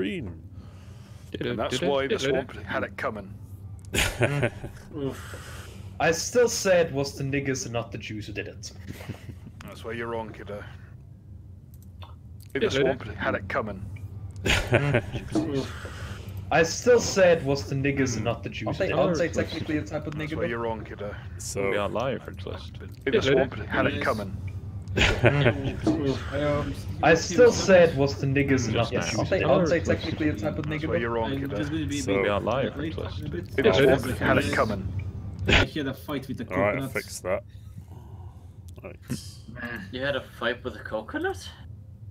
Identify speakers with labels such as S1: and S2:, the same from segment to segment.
S1: screen.
S2: And that's why the swamp had it coming.
S3: I still say it was the niggas and not the Jews who did it.
S2: That's why you're wrong, kiddo. The swamp had it coming.
S3: I still say it was the niggas and not the Jews. I'll say technically a type of nigga.
S2: That's why you're wrong, kiddo.
S1: So
S4: we are live, Rich List.
S2: The swamp had it coming.
S3: I still say it was the niggas and not the Jews. I'll say technically a type of nigga.
S2: That's why you're wrong, kiddo.
S1: So
S4: we are live, Rich List.
S2: The swamp had it coming.
S5: I had a fight with the coconut.
S1: alright, fix that. Right.
S6: You had a fight with a coconut?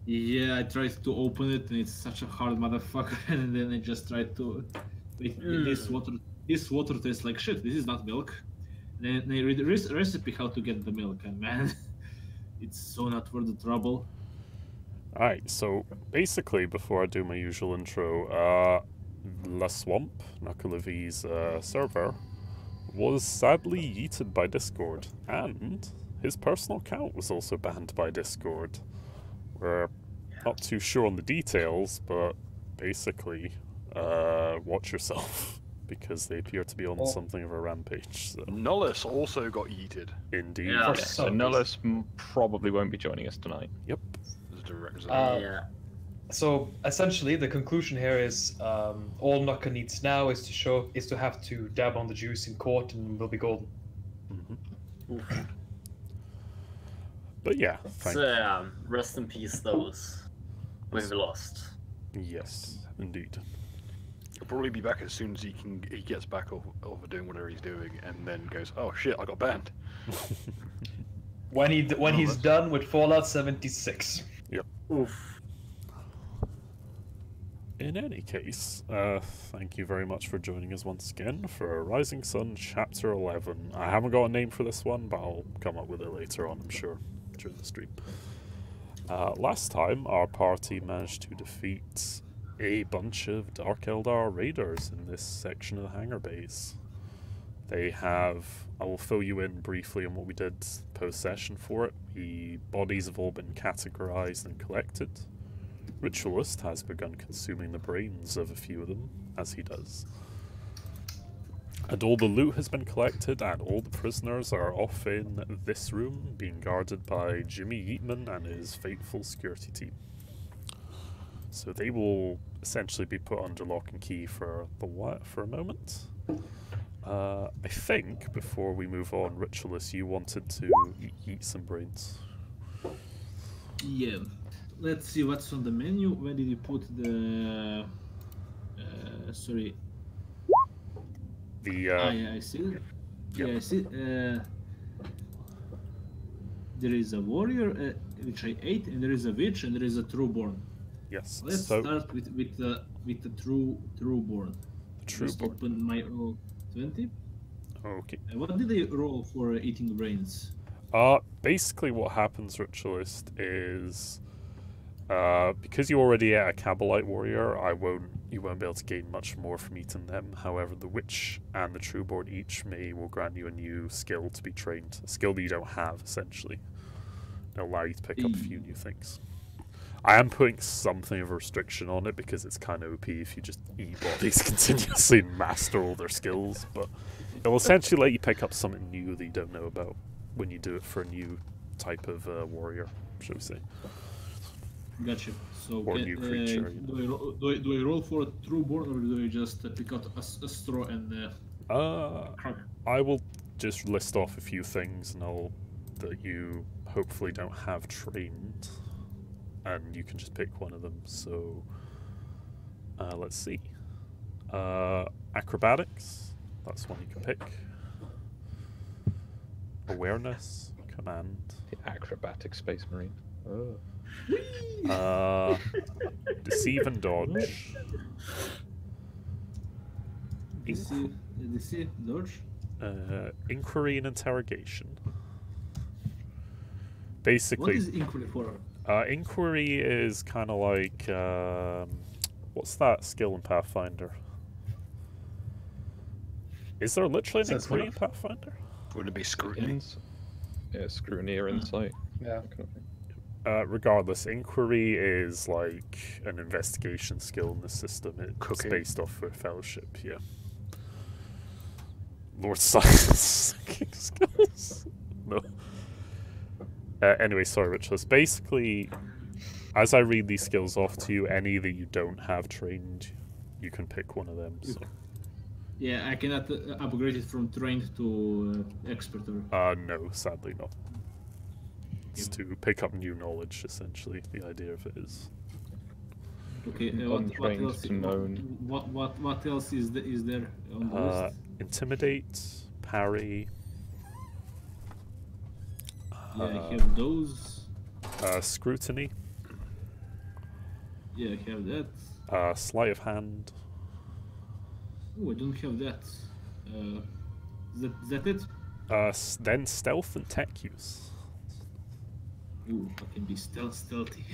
S5: Yeah, I tried to open it and it's such a hard motherfucker, and then I just tried to. This water tastes like shit. This is not milk. And then I read the recipe how to get the milk, and man, it's so not worth the trouble.
S1: Alright, so basically, before I do my usual intro, La Swamp, Nakalavi's server, was sadly yeeted by Discord, and his personal account was also banned by Discord. We're not too sure on the details, but basically, watch yourself, because they appear to be on something of a rampage. So.
S2: Nullus also got yeeted.
S1: Indeed.
S6: Yeah.
S4: So Nullus probably won't be joining us tonight.
S1: Yep.
S6: Yeah.
S3: So essentially, the conclusion here is all Naka needs now is to have to dab on the Jews in court, and we'll be golden.
S1: But yeah,
S6: So, rest in peace, those we've lost.
S1: yes, indeed.
S2: He'll probably be back as soon as he gets back over doing whatever he's doing, and then goes, "Oh shit, I got banned."
S3: When he's done with Fallout 76.
S1: Yep.
S6: Oof.
S1: In any case, thank you very much for joining us once again for Rising Sun Chapter 11. I haven't got a name for this one, but I'll come up with it later on, I'm sure, during the stream. Last time, our party managed to defeat a bunch of Dark Eldar raiders in this section of the hangar base. They have... I will fill you in briefly on what we did post-session for it. The bodies have all been categorized and collected. Ritualist has begun consuming the brains of a few of them, as he does. And all the loot has been collected, and all the prisoners are off in this room, being guarded by Jimmy Yeatman and his faithful security team. So they will essentially be put under lock and key for a moment. I think, before we move on, Ritualist, you wanted to eat some brains.
S5: Yeah. Let's see what's on the menu. Where did you put the... sorry.
S1: The,
S5: yeah, I see it.
S1: Yep.
S5: Yeah, I see. There is a warrior, which I ate, and there is a witch, and there is a trueborn.
S1: Yes.
S5: Let's start with the trueborn. Just
S1: Trueborn.
S5: open my roll 20.
S1: Okay.
S5: What did they roll for eating brains?
S1: Basically what happens, Ritualist, is because you already ate a Kabalite warrior, you won't be able to gain much more from eating them. However, the witch and the trueborn each will grant you a new skill to be trained, a skill that you don't have, essentially. It'll allow you to pick up a few new things. I am putting something of a restriction on it because it's kind of OP if you just eat bodies continuously and master all their skills, but it'll essentially let you pick up something new that you don't know about when you do it for a new type of warrior, shall we say.
S5: Gotcha. So
S1: Or new creature.
S5: do I roll for a trueborn, or do I just pick out a straw and crack?
S1: I will just list off a few things that you hopefully don't have trained, and you can just pick one of them. So let's see. Acrobatics, that's one you can pick. Awareness, command.
S4: The acrobatic space marine. Oh.
S1: Deceive and dodge.
S5: Deceive, dodge.
S1: Inquiry and interrogation. Basically,
S5: What is inquiry for?
S1: Inquiry is kind of like what's that skill in Pathfinder? Is there literally an inquiry in Pathfinder?
S2: Would it be scrutiny?
S4: Yeah, scrutiny or insight.
S3: Yeah.
S4: That kind of thing.
S1: Regardless, inquiry is like an investigation skill in the system. It's
S2: Cooking.
S1: based off of fellowship, yeah. Lord Science skills? No. Anyway, sorry, Richard. Basically, as I read these skills off to you, any that you don't have trained, you can pick one of them. So.
S5: Yeah, I cannot upgrade it from trained to expert. Or...
S1: No, sadly not. It's to pick up new knowledge, essentially. The idea of it is.
S5: Okay,
S4: Untrained
S5: what else?
S4: to known.
S5: What else is there on the list?
S1: Intimidate, parry.
S5: Yeah, I have those.
S1: Scrutiny.
S5: Yeah, I have that.
S1: Sleight of hand.
S5: Oh, I don't have that. Is that it?
S1: Then stealth and tech use.
S5: Ooh, I can be stealthy.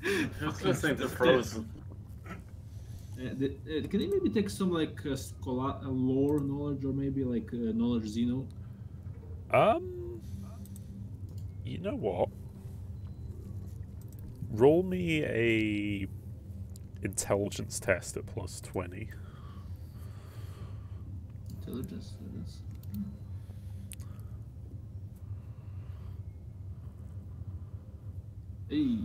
S6: I was gonna say they're frozen.
S5: Can you maybe take some like lore knowledge or maybe like knowledge Xeno?
S1: You know what? Roll me a intelligence test at plus 20.
S5: Intelligence. Hey.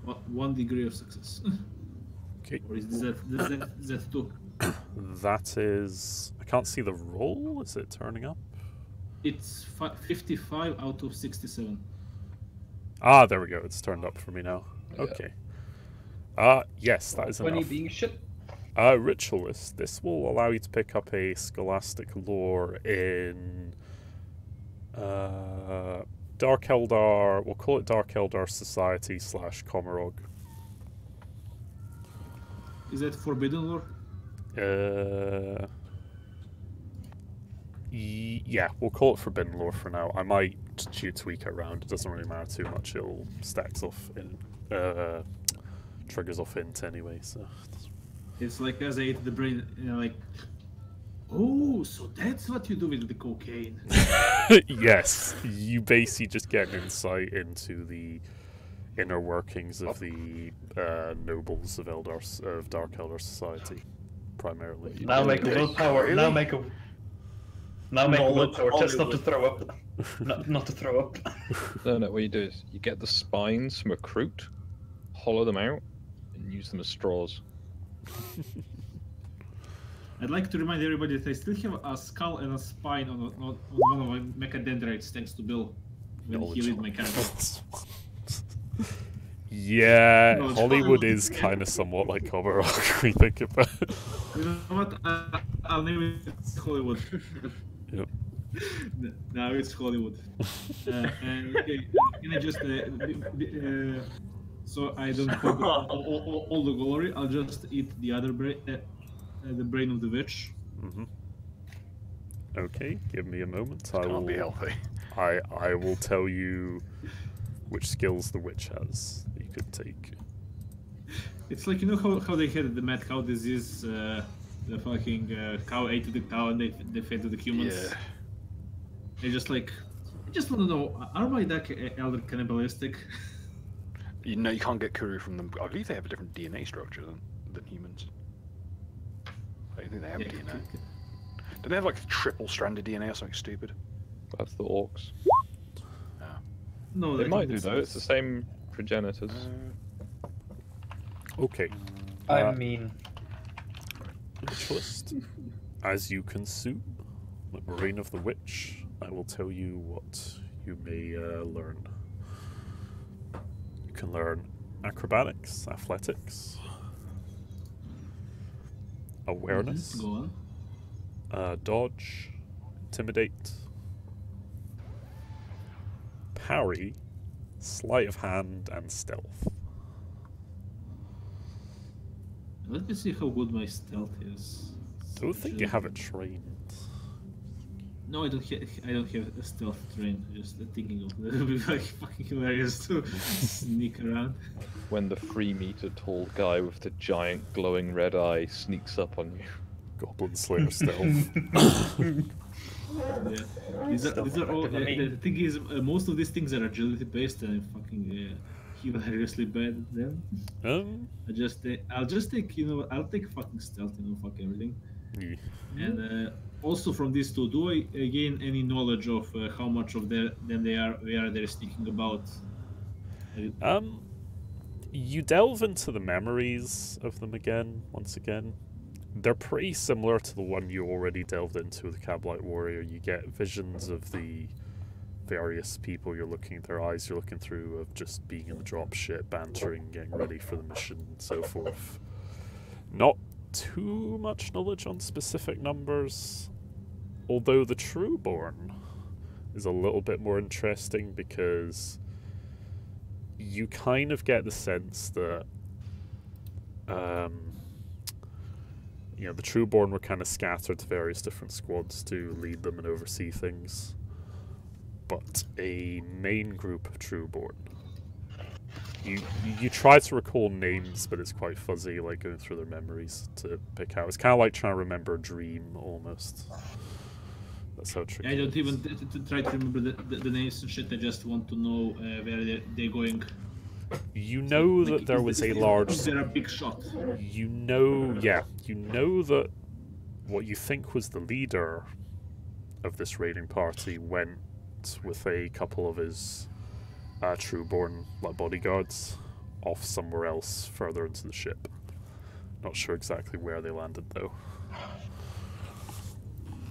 S5: 1 degree of success.
S1: Okay.
S5: Or is that 2?
S1: That is... I can't see the roll. Is it turning up?
S5: It's 55 out of 67.
S1: Ah, there we go. It's turned up for me now.
S4: Yeah.
S1: Okay. Yes, that is
S3: 20
S1: enough.
S3: being shit.
S1: Ritualist. This will allow you to pick up a scholastic lore in... Dark Eldar... We'll call it Dark Eldar Society / Comarog.
S5: Is that forbidden lore?
S1: Yeah, we'll call it Forbidden Lore for now. I might tweak it around. It doesn't really matter too much. It'll stacks off in triggers off int anyway. So
S5: It's like as I ate the brain, like, oh, so that's what you do with the cocaine.
S1: yes, you basically just get an insight into the inner workings of the nobles of Dark Eldar Society, primarily.
S3: Now make a willpower.
S2: Really?
S3: Now make a willpower test not to
S6: Hollywood.
S3: throw up. Not to throw up.
S4: No, what you do is you get the spines from a recruit, hollow them out, and use them as straws.
S5: I'd like to remind everybody that I still have a skull and a spine on one of my mechadendrites, thanks to Bill when he read my character.
S1: Yeah,
S5: No, it's
S1: Hollywood
S5: fine.
S1: is kind of somewhat like Comarog, we think about it.
S5: You know what? I'll name it Hollywood.
S1: Yep.
S5: Now it's Hollywood. And okay, can I just so I don't forget all the glory? I'll just eat the other brain, the brain of the witch.
S1: Mm-hmm. Okay, give me a moment.
S2: Can't be healthy.
S1: I will tell you which skills the witch has that you could take.
S5: It's like, you know how they had the mad cow disease, the fucking cow ate the cow and they fed to the humans.
S2: Yeah.
S5: They just like, I just want to know, are my Dark Elder cannibalistic?
S2: You know, you can't get Kuru from them. I believe they have a different DNA structure than humans. I don't think they have DNA. Do they have like triple-stranded DNA or something stupid?
S4: That's the orcs.
S5: No,
S4: They
S5: I
S4: might
S5: think
S4: do though. It's the same progenitors.
S1: Okay.
S3: I mean,
S1: Ritualist. As you consume the brain of the witch, I will tell you what you may learn. You can learn acrobatics, athletics, awareness,
S5: Go on.
S1: dodge, intimidate, parry, sleight of hand, and stealth.
S5: Let me see how good my stealth is.
S1: I don't think you have it trained.
S5: No, I don't have a stealth train. Just thinking of it would be like fucking hilarious to sneak around.
S4: When the 3-meter tall guy with the giant glowing red eye sneaks up on you.
S1: Goblin Slayer stealth.
S5: Yeah. These are all. The thing is, most of these things are agility based, and I'm fucking hilariously bad at them. I'll just take, I'll take fucking stealth, fuck everything.
S1: Yeah.
S5: And also from these two, do I gain any knowledge of how much of them where they're sneaking about?
S1: You delve into the memories of them again, once again. They're pretty similar to the one you already delved into with the Cablite Warrior. You get visions of the various people you're looking at, their eyes you're looking through, of just being in the dropship, bantering, getting ready for the mission, and so forth. Not too much knowledge on specific numbers, although the Trueborn is a little bit more interesting because you kind of get the sense that the Trueborn were kind of scattered to various different squads to lead them and oversee things, but a main group of Trueborn. You try to recall names, but it's quite fuzzy, like going through their memories to pick out. It's kind of like trying to remember a dream, almost. That's how tricky.
S5: I don't even try to remember the names and shit. I just want to know where they're going.
S1: You know that there was a large...
S5: They're a big shot.
S1: You know that what you think was the leader of this raiding party went with a couple of his Trueborn bodyguards off somewhere else further into the ship. Not sure exactly where they landed though.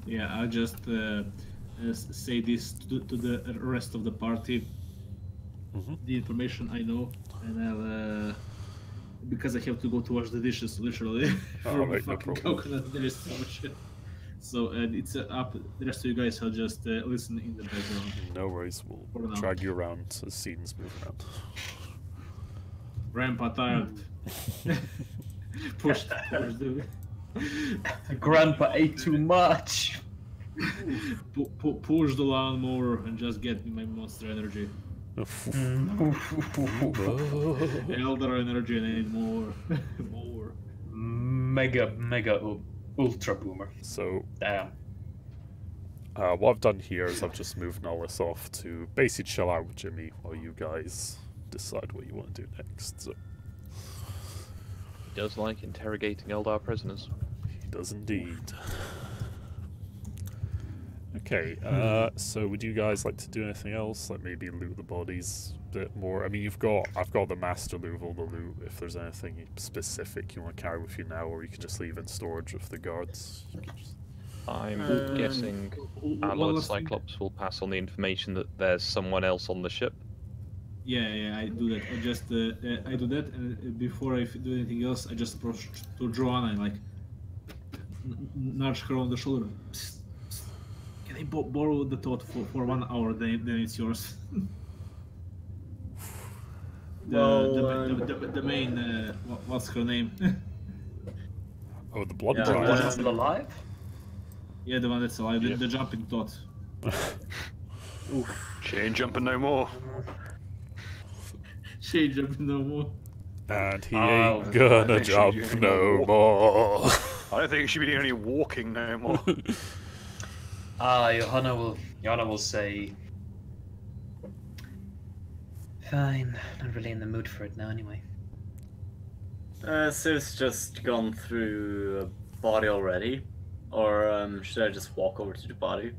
S5: Yeah, I'll just say this to the rest of the party. The information I know, and I'll because I have to go to wash the dishes literally from
S1: right,
S5: fucking
S1: no problem.
S5: coconut. There is so much shit. So it's up. The rest of you guys, I'll just listen in the background.
S1: No worries, we'll drag you around as scenes move around.
S5: Grandpa tired. Push.
S3: Grandpa ate too much.
S5: Push the lawnmower and just get me my monster energy. Elder energy, I need more. More.
S3: Mega ultra boomer.
S1: So,
S3: Damn.
S1: what I've done here is I've just moved Nollis off to basically chill out with Jimmy while you guys decide what you want to do next. So.
S4: He does like interrogating Eldar prisoners.
S1: He does indeed. Okay, so would you guys like to do anything else? Like maybe loot the bodies a bit more? I mean, I've got the master loot of all the loot. If there's anything specific you want to carry with you now, or you can just leave in storage with the guards.
S4: I'm guessing our Lord Cyclops will pass on the information that there's someone else on the ship.
S5: Yeah, I do that. I just I do that, and before I do anything else, I just approach to Joanna and like nudge her on the shoulder. Psst, psst. Can I borrow the tote for 1 hour? Then it's yours. the main what's her name?
S1: Oh, the blood
S6: Yeah,
S1: giant.
S3: Was it still alive?
S5: Yeah, the one that's alive. The jumping tote.
S2: She ain't jumping no more.
S5: She ain't jumping no more.
S1: And he
S2: I
S1: ain't gonna
S2: think she
S1: jump
S2: didn't
S1: no
S2: walk.
S1: more.
S2: I don't think she'd be only walking no more.
S3: Johanna will say, fine, not really in the mood for it now anyway.
S6: So it's just gone through a body already, or should I just walk over to the body?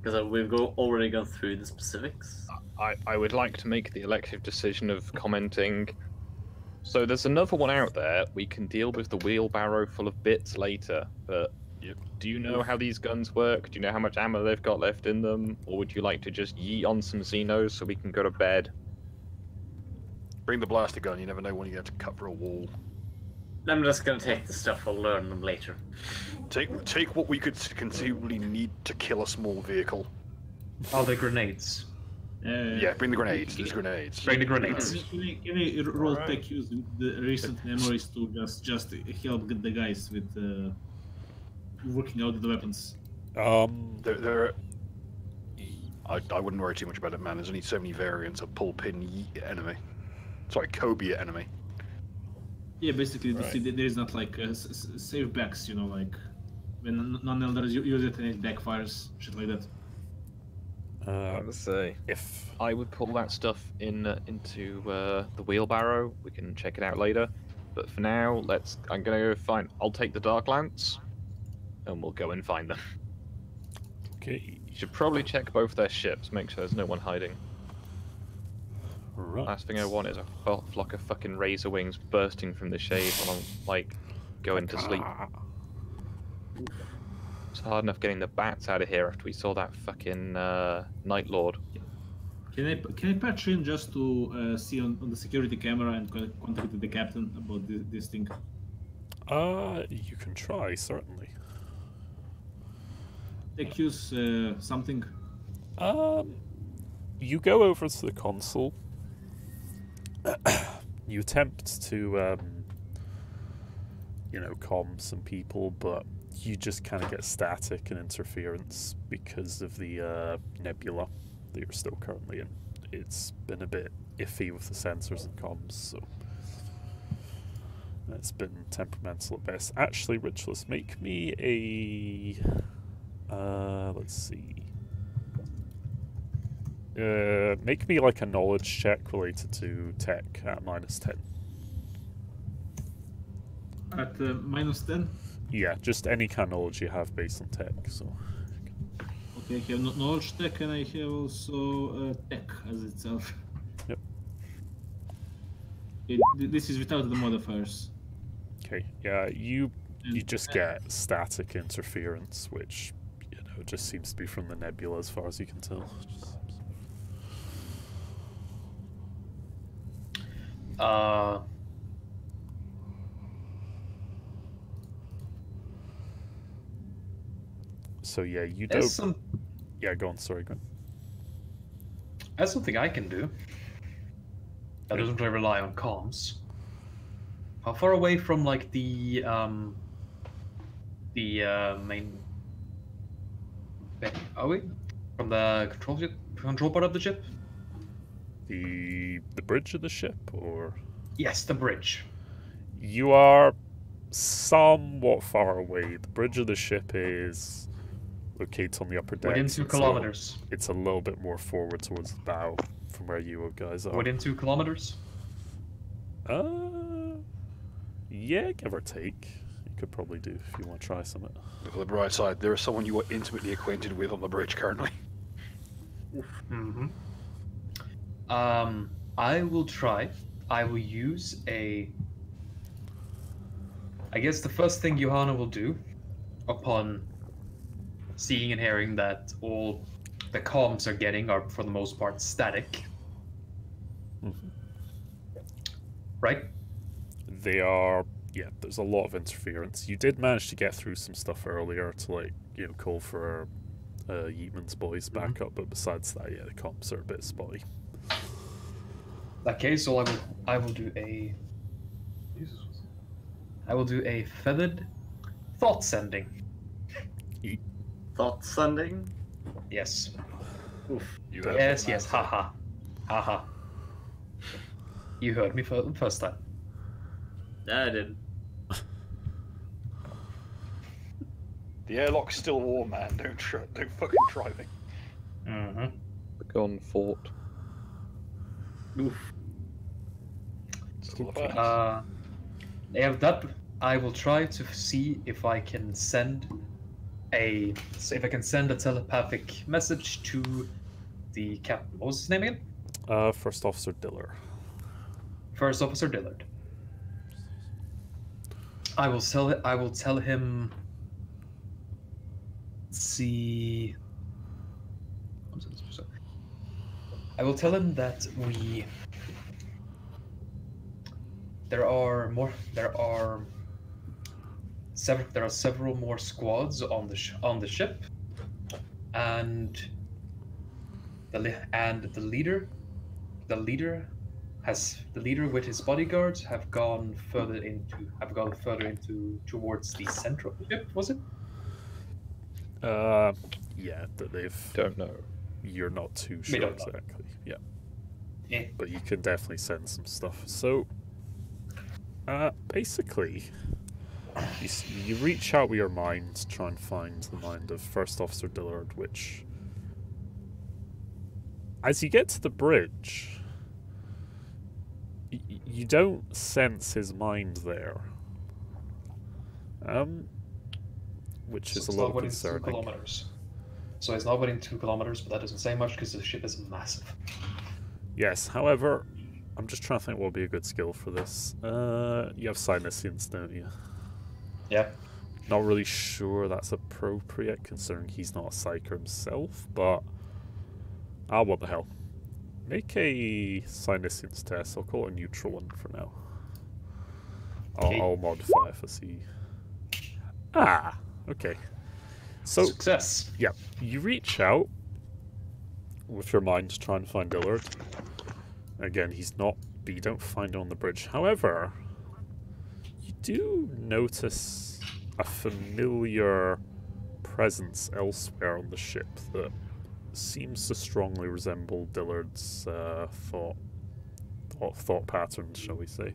S6: Because we've already gone through the specifics.
S4: I would like to make the elective decision of commenting. So there's another one out there. We can deal with the wheelbarrow full of bits later, but do you know how these guns work? Do you know how much ammo they've got left in them? Or would you like to just yeet on some Xenos so we can go to bed?
S2: Bring the blaster gun, you never know when you have to cut through a wall.
S6: I'm just gonna take the stuff, we'll learn them later.
S2: Take what we could conceivably need to kill a small vehicle.
S3: Are there grenades?
S2: Yeah, bring the grenades. There's grenades.
S3: Bring the grenades.
S5: Can I roll tech use the recent memories to just help the guys with working out the weapons?
S2: I wouldn't worry too much about it, man. There's only so many variants of pull pin yeet enemy. Sorry, Kobe enemy.
S5: Yeah, basically, there is not like safe backs, like when non-elders use it and it backfires, shit like that.
S4: Let's say
S1: If
S4: I would pull that stuff into the wheelbarrow. We can check it out later. But for now, I'm gonna go find. I'll take the dark lance, and we'll go and find them.
S1: okay,
S4: You should probably check both their ships. Make sure there's no one hiding.
S1: right.
S4: Last thing I want is a flock of fucking razor wings bursting from the shade while I'm like going to sleep. It's hard enough getting the bats out of here after we saw that fucking Night Lord.
S5: Can I patch in just to see on the security camera and contact the captain about this thing?
S1: You can try, certainly.
S5: Accuse something.
S1: You go over to the console. You attempt to, calm some people, but you just kind of get static and interference because of the nebula that you're still currently in. It's been a bit iffy with the sensors and comms, so it's been temperamental at best. Actually, Ritualist, make me a... let's see. Make me like a knowledge check related to tech at -10.
S5: At -10?
S1: Yeah, just any kind of knowledge you have based on tech, so...
S5: Okay, I have knowledge tech and I have also tech as itself.
S1: Yep.
S5: This is without the modifiers.
S1: Okay, yeah, you just get static interference, which, just seems to be from the nebula as far as you can tell. So yeah, you don't... Yeah, go on, sorry, go on.
S3: That's something I can do. That doesn't really rely on comms. How far away from like the main are we? From the control part of the ship?
S1: The bridge of the ship, or?
S3: Yes, the bridge.
S1: You are somewhat far away. The bridge of the ship is located on the upper deck.
S3: Within 2 kilometers.
S1: It's a little bit more forward towards the bow from where you guys are.
S3: Within 2 kilometers?
S1: Yeah, give or take. You could probably do if you want to try something.
S2: Look on the bright side, there is someone you are intimately acquainted with on the bridge currently.
S3: Mm-hmm. I will try. I will use a... I guess the first thing Johanna will do, upon seeing and hearing that all the comms are getting are, for the most part, static.
S1: Mm-hmm.
S3: Right?
S1: They are... Yeah, there's a lot of interference. You did manage to get through some stuff earlier to, call for Yeatman's boys back up, but besides that, yeah, the comms are a bit spotty.
S3: Okay, so I will do a... I will do a feathered thought sending.
S6: Thought sending?
S3: Yes.
S2: Oof.
S3: Yes, haha. Haha. You heard me first time.
S6: Yeah, I did.
S2: The airlock's still warm, man. Don't fucking try me.
S3: Mm-hmm.
S4: The gun fort.
S6: Oof.
S2: Still a
S3: Yeah, that I will try to see if I can send a telepathic message to the captain. What was his name again?
S1: First Officer Diller.
S3: First Officer Dillard. I will tell him. See. I will tell him that there are several more squads on the ship, and the leader with his bodyguards have gone further into towards the center of the ship. Was it?
S1: Yeah, that they've...
S4: Don't know.
S1: You're not too sure exactly. Yeah.
S3: Yeah.
S1: But you can definitely send some stuff. So, basically, You reach out with your mind to try and find the mind of First Officer Dillard, which, as you get to the bridge, you don't sense his mind there. Which is a little concerning.
S3: 2 kilometers. So he's not within 2 kilometers, but that doesn't say much because the ship is massive.
S1: Yes, however, I'm just trying to think what would be a good skill for this. You have Psyniscience, don't you?
S3: Yeah.
S1: Not really sure that's appropriate, considering he's not a psyker himself, but... what the hell. Make a Psyniscience test. I'll call it a neutral one for now. I'll modify if I see... okay. So,
S3: success.
S1: Yeah, you reach out with your mind to try and find Dillard. Again, he's not... but you don't find him on the bridge. However, you do notice a familiar presence elsewhere on the ship that seems to strongly resemble Dillard's thought patterns, shall we say.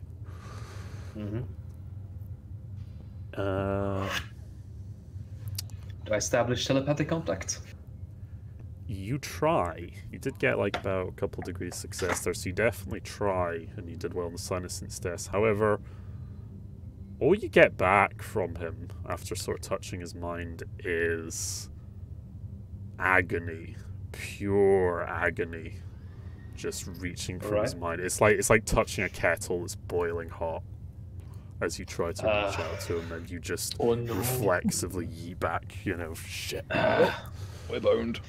S3: Mm-hmm. Do I establish telepathic contact?
S1: You try. You did get like about a couple degrees success there, so you definitely try, and you did well in the Psyniscience test. However, all you get back from him after sort of touching his mind is agony, pure agony, just reaching from his mind. It's like touching a kettle that's boiling hot. As you try to reach out to him, and you just reflexively yeet back, shit.
S4: We're boned.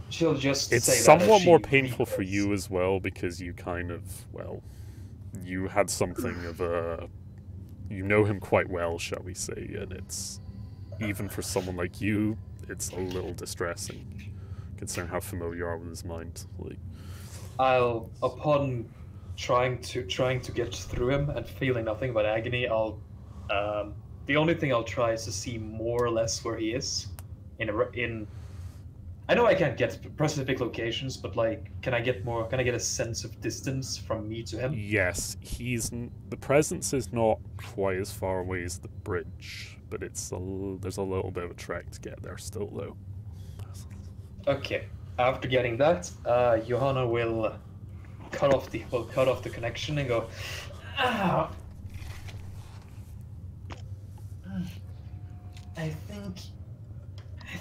S3: She'll just
S1: It's
S3: say
S1: somewhat
S3: that
S1: more painful for you as well, because you kind of, you had something of a... You know him quite well, shall we say, and it's... Even for someone like you, it's a little distressing, considering how familiar you are with his mind.
S3: Upon trying to get through him and feeling nothing but agony, the only thing I'll try is to see more or less where he is. I know I can't get specific locations, but can I get a sense of distance from me to him?
S1: Yes, the presence is not quite as far away as the bridge, but there's a little bit of a trek to get there still, though.
S3: Okay. After getting that, Johanna will cut off the connection and go. I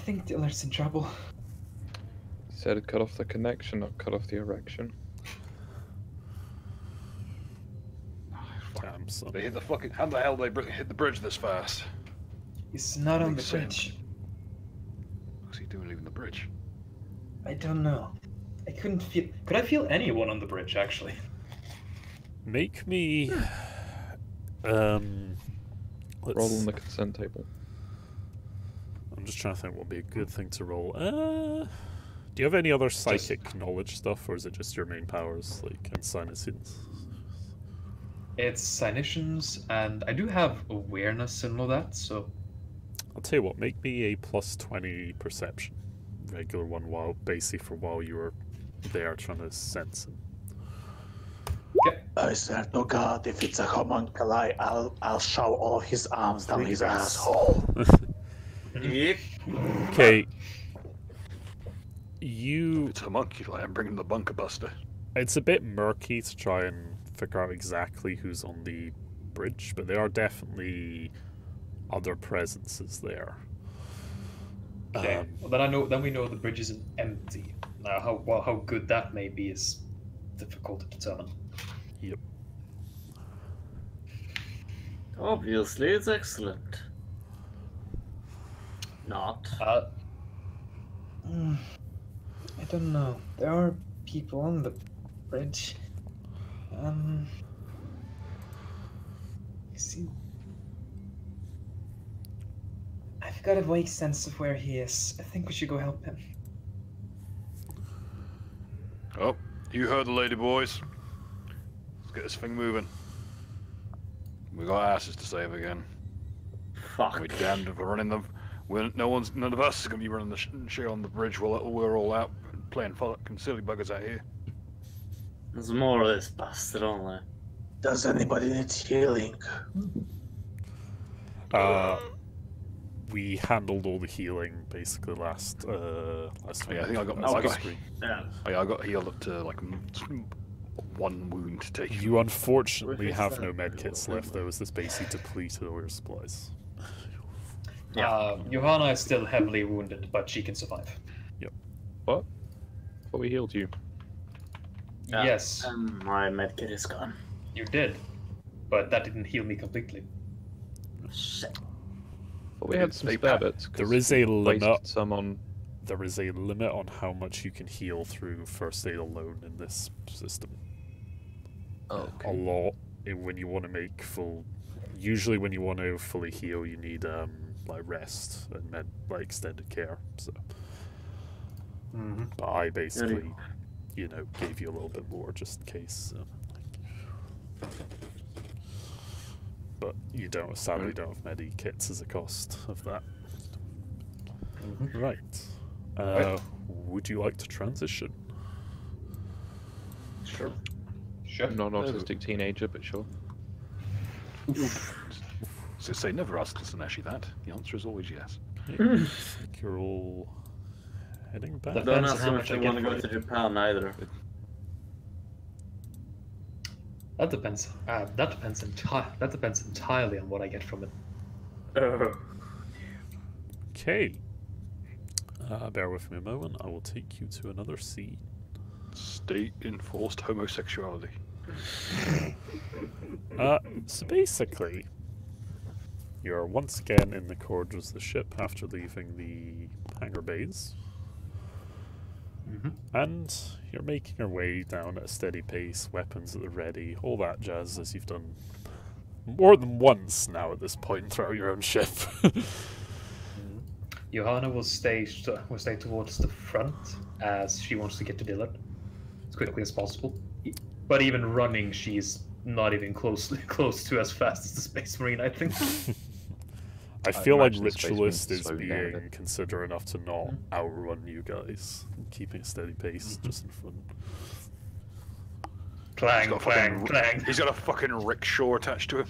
S3: think Dillard's in trouble.
S4: Said cut off the connection, not cut off the erection.
S1: Damn, son.
S2: They hit the fucking... How the hell did they hit the bridge this fast?
S3: He's not on the
S2: Makes
S3: bridge.
S2: sense. What's he doing leaving the bridge?
S3: I don't know. I couldn't feel... Could I feel anyone on the bridge, actually?
S1: Make me...
S4: Roll on the consent table.
S1: I'm just trying to think what would be a good thing to roll. Do you have any other psychic knowledge stuff, or is it just your main powers, and Psyniscience?
S3: It's Psyniscience, and I do have awareness and all that, so...
S1: I'll tell you what, make me a +20 perception. Regular one, while you were there trying to sense him.
S3: Okay.
S7: I swear to God, if it's a homunculi, I'll shove all of his arms down his asshole.
S6: Yep.
S1: Okay.
S2: It's a homunculi. I'm bringing the bunker buster.
S1: It's a bit murky to try and figure out exactly who's on the bridge, but there are definitely other presences there.
S3: Okay. Then we know the bridge isn't empty. Now, how good that may be is difficult to determine.
S1: Yep.
S6: Obviously, it's excellent. Not.
S3: I don't know. There are people on the bridge. See, I've got a vague sense of where he is. I think we should go help him.
S2: Oh, you heard the lady, boys. Let's get this thing moving. We got asses to save again.
S6: Fuck.
S2: We're damned if we're running them. None of us is gonna be running the shit on the bridge while we're all out playing fucking silly buggers out here.
S6: There's more of this bastard, aren't
S7: Does anybody need healing?
S1: We handled all the healing basically last last week.
S2: Yeah, I think I got.
S1: as
S2: I
S1: a
S2: got.
S1: screen.
S6: Yeah.
S2: I got healed up to like one wound taken.
S1: You unfortunately
S6: Where is
S1: have
S6: that?
S1: no medkits left though, as this basically depleted all your supplies.
S3: Johanna is still heavily wounded, but she can survive.
S4: What? But we healed you.
S6: Yeah,
S3: Yes,
S6: my medkit is gone.
S3: you did, but that didn't heal me completely.
S6: Shit.
S4: But we had some
S2: They
S4: spare
S2: pa-
S4: bits. 'cause
S1: There is a
S4: we
S1: limit.
S4: wasted some on.
S1: There is a limit on how much you can heal through first aid alone in this system.
S4: Oh,
S1: A lot. When you want to make full, usually when you want to fully heal, you need like rest and extended care. So, but I basically, gave you a little bit more just in case. But you sadly don't have medi kits as a cost of that. Right. Would you like to transition?
S6: Sure.
S3: Sure.
S4: Non autistic teenager, but sure.
S2: So say never ask Saneshi that. The answer is always yes.
S1: I think you're all heading back.
S6: Don't
S3: Depends on
S6: ask
S3: how
S6: him
S3: much
S6: if
S3: I
S6: they
S3: get
S6: want to
S3: for
S6: go
S3: it.
S6: to Japan either.
S3: That depends. That depends entirely on what I get from it.
S1: Okay. Bear with me a moment. I will take you to another scene.
S2: State-enforced homosexuality.
S1: So basically, you're once again in the corridors of the ship after leaving the hangar bays. And you're making your way down at a steady pace, weapons at the ready, all that jazz as you've done more than once now at this point throughout your own ship.
S3: Johanna will stay towards the front as she wants to get to Dillard as quickly as possible. But even running, she's not even close to as fast as the Space Marine, I think.
S1: I feel like
S4: imagine the Space
S1: Ritualist
S4: Marines
S1: is
S4: slow down a
S1: being
S4: bit.
S1: considerate enough to not outrun you guys, keeping a steady pace just in front.
S3: Clang,
S2: got a
S3: clang,
S2: fucking-
S3: clang.
S2: He's got a fucking rickshaw attached to him.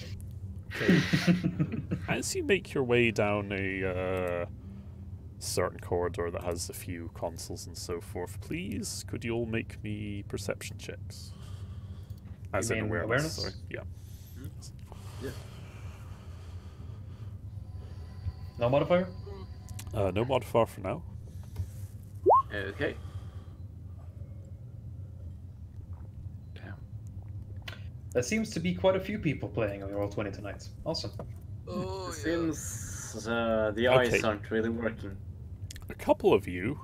S1: As you make your way down a certain corridor that has a few consoles and so forth, please, could you all make me perception checks? As
S3: You
S1: in
S3: mean
S1: awareness,
S3: awareness?
S1: sorry. Yeah.
S3: No modifier?
S1: No modifier for now.
S6: Okay.
S2: Damn.
S3: There seems to be quite a few people playing on your Roll20 tonight. Awesome.
S6: It seems the eyes
S1: Okay.
S6: aren't really working.
S1: A couple of you,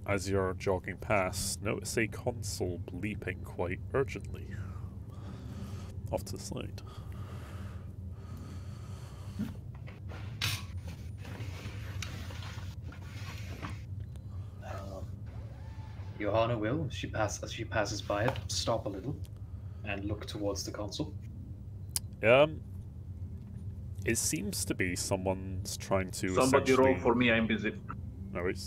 S1: as you're jogging past, notice a console bleeping quite urgently off to the side.
S3: Johanna will, as she passes by it, stop a little and look towards the console.
S1: It seems to be someone's trying to
S5: Somebody roll
S1: essentially...
S5: for me, I'm busy.
S1: No, it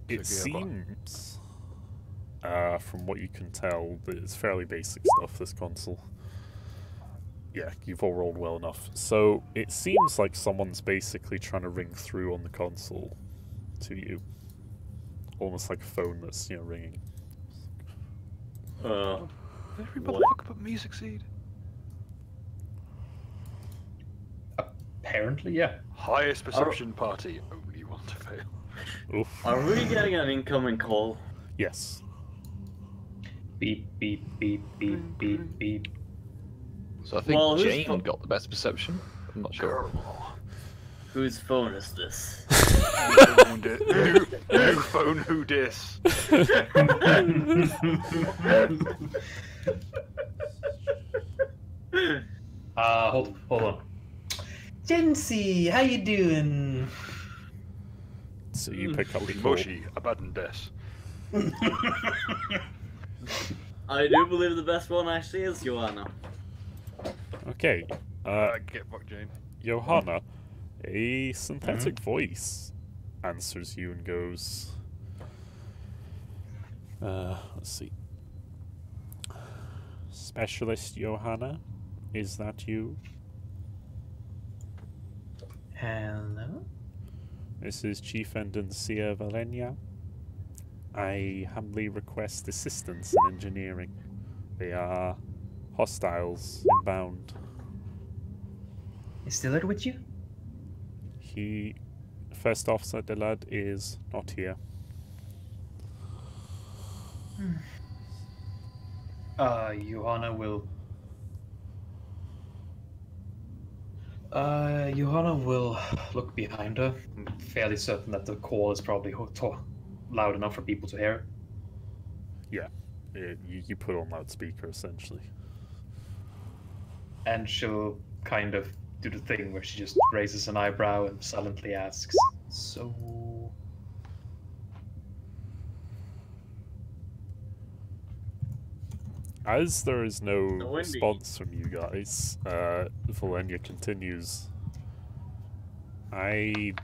S2: Check
S1: seems, from what you can tell, that it's fairly basic stuff, this console. Yeah, you've all rolled well enough. So, it seems like someone's basically trying to ring through on the console to you. Almost like a phone that's, ringing.
S2: Every
S6: What?
S2: motherfucker put me succeed.
S3: Apparently, yeah.
S2: Highest perception party, only one to fail.
S1: Oof.
S6: Are we getting an incoming call?
S1: Yes.
S3: Beep, beep, beep, beep, beep, beep.
S4: So I think
S6: Well, who's
S4: Jane
S6: fu-
S4: got the best perception. I'm not sure.
S6: Whose phone is this?
S2: New phone, who dis?
S3: Hold on. Jency, how you doing?
S1: So you pick up the call.
S2: Moshi, abandon des.
S6: I do believe the best one actually is Joanna.
S1: Okay.
S2: Get fucked, Jane.
S1: Johanna, a synthetic voice answers you and goes, let's see. Specialist Johanna, is that you?
S3: Hello?
S1: This is Chief Endencia Valenia. I humbly request assistance in engineering. They are hostiles inbound.
S3: Is Dillard with you?
S1: First Officer Dillard is not here.
S3: Johanna will... Johanna will look behind her. I'm fairly certain that the call is probably loud enough for people to hear.
S1: Yeah, you put on loudspeaker essentially.
S3: And she'll kind of do the thing where she just raises an eyebrow and silently asks, so...
S1: As there is no response from you guys, Valenia continues.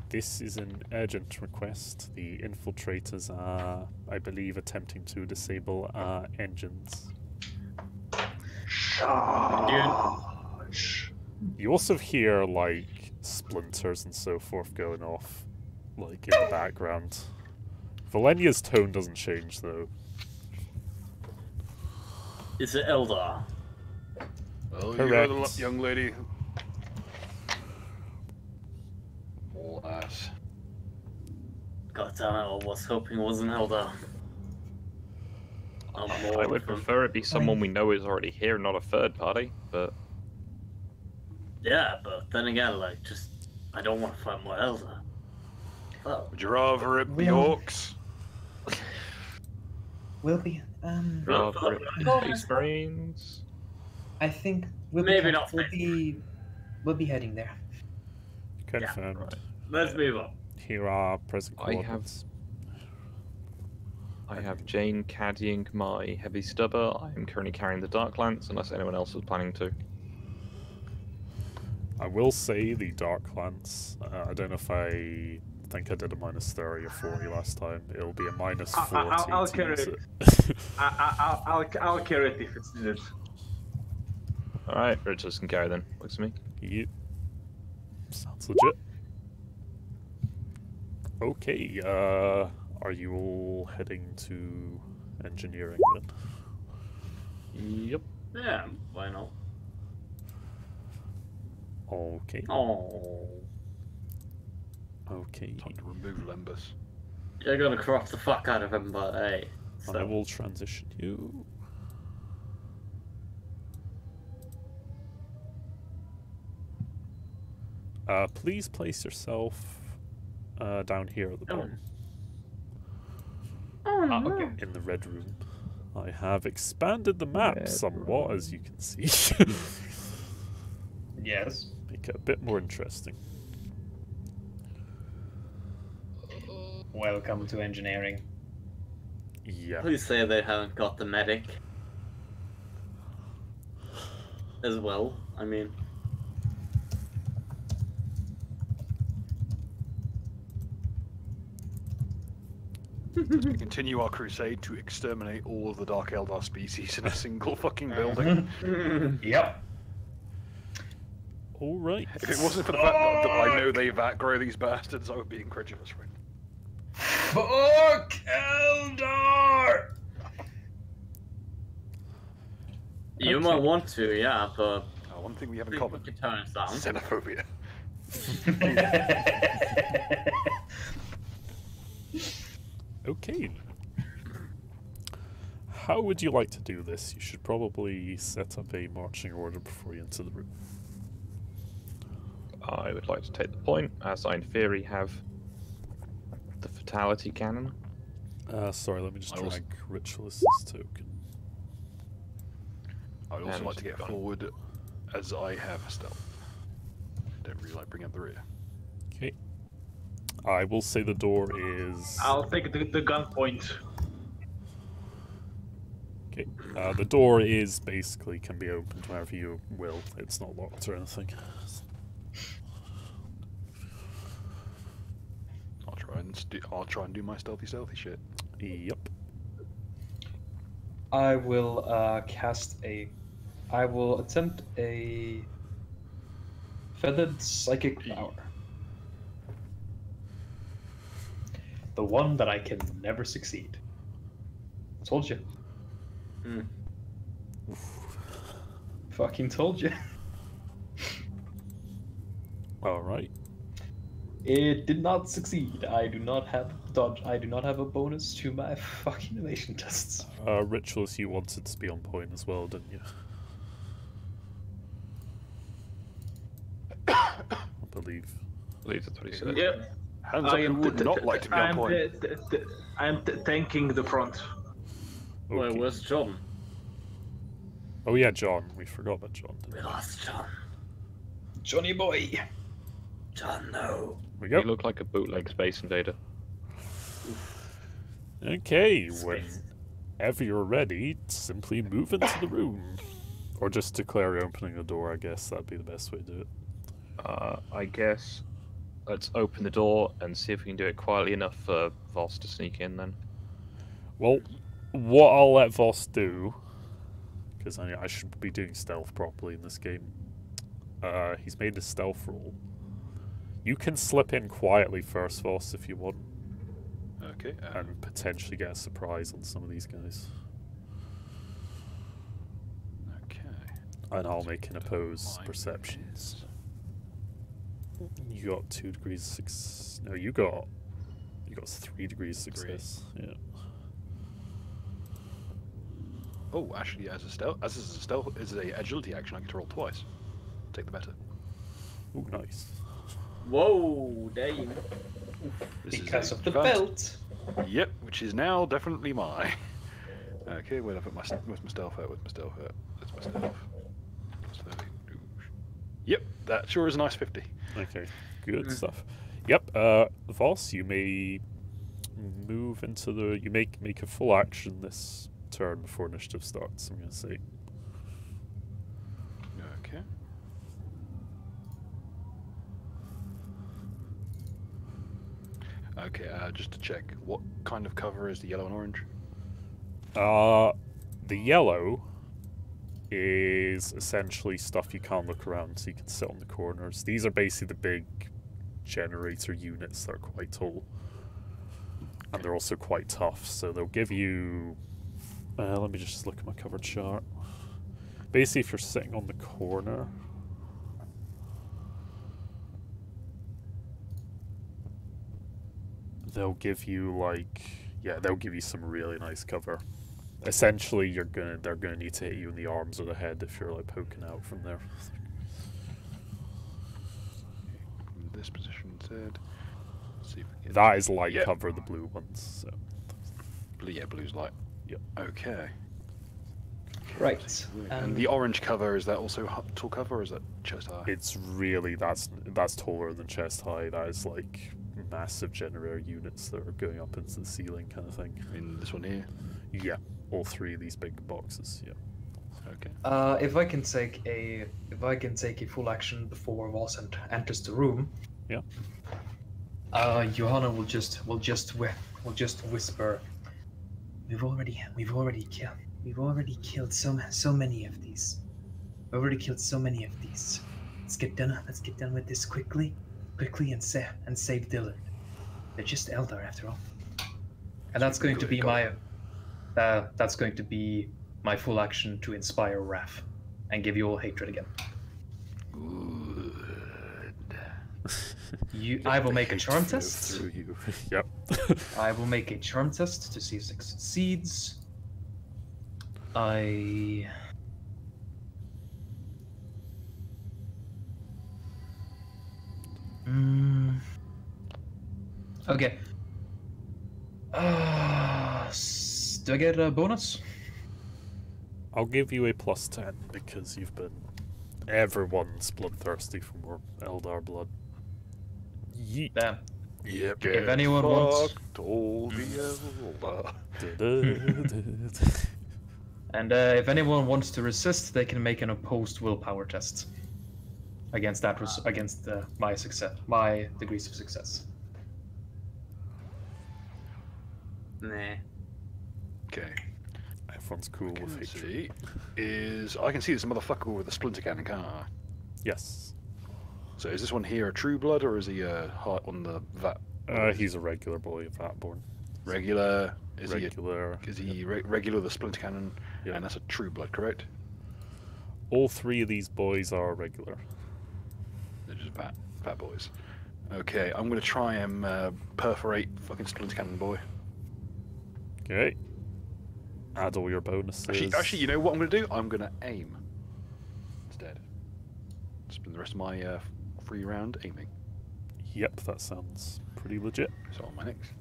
S1: This is an urgent request. The infiltrators are, I believe, attempting to disable our engines. You also hear, like, splinters and so forth going off, like, in the background. Valenia's tone doesn't change, though.
S6: Is it Eldar?
S2: Well,
S1: Correct.
S2: you're the young lady. Alas.
S6: God damn it, I was hoping it wasn't Eldar.
S4: I would prefer it be someone we know is already here, not a third party, but...
S6: Yeah, but then again, like, I don't want to fight more Eldar. Oh.
S2: Would you rather it be orcs?
S3: Will be,
S4: Rather it be Space Marines?
S3: I think we'll
S6: Maybe
S3: be,
S6: not
S3: we'll be heading there.
S1: Confirmed.
S4: right.
S6: Let's move on.
S1: Here are present coordinates.
S4: I have Jane caddying my heavy stubber. I am currently carrying the Dark Lance, unless anyone else was planning to.
S1: I will say the Dark Lance, I don't know if I think I did a minus 30 or 40 last time. It'll be a minus 40
S5: I'll
S1: to
S5: carry
S1: use
S5: it.
S1: it.
S5: I'll carry it if it's needed.
S4: Alright, Richards can carry then. Looks to me.
S1: Yep. Sounds legit. Okay, are you all heading to engineering then?
S4: Yep.
S6: Yeah, why not?
S1: Okay.
S6: Oh.
S1: Okay.
S2: Time to remove Lembus.
S6: You're gonna crop the fuck out of him, but hey.
S1: I will transition you. Please place yourself down here at the bottom.
S3: Okay.
S1: In the red room. I have expanded the map somewhat, as you can see.
S3: Yes.
S1: Make it a bit more interesting.
S3: Welcome to engineering.
S1: Yeah.
S6: Please say they haven't got the medic as well. I mean,
S2: We continue our crusade to exterminate all of the Dark Eldar species in a single fucking building.
S3: Yep.
S1: Alright.
S2: If it wasn't for the fact that I know they vat-grow these bastards, I would be incredulous right now.
S3: Fuck Eldar!
S6: you might want to, yeah, but
S2: One thing we have in
S6: we
S2: common:
S6: can turn it down.
S2: xenophobia.
S1: Okay. How would you like to do this? You should probably set up a marching order before you enter the room.
S4: I would like to take the point, as I in theory have the fatality cannon.
S1: Sorry, let me just
S2: I also-
S1: drag Ritualist's token.
S2: I'd also
S4: And
S2: like to get
S4: gun.
S2: forward, as I have stealth. Don't really like bringing up the rear.
S1: Okay. I will say the door is...
S5: I'll take the gun point.
S1: Okay. The door is basically can be opened whenever you will. It's not locked or anything.
S2: I'll try and do my stealthy shit.
S1: Yep.
S3: I will cast a I will attempt a feathered psychic power. The one that I can never succeed. Told you. Fucking told you.
S1: All right.
S3: It did not succeed. I do not have dodge. I do not have a bonus to my fucking evasion tests.
S1: Rituals, you wanted to be on point as well, didn't you? I believe.
S4: I believe that's what he said.
S5: Yeah.
S2: Hands up, you would not like to be on point.
S5: I'm tanking the front.
S6: Wait,
S1: Okay.
S6: where's John?
S1: Oh yeah, John. We forgot about John.
S6: We lost John.
S3: Johnny boy.
S6: John, no.
S1: We
S4: You
S1: go.
S4: look like a bootleg Space Invader.
S1: Okay, whenever you're ready, simply move into the room. Or just declare you're opening the door, I guess that'd be the best way to do it.
S4: I guess let's open the door and see if we can do it quietly enough for Voss to sneak in then.
S1: Well, what I'll let Voss do, because I should be doing stealth properly in this game. He's made a stealth roll. You can slip in quietly first, Voss, if you want,
S2: Okay.
S1: and potentially get a surprise on some of these guys.
S2: Okay.
S1: And I'll make an opposed perceptions. You got 2 degrees of success. No, you got 3 degrees of success. Yeah.
S2: Oh, actually, as a agility action, I get to roll twice. Take the better.
S1: Ooh, nice.
S6: Whoa, damn.
S2: This is
S3: Because
S2: a
S3: of the
S2: advantage.
S3: belt.
S2: Yep, which is now definitely mine. Okay, where'd I put where's my stealth at? Where's my stealth at? That's my stealth. Yep, that sure is a nice 50.
S1: Okay, good stuff. Yep, Voss, you may move into the... You make a full action this turn before initiative starts, I'm going to say.
S2: Okay. Okay, just to check, what kind of cover is the yellow and orange?
S1: The yellow is essentially stuff you can't look around, so you can sit on the corners. These are basically the big generator units that are quite tall. And they're also quite tough, so they'll give you... let me just look at my cover chart. Basically, if you're sitting on the corner... they'll give you, like... Yeah, they'll give you some really nice cover. Essentially, they're gonna need to hit you in the arms or the head if you're like poking out from there.
S2: From this position instead. Let's see if we get
S1: That is light
S2: Yep.
S1: cover, the blue ones. So.
S2: blue. Yeah, blue's light.
S1: Yep.
S2: Okay.
S3: Right.
S2: And the orange cover, is that also tall cover or is that chest high?
S1: It's really that's taller than chest high. That is like massive generator units that are going up into the ceiling, kind of thing.
S2: In this one here.
S1: Yeah, all 3 of these big boxes. Yeah.
S2: Okay.
S3: If I can take a full action before Voss enters the room.
S1: Yeah.
S3: Johanna will just whisper. We've already killed so many of these. We've already killed so many of these. Let's get done with this quickly and save Dillard. They're just Eldar after all. And that's going to be my full action to inspire wrath and give you all hatred again. I will make a charm test.
S1: Through you. Yep.
S3: I will make a charm test to see if it succeeds. I... Okay. Do I get a bonus?
S1: I'll give you a +10 because you've been... Everyone's bloodthirsty for more Eldar blood. Yeet.
S3: Damn.
S2: Yep.
S3: If anyone wants...
S2: all the Eldar.
S3: And if anyone wants to resist, they can make an opposed willpower test against that my degrees of success.
S6: Nah.
S2: Okay.
S1: Everyone's cool with
S2: Can
S1: hatred.
S2: see is I can see this motherfucker with a splinter cannon, can't I?
S1: Yes.
S2: So is this one here a true blood or is he hot on the vat?
S1: He's a regular boy, Vatborn.
S2: Regular. Is
S1: Regular.
S2: he regular with a splinter cannon?
S1: Yeah.
S2: And that's a true blood, correct?
S1: All three of these boys are regular.
S2: They're just vat boys. Okay, I'm gonna try and perforate fucking splinter cannon boy.
S1: Okay. Add all your bonuses.
S2: Actually, you know what I'm gonna do? I'm gonna aim instead. Spend the rest of my free round aiming.
S1: Yep, that sounds pretty legit.
S2: So on my next.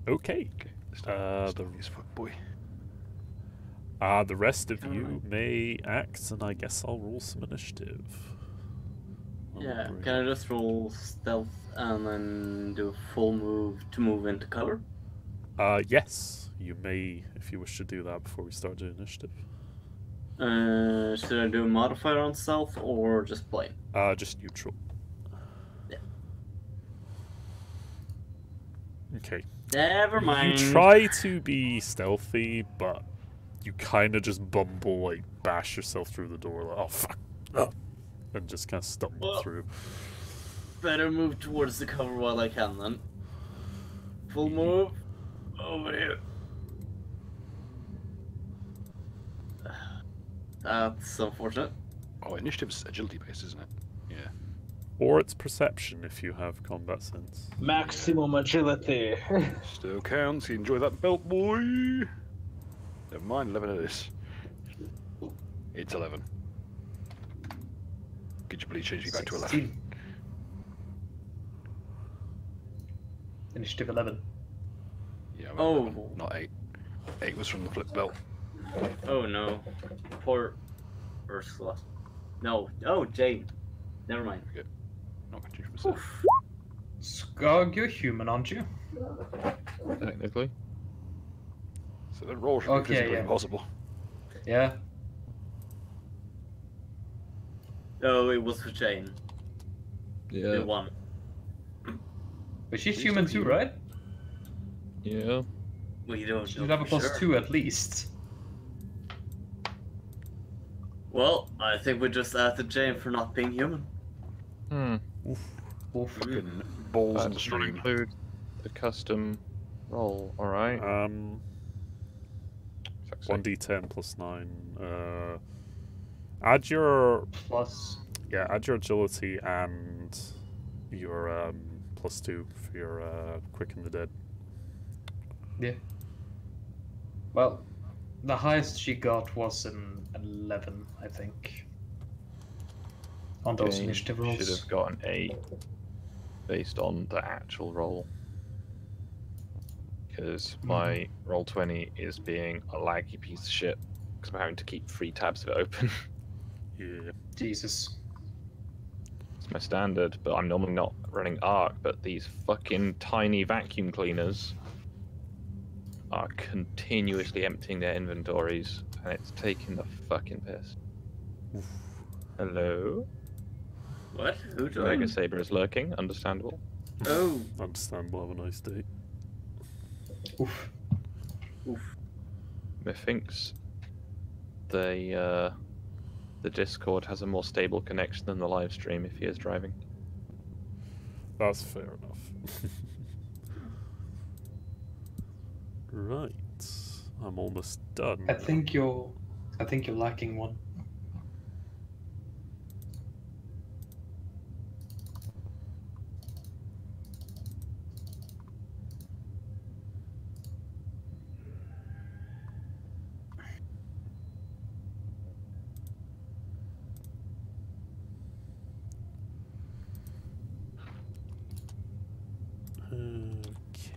S1: Okay.
S2: Okay. Let's start this fuck boy.
S1: The rest of you may act, and I guess I'll roll some initiative.
S6: Yeah, can I just roll stealth and then do a full move to move into cover?
S1: Yes, you may, if you wish to do that before we start doing initiative.
S6: Should I do a modifier on stealth or just plain?
S1: Just neutral.
S6: Yeah.
S1: Okay.
S6: Never mind.
S1: You try to be stealthy, but you kind of just bumble, like, bash yourself through the door, like, oh, fuck, and just kind of stumble through.
S6: Better move towards the cover while I can, then. Full move. Over here. That's unfortunate.
S2: Oh, initiative's agility based, isn't it? Yeah.
S1: Or it's perception if you have combat sense.
S5: Maximum agility.
S2: Still counts. You enjoy that belt, boy. Never mind, 11 it is. It's 11. Could you please change me back to 11?
S3: 16. Initiative 11.
S2: Yeah, I'm at
S6: Oh.
S2: 11, not 8. 8 was from the flip belt.
S6: Oh no. Poor Ursula. No. Oh, Jane. Never mind.
S2: Not going to choose myself.
S6: Oof.
S3: Skog, you're human, aren't you?
S4: Technically.
S2: So the roll should be
S3: Okay,
S2: physically
S3: yeah.
S2: impossible.
S3: Yeah.
S6: No, it was for Jane.
S4: Yeah.
S6: The one.
S3: But she's
S2: She's
S3: human
S2: still
S3: too,
S2: human.
S3: right?
S6: We don't
S3: She
S6: know
S3: should have a
S6: for
S3: plus
S6: sure.
S3: 2 at least.
S6: Well, I think we just added Jane for not being human.
S3: Oof.
S2: Fucking balls in the
S4: That does not
S2: stream.
S4: include the custom roll, alright.
S1: 1d10 plus 9. Add your add your agility and your plus 2 for your quicken the dead.
S3: Yeah. Well, the highest she got was an 11, I think. On those
S4: Jane
S3: initiative
S4: should
S3: rolls.
S4: have got an 8 based on the actual roll. Because my roll 20 is being a laggy piece of shit. Because I'm having to keep 3 tabs of it open.
S1: Yeah.
S3: Jesus.
S4: It's my standard, but I'm normally not running Arc, but these fucking tiny vacuum cleaners are continuously emptying their inventories, and it's taking the fucking piss. Hello?
S6: What? Who
S4: Mega
S6: joined?
S4: Saber is lurking, understandable.
S6: Oh.
S1: Understandable, have a nice day.
S3: Oof.
S4: Methinks the Discord has a more stable connection than the live stream if he is driving.
S1: That's fair enough. Right. I'm almost done.
S3: I think you're lacking one.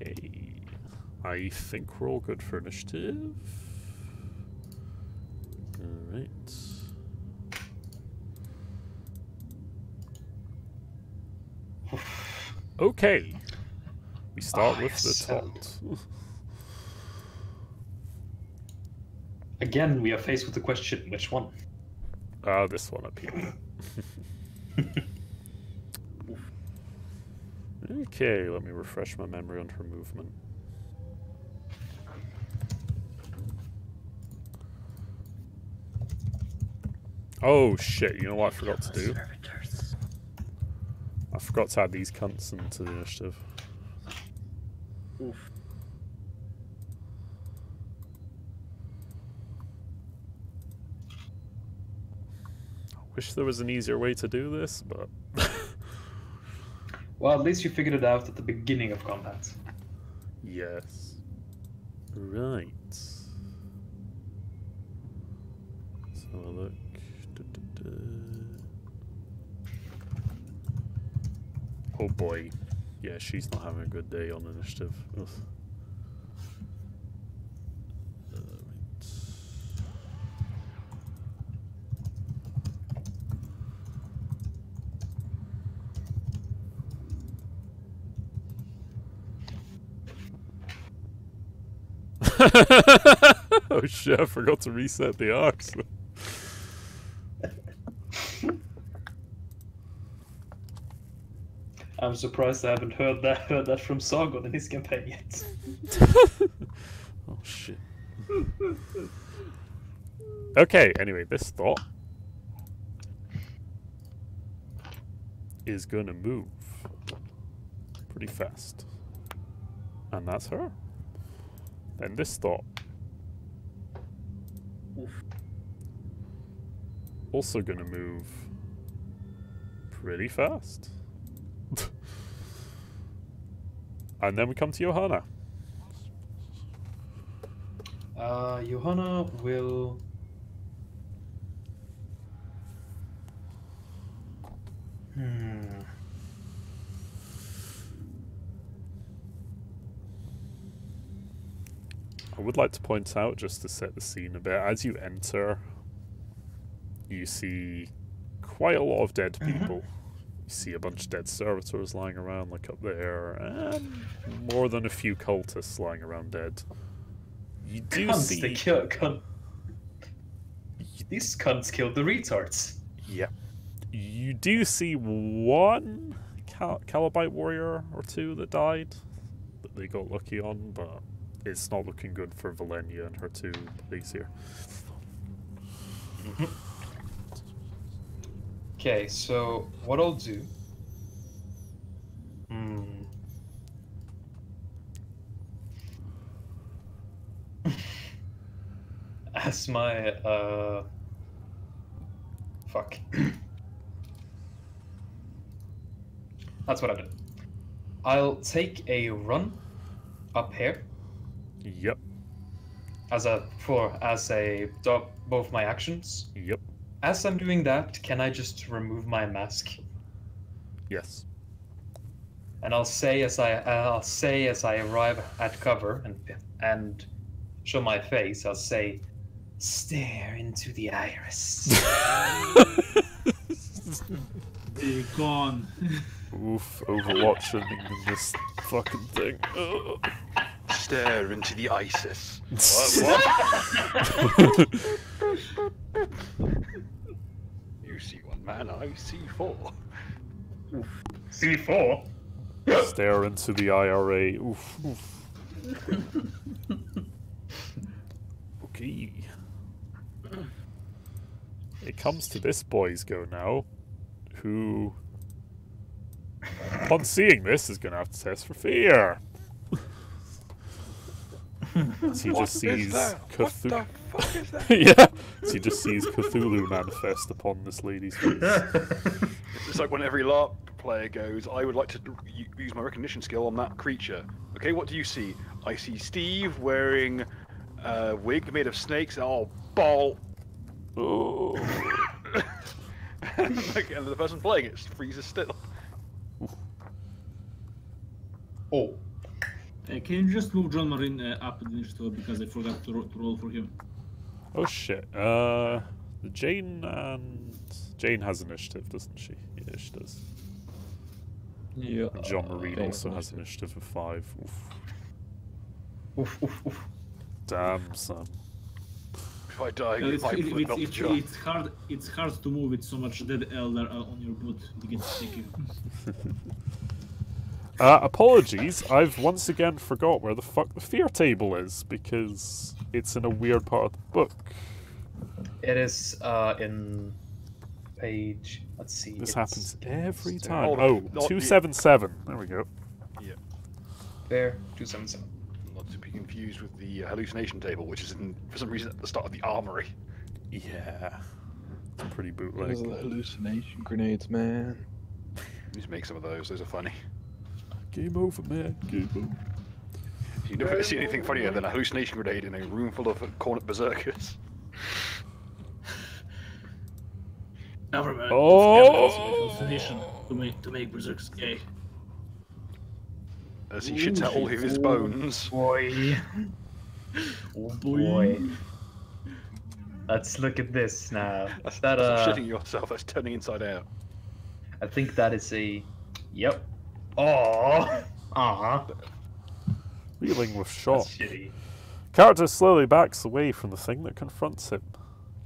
S1: Okay. I think we're all good for initiative. Alright. Okay. We start with the
S3: yes.
S1: taunt.
S3: Again, we are faced with the question, which one?
S1: This one up here. Okay, let me refresh my memory on her movement. Oh shit, you know what I forgot to do?
S6: Servitors.
S1: I forgot to add these cunts into the initiative.
S6: Oof.
S1: Wish there was an easier way to do this, but...
S3: Well, at least you figured it out at the beginning of combat.
S1: Yes. Right. Let's have a look. Oh boy. Yeah, she's not having a good day on initiative. Ugh. Oh shit, I forgot to reset the arcs.
S3: I'm surprised I haven't heard that from Sargon in his campaign yet.
S1: Oh shit. Okay, anyway, this thought is gonna move pretty fast. And that's her. Then this thought.
S6: Oof.
S1: Also gonna move pretty fast. And then we come to Johanna.
S3: Johanna will...
S1: I would like to point out, just to set the scene a bit, as you enter, you see quite a lot of dead people. You see a bunch of dead servitors lying around, like up there, and more than a few cultists lying around dead. You do see...
S3: These cunts killed the retards.
S1: Yeah. You do see one Calabite warrior or two that died, that they got lucky on, but it's not looking good for Valenia and her two buddies here.
S3: Okay, so what I'll do... As my, fuck. That's what I do. I'll take a run up here.
S1: Yep.
S3: As both my actions.
S1: Yep.
S3: As I'm doing that, can I just remove my mask?
S1: Yes.
S3: And I'll say as I arrive at cover and show my face, I'll say, "Stare into the iris."
S5: They're gone.
S1: Oof, overwatching this fucking thing. Ugh.
S2: Stare into the ISIS. What? You see one man, I see four.
S3: C4?
S1: Stare into the IRA. Oof, oof. Okay. It comes to this boy's go now, who, upon seeing this, is going to have to test for fear. As he just sees Cthulhu.
S2: What the fuck is that?
S1: Yeah, as he just sees Cthulhu manifest upon this lady's face.
S2: It's like when every LARP player goes, I would like to use my recognition skill on that creature. Okay, what do you see? I see Steve wearing a wig made of snakes. Oh, ball!
S1: Oh.
S2: And the person playing it freezes still.
S3: Oh.
S5: Can you just move John Marine up the initiative because I forgot to roll for him?
S1: Oh shit. Jane has initiative, doesn't she? Yeah, she does.
S4: Yeah.
S1: And John Marine also has initiative of 5. Oof.
S3: Oof, oof, oof.
S1: Damn, son.
S2: If I die,
S5: it's hard to move with so much dead elder on your boot. You get sticky.
S1: Apologies, I've once again forgot where the fuck the fear table is, because it's in a weird part of the book.
S3: It is in page. Let's see.
S1: This
S3: it's
S1: happens every
S3: Gangster.
S1: time.
S2: Oh,
S1: Oh,
S2: not the-
S1: 277. There we go.
S3: There, 277.
S2: Not to be confused with the hallucination table, which is for some reason at the start of the armory.
S1: Yeah. It's pretty
S4: Those
S1: bootleg.
S4: are the hallucination grenades, man.
S2: Just make some of those. Those are funny.
S1: Game over, man. Game over.
S2: You never see anything funnier than a hallucination grenade in a room full of cornered berserkers.
S5: Never mind.
S1: Oh!
S5: Hallucination to make berserkers gay.
S2: As he shits out all of his bones.
S3: Boy. Oh boy. Let's look at this now.
S2: That's
S3: That
S2: not shitting yourself, that's turning inside out.
S3: I think that is a. Yep. Oh.
S1: Reeling with
S3: That's
S1: shock.
S3: shitty.
S1: Character slowly backs away from the thing that confronts him.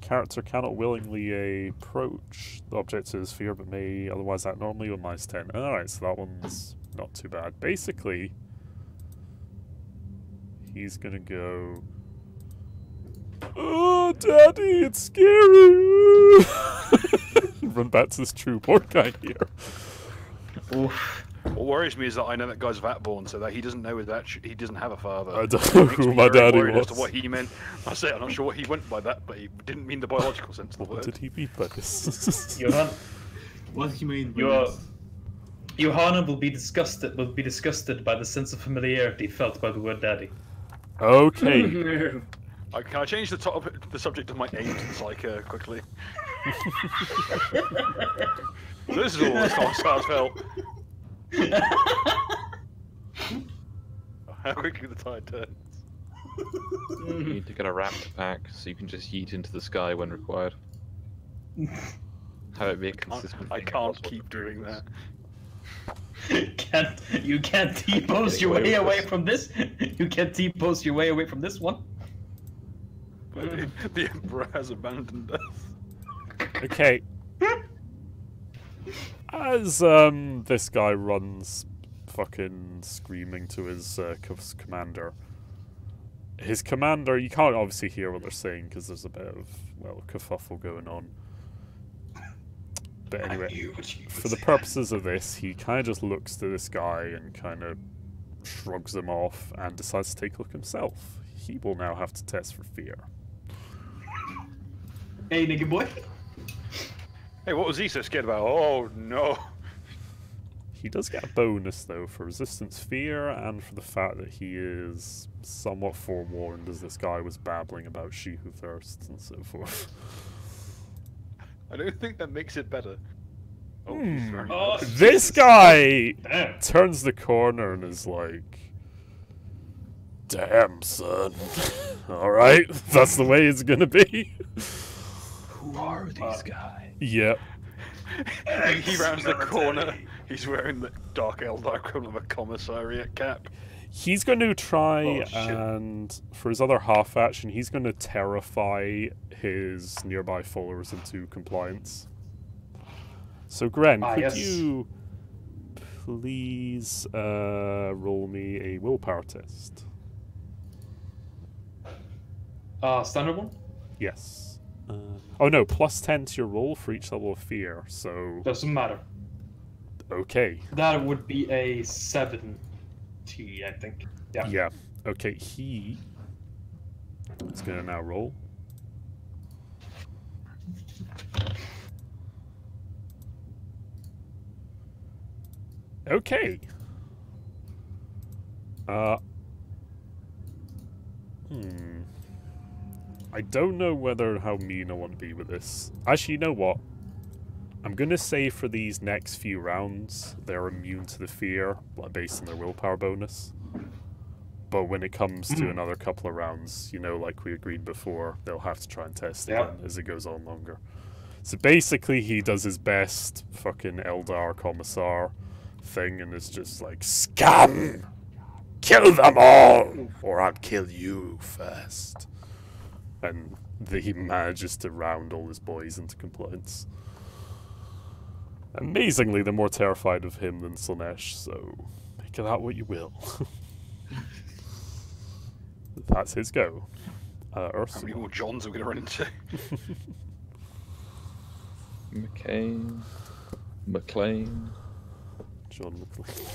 S1: Character cannot willingly approach the object to his fear, but may otherwise act normally with -10. Alright, so that one's not too bad. Basically, he's gonna go. Oh, Daddy, it's scary! Run back to this true board guy here.
S3: Oof.
S2: What worries me is that I know that guy's vat-born, so that he doesn't know that he doesn't have a father.
S1: I don't know
S2: Makes
S1: who
S2: me
S1: my
S2: very
S1: daddy
S2: worried
S1: was.
S2: as to what he meant. I say I'm not sure what he went by that, but he didn't mean the biological sense of the
S1: What
S2: word.
S1: did he mean by this?
S3: Johan,
S5: What he mean by
S3: Your-
S5: this?
S3: Johanna will be disgusted by the sense of familiarity felt by the word daddy.
S1: Okay.
S2: Can I change the subject of my aim to Psycho quickly? So this is all this Commissar's felt. How quickly the tide turns.
S4: You need to get a raptor pack so you can just yeet into the sky when required. Have it be a consistent.
S2: I
S4: thing
S2: can't
S4: across
S2: keep
S4: all the
S2: doing that.
S3: You can't T-pose your way away from this. You can't T-pose your way away from this one.
S2: But the Emperor has abandoned us.
S1: Okay. As this guy runs fucking screaming to his commander. His commander, you can't obviously hear what they're saying because there's a bit of, well, kerfuffle going on. But anyway, for the purposes of this, he kind of just looks to this guy and kind of shrugs him off and decides to take a look himself. He will now have to test for fear.
S3: Hey, nigga boy.
S2: Hey, what was he so scared about? Oh no.
S1: He does get a bonus, though, for resistance fear and for the fact that he is somewhat forewarned as this guy was babbling about she who thirsts and so forth.
S2: I don't think that makes it better. Oh, he's very
S3: Oh,
S2: nice.
S1: This guy
S3: Damn.
S1: turns the corner and is like, "Damn, son. Alright, that's the way it's gonna be."
S4: Who are these guys?
S1: Yep.
S2: He rounds the corner. He's wearing the dark Eldar equivalent of a commissariat cap.
S1: He's going to try
S3: Oh, shit.
S1: and, for his other half action, he's going to terrify his nearby followers into compliance. So, Gren, could
S3: yes.
S1: you please roll me a willpower test?
S3: Standard one?
S1: Yes. Oh no, +10 to your roll for each level of fear, so...
S3: Doesn't matter.
S1: Okay.
S3: That would be a 70, I think. Yeah.
S1: Yeah. Okay, he is going to now roll. Okay. I don't know how mean I want to be with this. Actually, you know what? I'm going to say for these next few rounds, they're immune to the fear, like based on their willpower bonus. But when it comes to another couple of rounds, you know, like we agreed before, they'll have to try and test
S3: Yeah.
S1: again as it goes on longer. So basically, he does his best fucking Eldar Commissar thing and is just like, "Scum! Kill them all! Or I'll kill you first." And he manages to round all his boys into compliance. Amazingly, they're more terrified of him than Slanesh, so make of that what you will. That's his go.
S2: How
S1: Ursula.
S2: many more Johns are we going to run into?
S4: McLean.
S1: John McLean.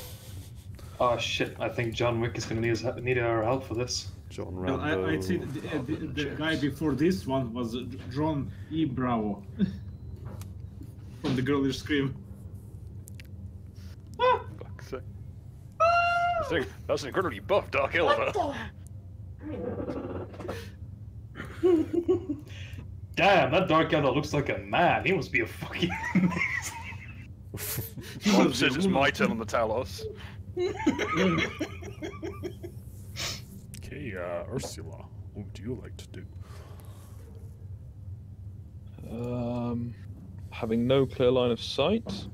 S3: Oh shit! I think John Wick is gonna need our help for this.
S1: John
S5: Well,
S1: Rambo.
S5: I'd say the guy before this one was John E. Bravo from the girlish scream.
S2: Fuck's sake. That's an incredibly buff Dark Elder.
S3: Damn, that Dark Elder looks like a man. He must be a fucking.
S2: Mom says it's my turn on the Talos.
S1: Okay, Ursula, what would you like to do?
S4: Having no clear line of sight,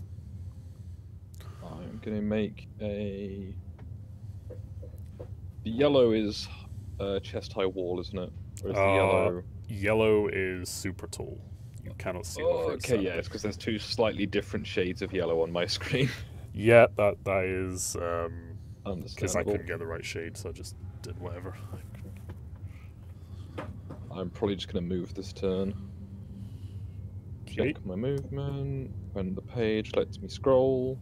S4: I'm going to make a. The yellow is chest high wall, isn't it? Or is the yellow?
S1: Yellow is super tall. You cannot see the first
S4: Okay, yeah, it's because there's two slightly different shades of yellow on my screen.
S1: Yeah, that is because I
S4: Understandable.
S1: couldn't get the right shade, so I just did whatever.
S4: I'm probably just going to move this turn.
S1: Okay.
S4: Check my movement. When the page lets me scroll.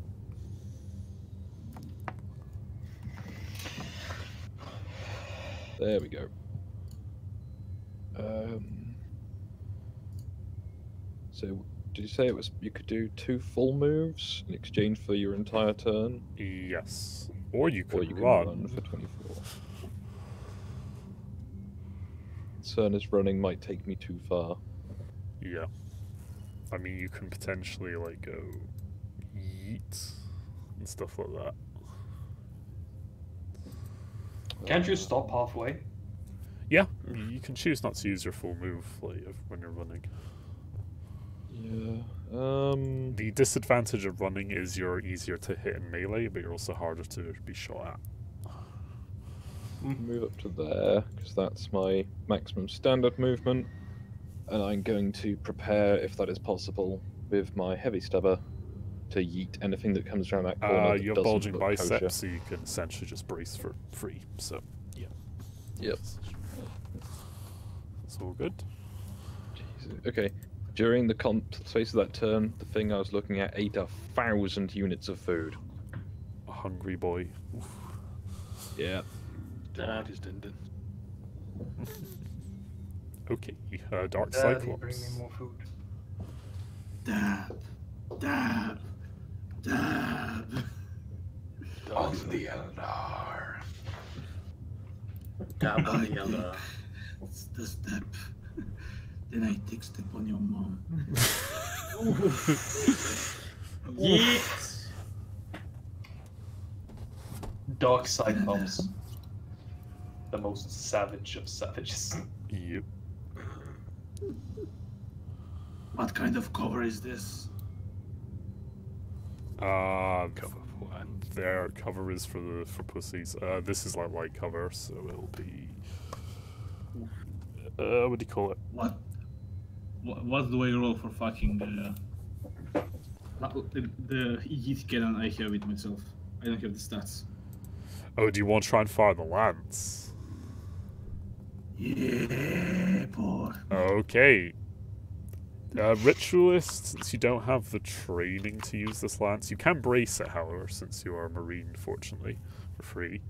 S4: There we go. So, did you say it was you could do 2 full moves in exchange for your entire turn,
S1: Yes, or you could
S4: or you can
S1: run.
S4: run for 24? Turn is running might take me too far.
S1: Yeah, I mean you can potentially like go yeet and stuff like that.
S3: Can't you stop halfway?
S1: Yeah, you can choose not to use your full move like when you're running.
S4: Yeah.
S1: The disadvantage of running is you're easier to hit in melee, but you're also harder to be shot at.
S4: Move up to there because that's my maximum standard movement, and I'm going to prepare, if that is possible, with my heavy stubber to yeet anything that comes around that corner. That
S1: You have
S4: doesn't
S1: bulging
S4: look
S1: biceps,
S4: kosher.
S1: so you can essentially just brace for free. So, yeah.
S4: Yep.
S1: It's all good.
S4: Jesus. Okay. During the space of that turn, the thing I was looking at ate 1,000 units of food.
S1: A hungry boy. Oof.
S4: Yeah.
S2: Dad is Dindin.
S1: Okay, Dark
S3: Daddy,
S1: Cyclops.
S3: bring me more food.
S5: Dab, dab, dab.
S7: On the Eldar.
S6: Dab on the other.
S5: It's the step. Then I take step on your mom.
S6: Yeet!
S3: Dark Cyclops. The most savage of savages.
S1: Yep.
S5: What kind of cover is this?
S1: Their cover is for pussies. This is like light cover, so it'll be. What do you call it?
S5: What do I roll for fucking the yeet cannon I have with myself? I don't have the stats.
S1: Oh, do you want to try and fire the lance?
S5: Yeah, boy.
S1: Okay. Ritualist, since you don't have the training to use this lance, you can brace it, however, since you are a marine, fortunately, for free.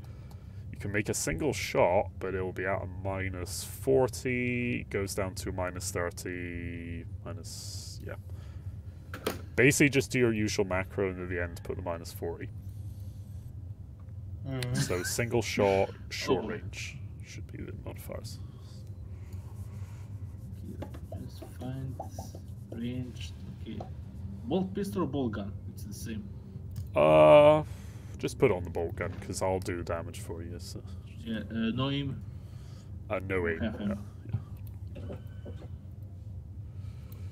S1: You can make a single shot, but it will be out of -40, goes down to -30, yeah. Basically, just do your usual macro, and at the end, put the -40. So, single shot, short range should be the modifiers.
S5: Just find ranged. Okay. Bolt pistol or bolt gun? It's the same.
S1: Just put on the bolt gun, because I'll do damage for you. So.
S5: Yeah, no aim.
S1: No aim.
S5: Half aim.
S1: Yeah.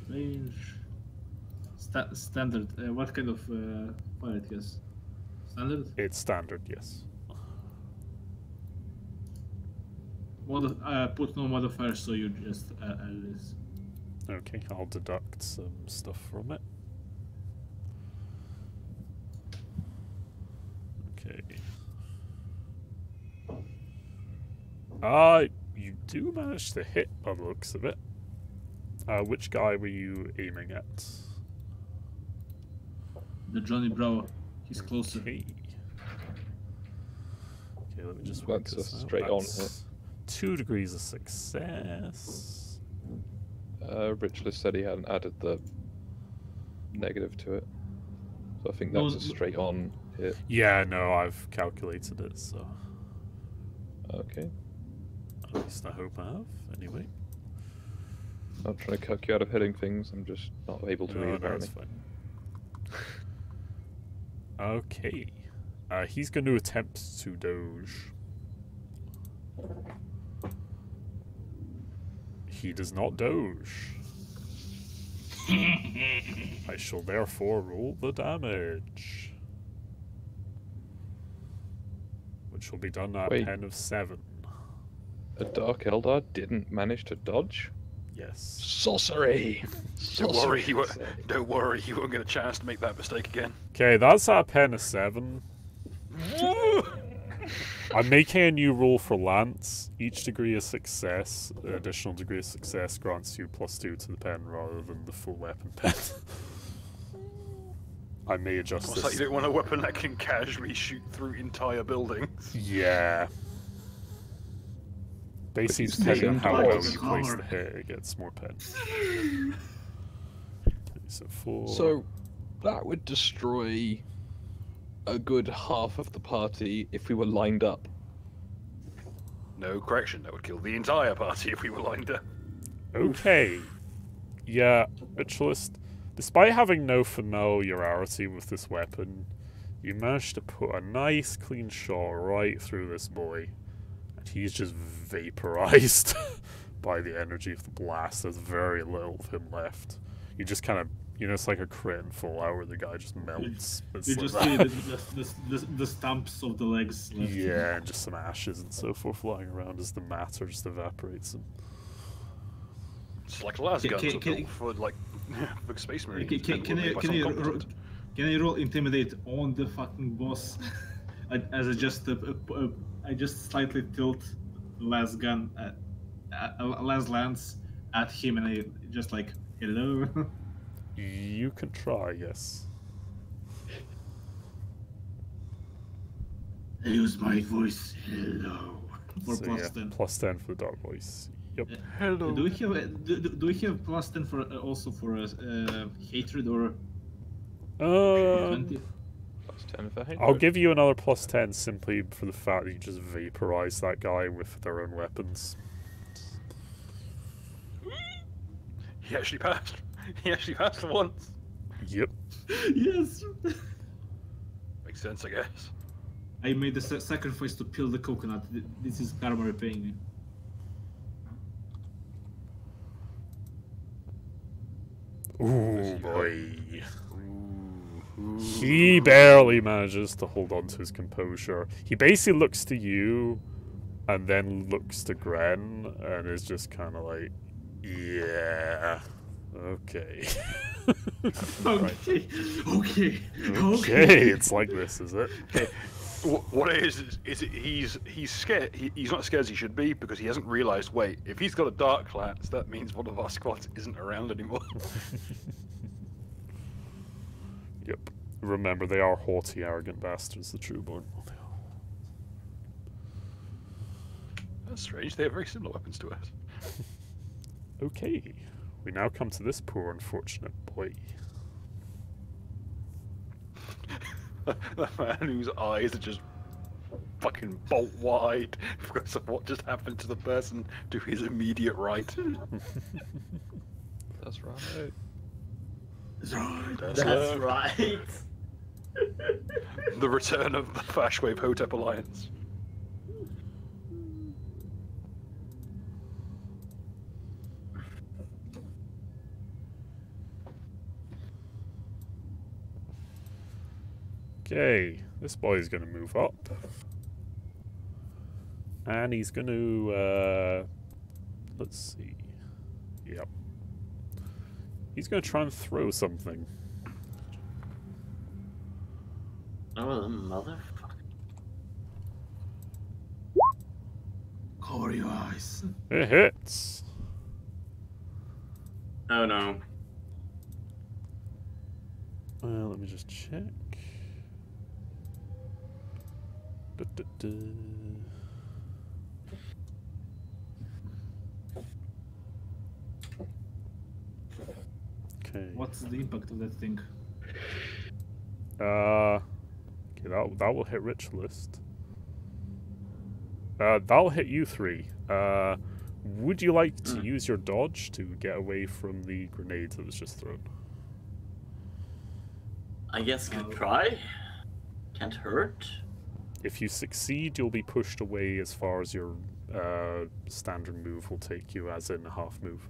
S5: Range. Standard. What kind of fire it has? Standard?
S1: It's standard, yes.
S5: Put no modifier, so you just add this.
S1: Okay, I'll deduct some stuff from it. Okay. You do manage to hit by the looks of it. Which guy were you aiming at?
S5: The Johnny Bravo. He's closer.
S1: Okay. Okay, let me just work
S4: That's
S1: this
S4: a
S1: out.
S4: straight on
S1: That's 2 degrees of success.
S4: Richler said he hadn't added the negative to it. So I think that's a straight on hit.
S1: Yeah, no, I've calculated it, so
S4: Okay.
S1: at least I hope I have. Anyway.
S4: Not trying to cuck you out of hitting things, I'm just not able to
S1: No,
S4: read
S1: no,
S4: apparently.
S1: it's fine. Okay. He's going to attempt to doge. He does not doge. I shall therefore roll the damage. Which will be done at
S4: Wait.
S1: 10 of 7.
S4: A Dark Eldar didn't manage to dodge?
S1: Yes.
S4: Sorcery!
S2: Don't worry, don't worry, you won't get a chance to make that mistake again.
S1: Okay, that's at a 10 of 7. I'm making a new rule for Lance. Each degree of success, an additional degree of success grants you +2 to the pen rather than the full weapon pen. I may adjust
S2: What's
S1: this.
S2: like you don't want a weapon that can casually shoot through entire buildings.
S1: Yeah. Basically,
S4: But
S1: depending on how well
S5: it's
S1: you place
S5: covered.
S1: the hit, it gets more pen. So 4.
S4: So, that would destroy a good half of the party if we were lined up.
S2: No, correction, that would kill the entire party if we were lined up.
S1: Okay. Yeah, Ritualist. Despite having no familiarity with this weapon, you managed to put a nice clean shot right through this boy. And he's just vaporized by the energy of the blast. There's very little of him left. You just kind of, you know, it's like a crit and Fallout where the guy just melts. It's
S5: You
S1: like
S5: just
S1: that.
S5: see the stumps of the legs left.
S1: Yeah, and just some ashes and so forth flying around as the matter just evaporates him.
S2: It's like las guns
S5: Can-
S2: are
S5: can-
S2: built for like for space marines.
S5: Can I roll intimidate on the fucking boss? I just slightly tilt las gun las lance at him and I just like hello.
S1: You can try, yes.
S5: I use my voice. Hello. For
S1: So,
S5: plus
S1: yeah,
S5: 10.
S1: +10 for the dark voice. Yep.
S2: Hello.
S5: Do we have plus 10 for also for hatred or 20?
S4: Plus 10 for hatred.
S1: I'll give you another +10 simply for the fact that you just vaporized that guy with their own weapons.
S2: He actually passed. He actually passed for once.
S1: Yep.
S5: Yes.
S2: Makes sense, I guess.
S5: I made the sacrifice to peel the coconut. This is karma repaying me.
S1: Ooh, boy. He barely manages to hold on to his composure. He basically looks to you and then looks to Gren and is just kind of like, yeah, okay.
S5: Okay. Okay.
S1: Okay, it's like this, is it?
S2: Okay. What it is he's scared. He's not as scared as he should be because he hasn't realised. Wait, if he's got a dark lance, that means one of our squads isn't around anymore.
S1: Yep. Remember, they are haughty, arrogant bastards, the Trueborn.
S2: That's strange. They have very similar weapons to us.
S1: Okay. We now come to this poor unfortunate boy.
S2: That man whose eyes are just fucking bolt wide because of what just happened to the person to his immediate right.
S4: That's right.
S6: That's right.
S2: The return of the Fashwave Hotep Alliance.
S1: Okay, this boy's gonna move up. And he's gonna, let's see. Yep. He's gonna try and throw something.
S6: Oh, the motherfucker.
S5: Cover your eyes.
S1: It hits.
S6: Oh no.
S1: Let me just check. Du, du, du. Okay.
S5: What's the impact of that thing?
S1: Okay, that will hit Ritualist. That'll hit you three. Would you like to use your dodge to get away from the grenade that was just thrown?
S6: I guess you could try. Can't hurt.
S1: If you succeed, you'll be pushed away as far as your standard move will take you, as in a half move.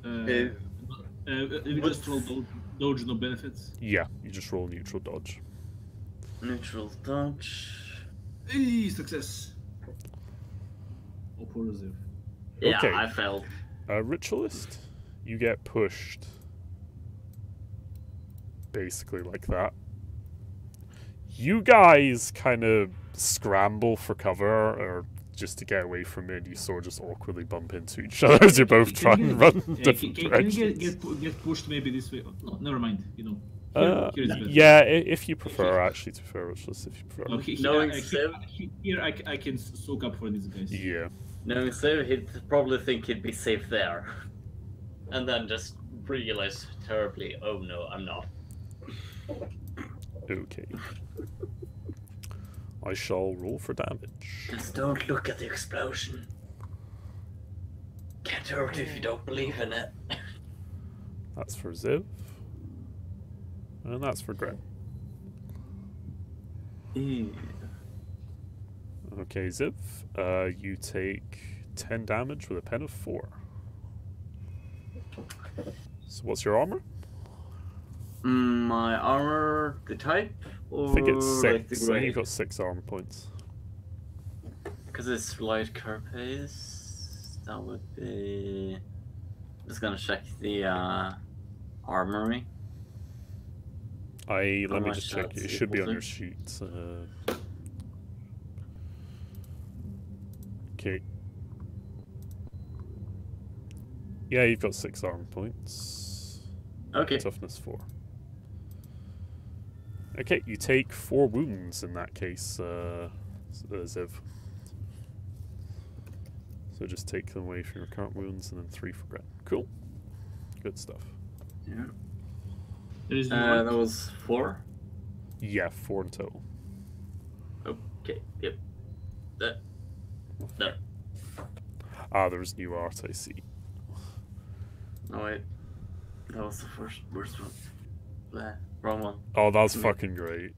S5: You just roll dodge, no benefits.
S1: Yeah, you just roll neutral dodge.
S6: Neutral dodge.
S5: Hey, success. Oh, poor Zev.
S6: Yeah,
S1: Okay.
S6: I failed.
S1: Ritualist, you get pushed basically like that. You guys kind of scramble for cover, or just to get away from it. You sort of just awkwardly bump into each other as you both try and run different
S5: Can
S1: directions.
S5: you get pushed maybe this way? Oh, no, never mind. You know. Here is better.
S1: Yeah, if you prefer, actually, to prefer Ritualist, if you prefer.
S5: No,
S6: Knowing
S5: here I can soak up for these guys.
S1: Yeah.
S6: Knowing so, he'd probably think he'd be safe there. And then just realize terribly, oh no, I'm not.
S1: Okay. I shall roll for damage.
S6: Just don't look at the explosion. Can't hurt if you don't believe in it.
S1: That's for Ziv. And that's for Gren. Okay, Ziv. You take 10 damage with a pen of 4. So what's your armor?
S6: My armor, the type? Or
S1: I think it's 6.
S6: like the
S1: I think
S6: grade?
S1: you've got 6 armor points.
S6: Because it's light carapace, that would be... Just gonna check the armory.
S1: Let me
S6: much
S1: just check.
S6: that's
S1: It should be
S6: equal
S1: on
S6: to?
S1: your sheet. Okay. Yeah, you've got 6 armor points.
S6: Okay.
S1: Toughness 4. Okay, you take 4 wounds in that case, Ziv. So just take them away from your current wounds, and then 3 for Gren. Cool. Good stuff.
S6: Yeah.
S5: There is
S6: That was 4.
S1: Yeah, 4 in total.
S6: Okay, yep. There.
S1: Ah, there's new art, I see.
S6: No, wait. That was the worst one. Blah. Wrong one.
S1: Oh, that's fucking great.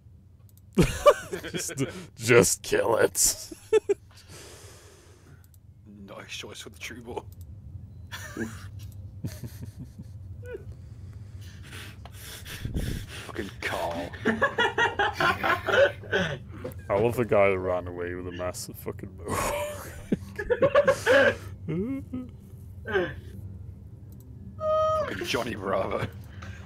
S1: just kill it.
S2: Nice choice for the true ball. Fucking Carl.
S1: I love the guy that ran away with a massive fucking
S2: Fucking Johnny Bravo.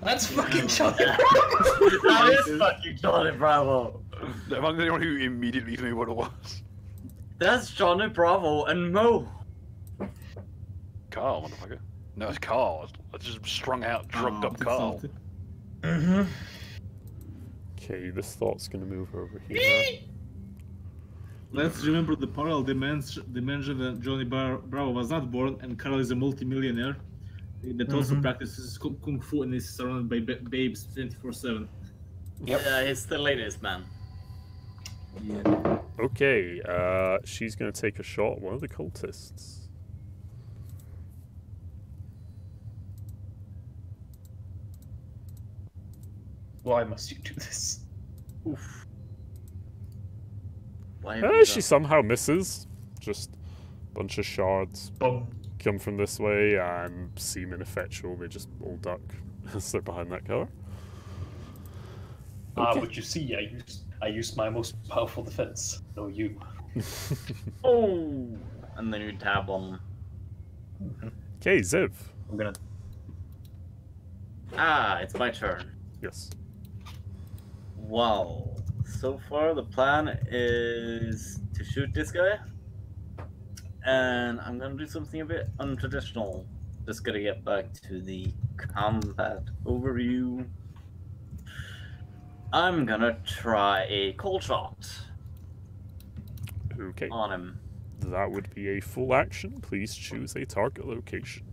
S3: That's fucking Johnny.
S6: That is fucking Johnny Bravo.
S2: Am I the only one who immediately knew what it was?
S6: That's Johnny Bravo and Mo.
S2: Carl, motherfucker. No, it's Carl. It's just strung out, drugged up Carl.
S3: Mm-hmm.
S1: Okay, this thought's gonna move over here.
S5: Let's remember the parallel dimension that Johnny Bravo was not born, and Carl is a multimillionaire that also practices kung fu and is surrounded by babes 24/7.
S3: Yep.
S6: Yeah, he's the latest man.
S1: Okay, she's gonna take a shot at one of the cultists.
S3: Why must you do this?
S6: Oof. Why have you
S1: She
S6: done-
S1: somehow misses. Just a bunch of shards
S3: Boom.
S1: come from this way and seem ineffectual. They just all duck as they're behind that cover. Okay.
S3: But you see, I used my most powerful defense. No, you.
S6: Oh! And then you tab on.
S1: Okay, Ziv.
S3: I'm gonna.
S6: Ah, it's my turn.
S1: Yes.
S6: Wow. So far, the plan is to shoot this guy. And I'm gonna do something a bit untraditional. Just gonna get back to the combat overview. I'm gonna try a cold shot
S1: Okay.
S6: on him.
S1: That would be a full action. Please choose a target location.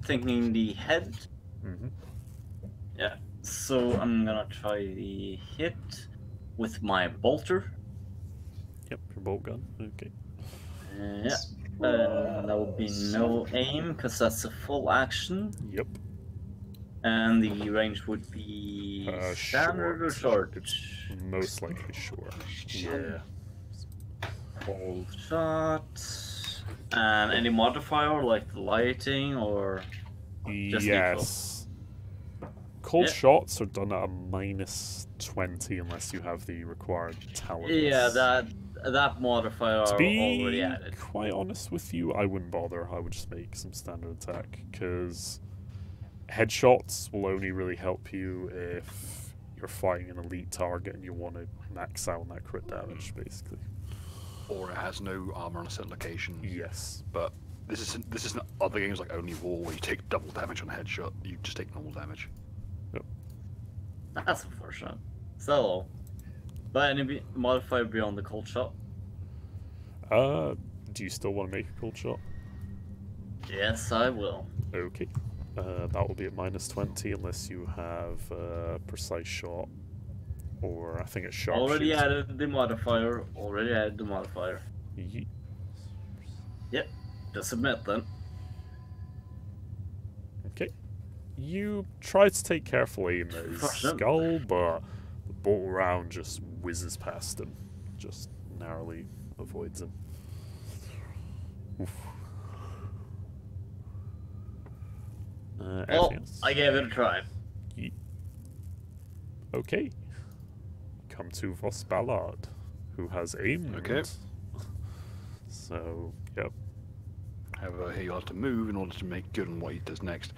S6: Thinking the head.
S1: Mm-hmm.
S6: Yeah. So I'm gonna try the hit with my bolter.
S1: Yep, your bolt gun. Okay.
S6: Yeah. That would be no aim because that's a full action.
S1: Yep.
S6: And the range would be standard or short?
S1: Most likely short. Yeah.
S6: Cold shot. And any modifier like the lighting or just
S1: Yes. Cold
S6: Yeah.
S1: shots are done at a -20 unless you have the required talent.
S6: Yeah, that modifier
S1: To be
S6: already added.
S1: quite honest with you, I wouldn't bother. I would just make some standard attack because headshots will only really help you if you're fighting an elite target and you want to max out on that crit damage, basically.
S2: Or it has no armor on a set location.
S1: Yes.
S2: But this isn't other games like Only War where you take double damage on a headshot. You just take normal damage.
S6: That's unfortunate. So, but any modifier beyond the cold shot?
S1: Do you still want to make a cold shot?
S6: Yes, I will.
S1: Okay. That will be at -20 unless you have precise shot, or I think it's sharp.
S6: Already added the modifier. Already added the modifier.
S1: Yeet.
S6: Yep. Just submit then.
S1: Okay. You try to take careful aim at his skull, but the bolt round just whizzes past him. Just narrowly avoids him. Oof.
S6: Well,
S1: Anything else?
S6: I gave it a try.
S1: Yeet. Okay. Come to Voss Ballard, who has aimed.
S2: Okay.
S1: So, yep.
S2: However, he'll have to move in order to make good on what he does next.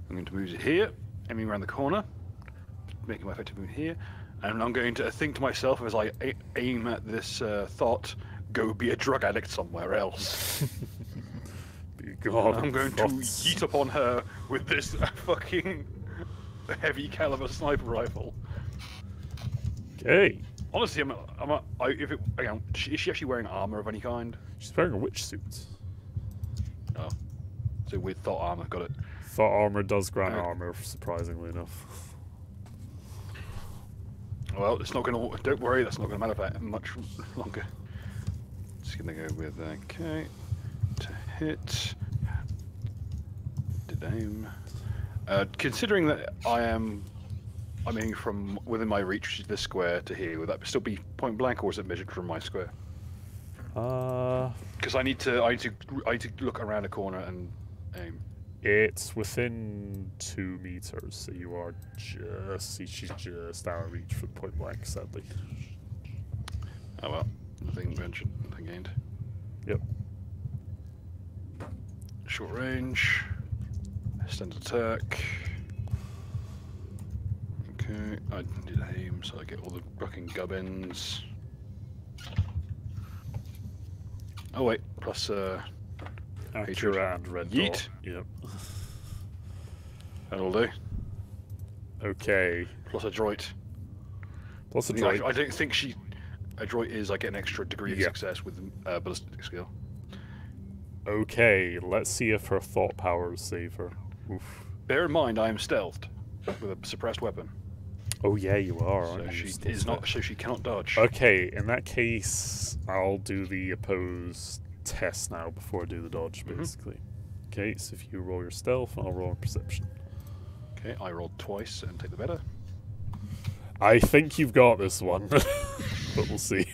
S2: I'm going to move it here, aiming around the corner, making my effective move here, and I'm going to think to myself as I aim at this thought, go be a drug addict somewhere else.
S1: Be gone.
S2: I'm going to
S1: Voss.
S2: yeet upon her with this fucking heavy caliber sniper rifle.
S1: Okay.
S2: Honestly, is she actually wearing armor of any kind?
S1: She's wearing a witch suit.
S2: Oh, so with thought armor, got it.
S1: Thought armor does grant armor, surprisingly enough.
S2: Well, it's not going to. Don't worry, that's not going to matter that much longer. Just going to go with okay to hit. Did aim. Considering that I'm aiming from within my reach, which is this square to here, would that still be point blank, or is it measured from my square? Because I need to look around a corner and aim.
S1: It's within 2 meters, so you are she's just out of reach for point blank, sadly.
S2: Oh well, nothing mentioned, nothing gained.
S1: Yep.
S2: Short range, extended attack. Okay, I did aim, so I get all the fucking gubbins. Oh wait, plus
S1: Accurate and red
S2: Yeet.
S1: dot. Yep.
S2: that'll do.
S1: Okay.
S2: Plus adroit.
S1: Plus a
S2: I
S1: droid.
S2: don't think adroit is I get an extra degree of
S1: Yeah.
S2: success with ballistic skill.
S1: Okay, let's see if her thought powers save her. Oof.
S2: Bear in mind, I am stealthed with a suppressed weapon,
S1: Oh yeah, you are.
S2: so
S1: aren't you?
S2: she
S1: Still
S2: is not.
S1: set.
S2: So she cannot dodge.
S1: Okay, in that case, I'll do the opposed test now before I do the dodge, basically. Okay, so if you roll your stealth, I'll roll perception.
S2: Okay, I rolled twice and take the better.
S1: I think you've got this one, but we'll see.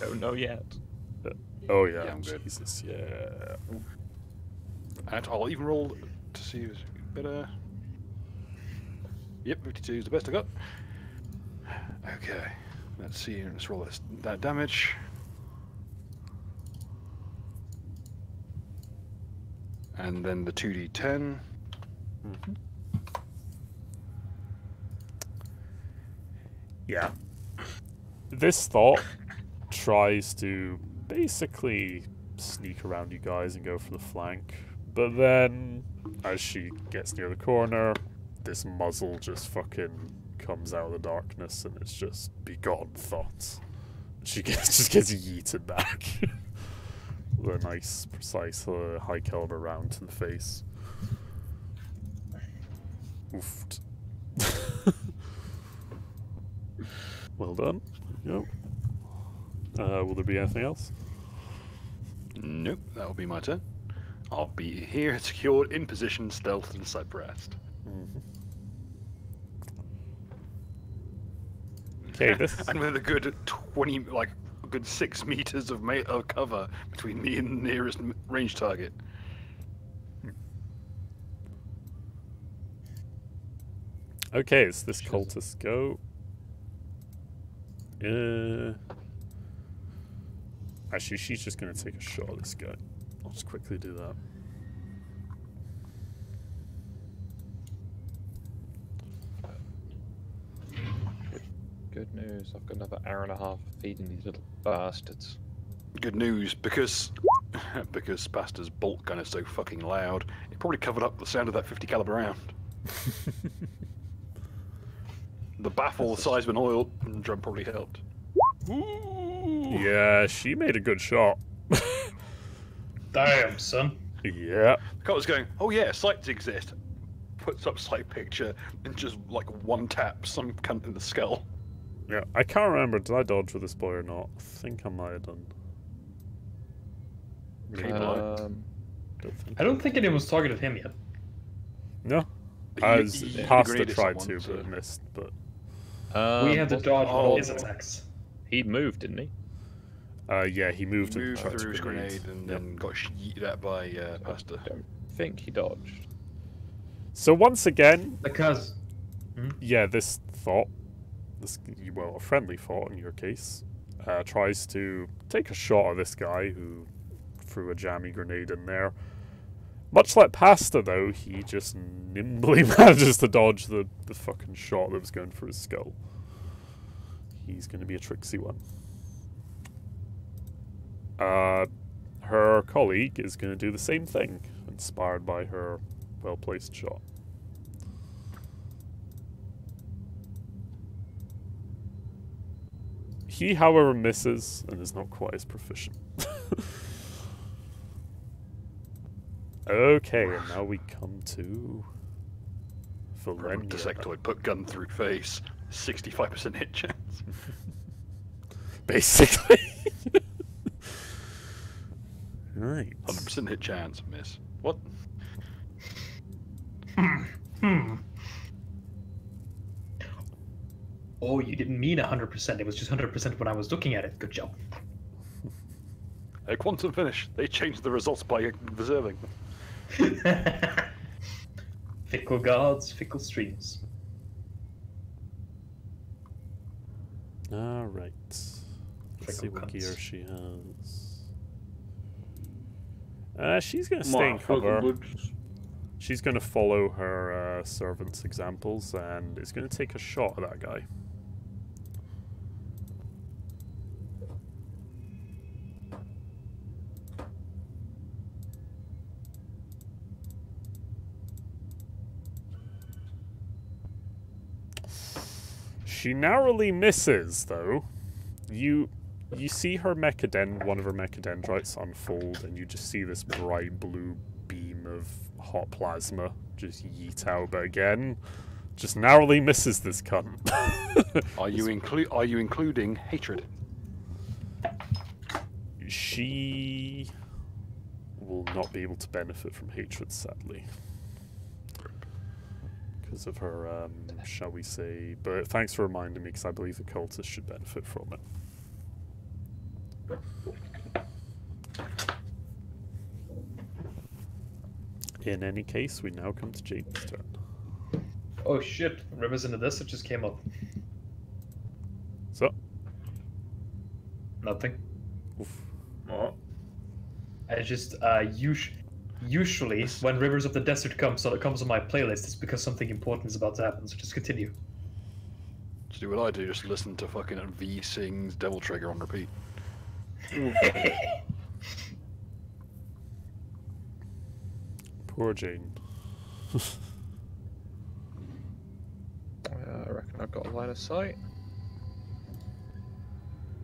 S4: Don't know yet.
S1: Oh yeah,
S2: Yeah, I'm good.
S1: Jesus, yeah.
S2: And I'll even roll to see who's better. Yep, 52 is the best I got. Okay, let's see. Let's roll that damage. And then the 2d10.
S1: Yeah. This thought tries to basically sneak around you guys and go for the flank, but then as she gets near the corner, this muzzle just fucking comes out of the darkness, and it's just begone thoughts. She just gets yeeted back with a nice, precise high caliber round to the face. Oofed. Well done. Yep. Will there be anything else?
S2: Nope, that'll be my turn. I'll be here, secured, in position, stealth, and suppressed.
S1: Okay, this.
S2: And with a good 20, like a good 6 meters of cover between me and the nearest range target.
S1: Okay, it's this cultist go. Actually, she's just gonna take a shot at this guy. I'll just quickly do that.
S4: Good news. I've got another hour and a half feeding these little bastards.
S2: Good news, because Pasta's bolt gun is so fucking loud, it probably covered up the sound of that 50 caliber round. The baffle the size of an oil drum probably helped.
S1: Yeah, she made a good shot.
S3: Damn, son.
S1: Yeah.
S2: The cop was going, oh yeah, sights exist. Puts up sight picture and just like one tap some cunt in the skull.
S1: Yeah, I can't remember. Did I dodge with this boy or not? I think I might have done. Maybe.
S3: I don't think anyone's targeted him yet.
S1: No.
S2: He
S1: Pasta
S2: grenaded
S1: tried
S2: someone,
S1: to, but missed. But
S3: We had to dodge all his
S2: oh.
S3: attacks.
S4: He'd moved, didn't he?
S1: yeah, he moved
S2: He
S1: and
S2: moved
S1: tried
S2: through his
S1: to grenade.
S2: grenade and then got yeeted at by Pasta.
S4: Don't think he dodged.
S1: So once again,
S3: Because
S1: yeah, this thought, well, a friendly thought in your case, tries to take a shot at this guy who threw a jammy grenade in there. Much like Pasta, though, he just nimbly manages to dodge the fucking shot that was going for his skull. He's going to be a tricksy one. Her colleague is going to do the same thing, inspired by her well-placed shot. He, however, misses and is not quite as proficient. Okay, and now we come to Valenia.
S2: Dissectoid, put gun through face, 65% hit chance.
S1: Basically. Right.
S2: 100% hit chance, miss. What?
S3: Oh, you didn't mean 100%. It was just 100% when I was looking at it. Good job.
S2: A quantum finish. They changed the results by reserving them.
S3: Fickle gods, fickle streams.
S1: Alright. Let's see what
S3: Fickle
S1: gear
S3: cunts.
S1: she has. She's going to stay in cover. She's going to follow her servant's examples and is going to take a shot at that guy. She narrowly misses, though. You see her one of her mechadendrites unfold, and you just see this bright blue beam of hot plasma just yeet out, but again, just narrowly misses this cunt.
S2: Are you including hatred?
S1: She will not be able to benefit from hatred, sadly. Because of her, shall we say... But thanks for reminding me, because I believe the cultists should benefit from it. In any case, we now come to Jaden's turn.
S3: Oh shit, Rivers into this, it just came up.
S1: So,
S3: Nothing.
S1: oof.
S3: I just, usually, when Rivers of the Desert comes on my playlist, it's because something important is about to happen, so just continue.
S2: Just do what I do, just listen to fucking V sings Devil Trigger on repeat.
S1: Poor Jaden.
S4: I reckon I've got a line of sight.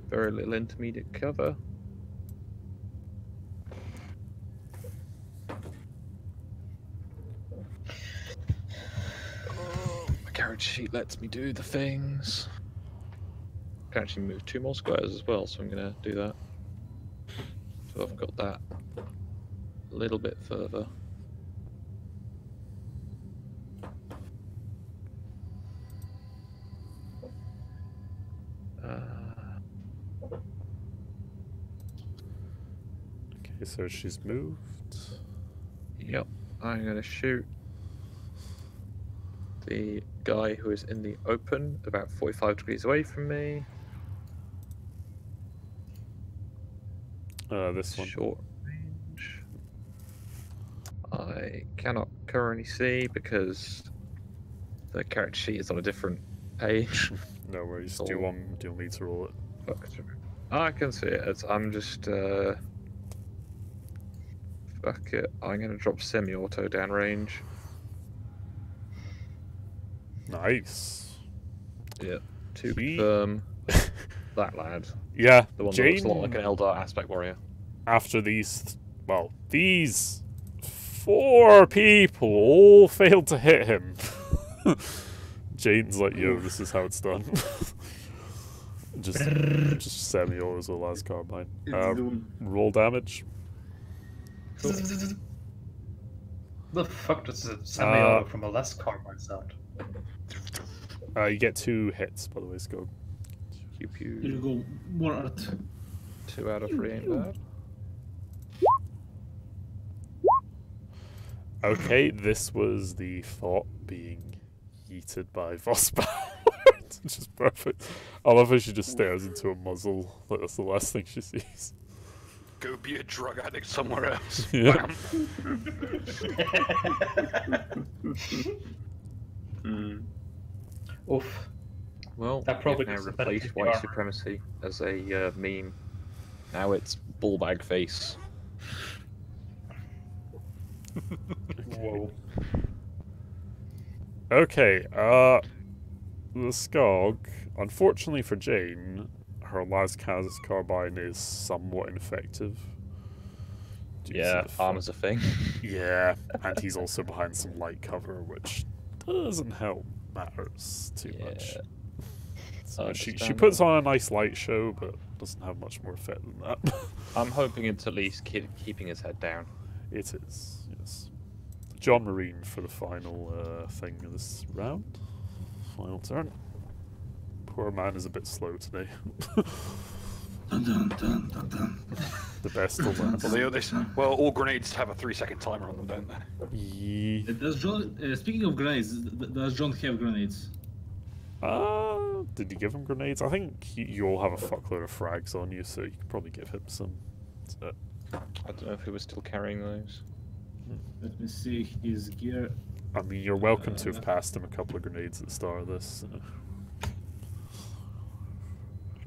S4: Very little intermediate cover. Oh, my character sheet lets me do the things. I can actually move 2 more squares as well, so I'm going to do that. So I've got that a little bit further.
S1: Okay, so she's moved.
S4: Yep, I'm going to shoot the guy who is in the open, about 45 degrees away from me.
S1: This one.
S4: Short range. I cannot currently see because the character sheet is on a different page.
S1: No worries. Do you want me to roll it?
S4: I can see it. I'm just fuck it. I'm gonna drop semi-auto downrange.
S1: Nice.
S4: Yeah. To confirm, that lad.
S1: Yeah,
S4: The one
S1: Jane,
S4: that looks a lot like an Eldar aspect warrior.
S1: After these 4 people all failed to hit him. Jane's like, yo, this is how it's done. just semi-auto as well as carbine. Roll damage.
S3: The fuck does a semi-auto from a less carbine sound?
S1: You get 2 hits, by the way, Skog.
S5: Here you go, more art.
S4: 2 out of 3 ain't bad.
S1: Okay, this was the thought being yeeted by Vosbauer, which is perfect. I love how she just stares into a muzzle, like that's the last thing she sees.
S2: Go be a drug addict somewhere else.
S1: Yeah.
S3: Oof.
S4: Well,
S3: That probably
S4: now
S3: gives a better
S4: replaced
S3: PPR.
S4: white supremacy as a meme. Now it's bullbag face.
S3: Whoa.
S1: Okay, the Skog, unfortunately for Jane, her Lascaz carbine is somewhat ineffective. due to
S4: Yeah,
S1: the
S4: armor's a thing.
S1: Yeah, and he's also behind some light cover, which doesn't help matters too much. So she puts on a nice light show, but doesn't have much more effect than that.
S4: I'm hoping it's at least keeping his head down.
S1: It is, yes. John Marine for the final thing of this round. Final turn. Poor man is a bit slow today.
S5: Dun, dun, dun, dun, dun.
S1: The best will last.
S2: Well, all grenades have a 3-second timer on them, don't they?
S5: Does John, speaking of grenades, does John have grenades?
S1: Did you give him grenades? I think you all have a fuckload of frags on you, so you could probably give him some.
S4: I don't know if he was still carrying those.
S5: Let me see his gear.
S1: I mean, you're welcome to have passed him a couple of grenades at the start of this. So.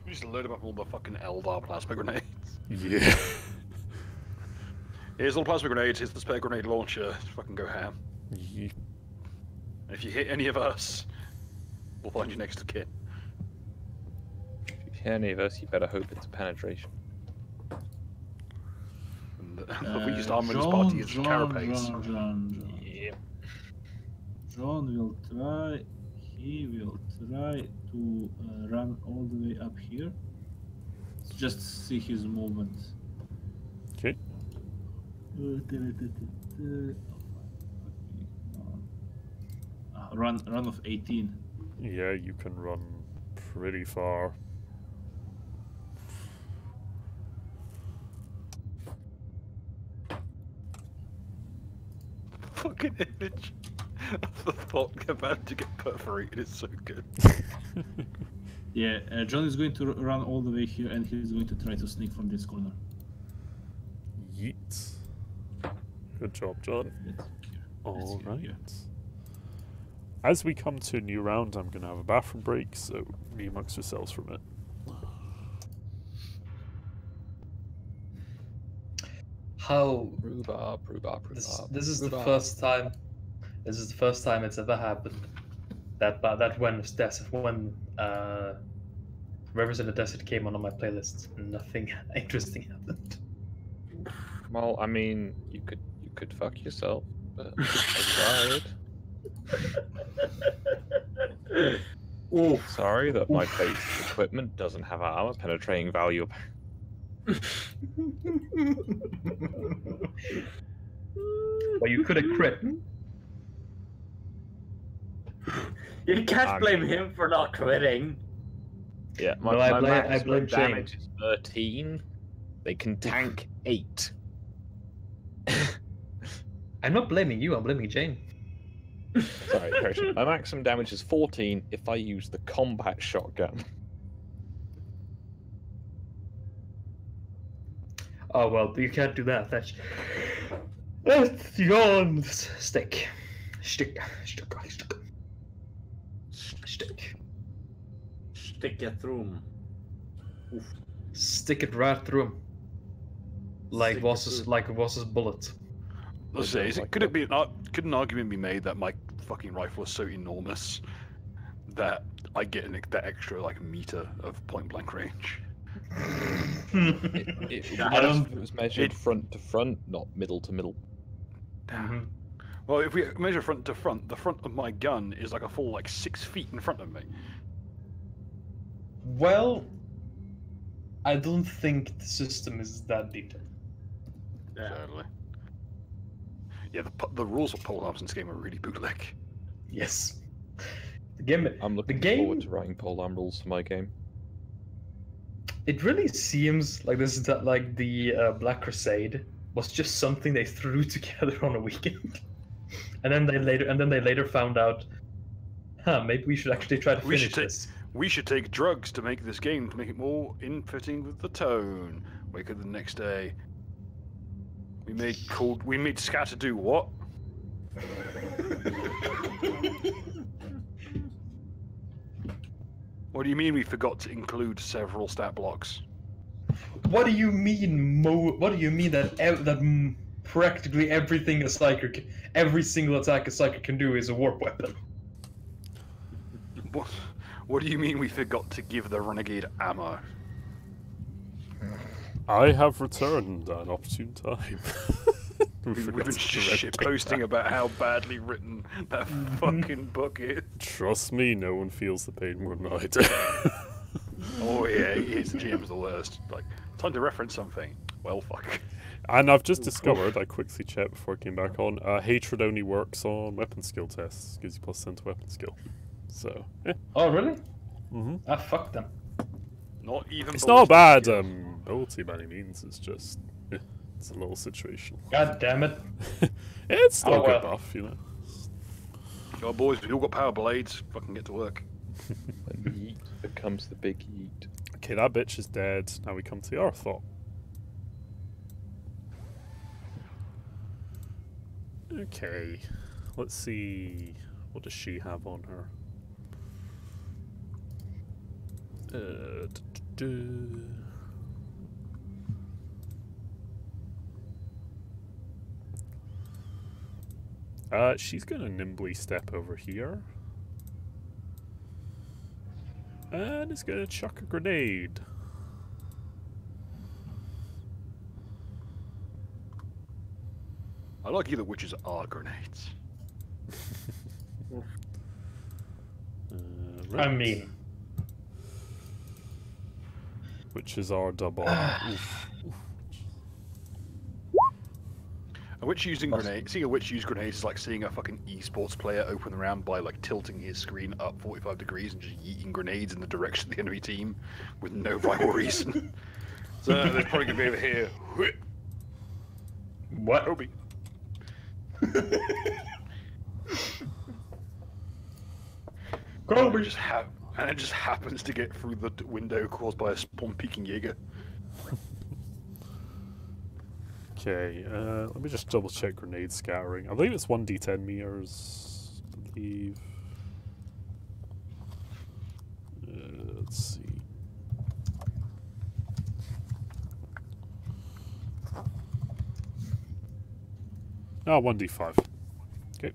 S2: We just load him up with all the fucking Eldar plasma grenades.
S1: Yeah.
S2: Here's all the plasma grenades, here's the spare grenade launcher. Just fucking go ham.
S1: Yeah.
S2: And if you hit any of us, we'll find you next to kin.
S4: If you hit any of us, you better hope it's a penetration.
S2: And the weakest armor in this party is carapace.
S4: Yeah.
S5: John will try. He will try to run all the way up here. Just see his movement.
S1: Okay.
S5: Run of 18.
S1: Yeah, you can run pretty far.
S2: Fucking image of the thought about to get perforated is so good.
S5: Yeah, John is going to run all the way here, and he's going to try to sneak from this corner.
S1: Yeet. Good job, John. All right. As we come to a new round, I'm going to have a bathroom break, so be amongst yourselves for a minute.
S3: How
S4: Rhubarb.
S3: this is the first time. This is the first time it's ever happened that when Rivers in the Desert came on my playlist, nothing interesting happened.
S4: Well, I mean, you could fuck yourself, but I tried.
S6: Oof.
S4: Sorry that my base equipment doesn't have armor penetrating value.
S3: Well, you could have crit.
S6: You can't
S4: I
S6: blame
S4: mean-
S6: him for not quitting.
S4: Yeah, my,
S3: No, I
S4: my
S3: blame- I
S4: maximum
S3: blame Shane.
S4: damage is 13. They can tank 8.
S3: I'm not blaming you. I'm blaming Jane.
S4: Sorry, correction. My maximum damage is 14 if I use the combat shotgun.
S3: Oh well, you can't do that. That's your stick. Stick.
S6: Stick it through him. Oof.
S3: Stick it right through him. Like
S6: Stick it
S3: Voss's
S6: through.
S3: like Voss's bullet.
S2: Let's say, could an argument be made that my fucking rifle is so enormous that I get that extra like meter of point blank range?
S4: It would be
S6: I
S4: nice
S6: don't-
S4: if it was measured front to front, not middle to middle.
S3: Mhm.
S2: Well, if we measure front to front, the front of my gun is like a full like 6 feet in front of me.
S3: Well, I don't think the system is that detailed.
S6: Yeah.
S2: Sadly. Yeah, the rules of polearms in this game are really bootleg.
S3: Yes. The game.
S4: I'm looking
S3: game-
S4: forward to writing polearm rules for my game.
S3: It really seems like this is that like the Black Crusade was just something they threw together on a weekend, and then they later found out, maybe we should actually try to
S2: We
S3: finish
S2: should take-
S3: this.
S2: We should take drugs to make this game to make it more in-fitting with the tone. Wake up the next day. We made Scatter do what? What do you mean we forgot to include several stat blocks?
S3: What do you mean, What do you mean that practically everything a psyker, every single attack a psyker can do is a warp weapon?
S2: What do you mean we forgot to give the renegade ammo?
S1: I have returned at an opportune time.
S2: We've
S1: forgot
S2: been
S1: to
S2: shitposting about how badly written that fucking book is.
S1: Trust me, no one feels the pain more than I do.
S2: Oh yeah, it's GM's the worst. Like, time to reference something. Well, fuck.
S1: And I've just discovered, I quickly checked before I came back on, hatred only works on weapon skill tests. Gives you +10 to weapon skill. So, yeah.
S3: Oh really?
S1: Mm-hmm.
S3: Ah, fuck them.
S2: Not even.
S1: It's not a bad
S2: ballistic
S1: ability by any means, it's just, it's a little situation.
S3: God damn it.
S1: It's still
S3: Oh,
S1: a good
S3: well.
S1: buff, you know.
S2: skills. Oh boys, we all got power blades. Fucking get to work.
S4: When yeet becomes the big yeet.
S1: Okay, that bitch is dead. Now we come to the Arthot. Okay, let's see. What does she have on her? She's gonna nimbly step over here. And is gonna chuck a grenade.
S2: I like either witches are grenades.
S1: Right.
S3: I mean,
S1: Witches are double. Oof.
S2: A witch using grenades. Seeing a witch use grenades is like seeing a fucking esports player open the round by like tilting his screen up 45 degrees and just yeeting grenades in the direction of the enemy team with no rhyme or reason. So they're probably gonna be over here.
S3: what?
S2: Obi.
S3: Kobe.
S2: And it just happens to get through the window caused by a spawn peeking Jaeger.
S1: Okay, let me just double check grenade scattering. I believe it's 1d10 meters. I believe. Let's see. Oh, 1d5. Okay.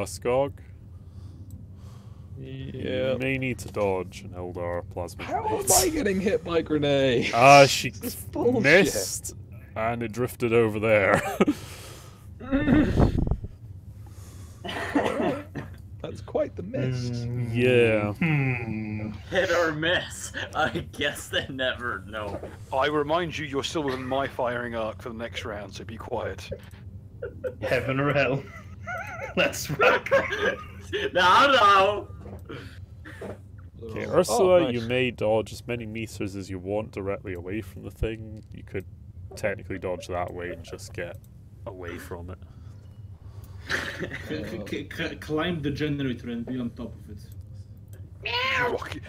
S1: Skog.
S4: Yeah.
S1: You may need to dodge an Eldar plasma
S4: How am
S1: grenade.
S4: I getting hit by grenades?
S1: She
S4: This is bullshit.
S1: missed, and it drifted over there.
S4: That's quite the miss.
S1: Yeah.
S6: Hit or miss. I guess they never know.
S2: I remind you, you're still within my firing arc for the next round, so be quiet.
S3: Heaven or hell. Let's rock.
S6: No.
S1: Okay,
S4: Oh,
S1: Ursula,
S4: nice.
S1: you may dodge as many meters as you want directly away from the thing. You could technically dodge that way and just get away from it.
S5: Climb the generator and be on top of it.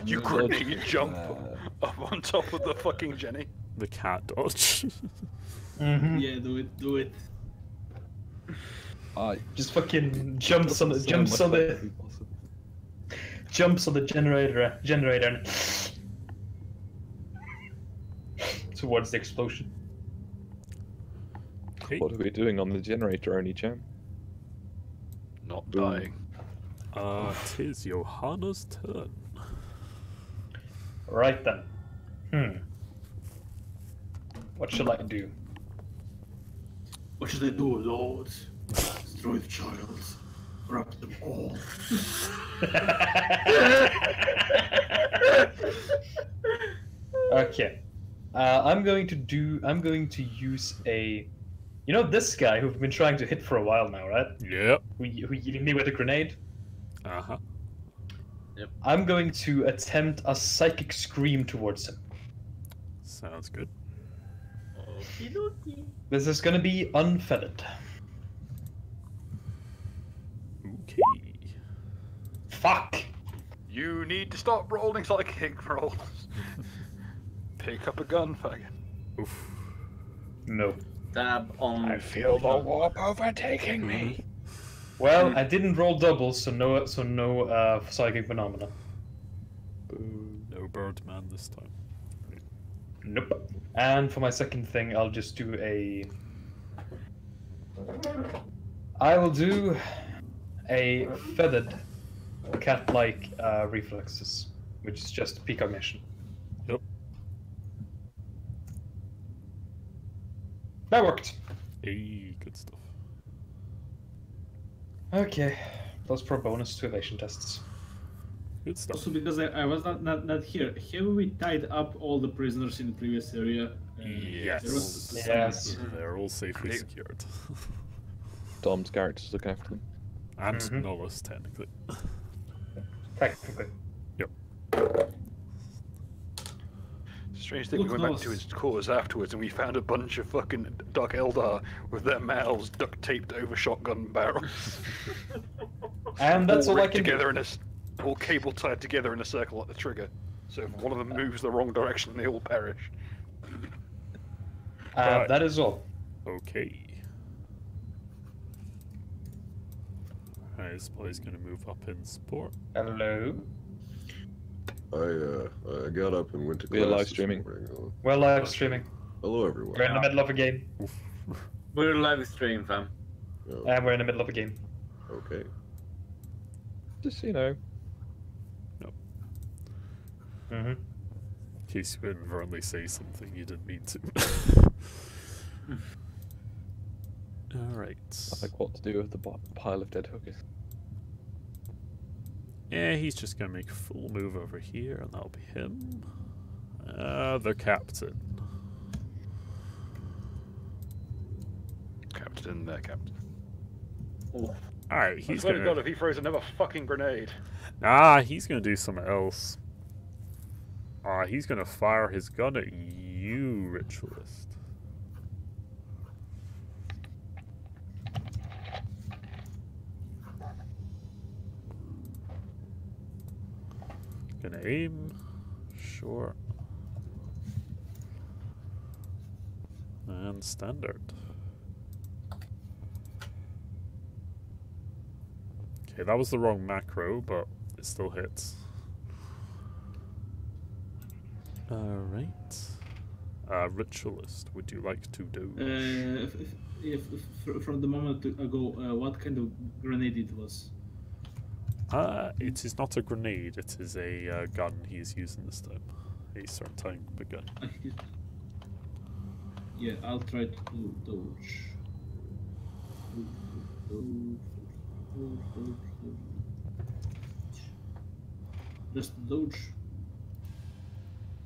S2: You grenade jump up on top of the fucking Jenny.
S1: The cat dodge.
S5: Yeah, do it.
S3: Just fucking jumps on the generator and towards the explosion.
S1: Okay.
S4: What are we doing on the generator, only Jam?
S2: Not dying.
S1: Tis Johanna's turn.
S3: Right then. What shall I do?
S5: What should I do, Lord? Destroy the child. Wrap them all.
S3: Okay. I'm going to use a. You know this guy who've been trying to hit for a while now, right?
S1: Yep.
S3: Who hit me with a grenade?
S1: Uh-huh.
S3: I'm going to attempt a psychic scream towards him.
S1: Sounds good.
S3: This is going to be unfeathered.
S1: Okay.
S3: Fuck!
S2: You need to stop rolling psychic rolls. Pick up a gun, faggot.
S1: Oof.
S3: No.
S6: Dab on.
S4: I feel the warp overtaking me.
S3: Well, I didn't roll double, so no psychic phenomena.
S1: No Birdman this time.
S3: Nope. And for my second thing, I'll just do a. I will do a feathered cat-like reflexes, which is just precognition.
S1: Yep.
S3: That worked.
S1: Hey, good stuff.
S3: Okay. Plus pro bonus to evasion tests.
S1: Good stuff.
S5: Also, because I was not here. Have we tied up all the prisoners in the previous area?
S1: Yes.
S5: There was
S3: Yes.
S1: They're all safely secured.
S4: Dom's character's looking after them.
S1: And Nullus, technically.
S3: Technically.
S2: Strange thing, we went back to his quarters afterwards and we found a bunch of fucking Dark Eldar with their mouths duct taped over shotgun barrels.
S3: And that's all I
S2: rigged
S3: can
S2: together
S3: do.
S2: all cable tied together in a circle at the trigger. So if one of them moves the wrong direction, they all perish.
S1: Right.
S3: That is all.
S1: Okay. Alright, this boy's gonna move up in support.
S3: Hello.
S8: I got up and went to class.
S4: We're live
S8: this
S4: streaming.
S8: morning.
S3: We're live streaming.
S8: Hello, everyone.
S3: We're in the middle of a game.
S6: We're live stream, fam.
S8: Oh,
S3: And we're in the middle of a game.
S8: okay.
S4: Just, you know.
S3: Mm-hmm.
S1: In case you inadvertently say something you didn't mean to. Alright.
S4: Like what to do with the pile of dead hookers.
S1: Yeah, he's just gonna make a full move over here, and that'll be him. The captain.
S2: Captain there, Captain.
S1: Alright,
S2: I
S1: he's
S2: swear to God,
S1: gonna.
S2: if he throws another fucking grenade.
S1: He's gonna do something else. He's gonna fire his gun at you, Ritualist. Gonna aim. Sure. And standard. Okay, that was the wrong macro, but it still hits. Alright. Ritualist, would you like to do?
S5: If from the moment ago, what kind of grenade it was?
S1: It is not a grenade, it is a gun he is using this time. A certain type of gun.
S5: Yeah, I'll try to dodge. Just dodge.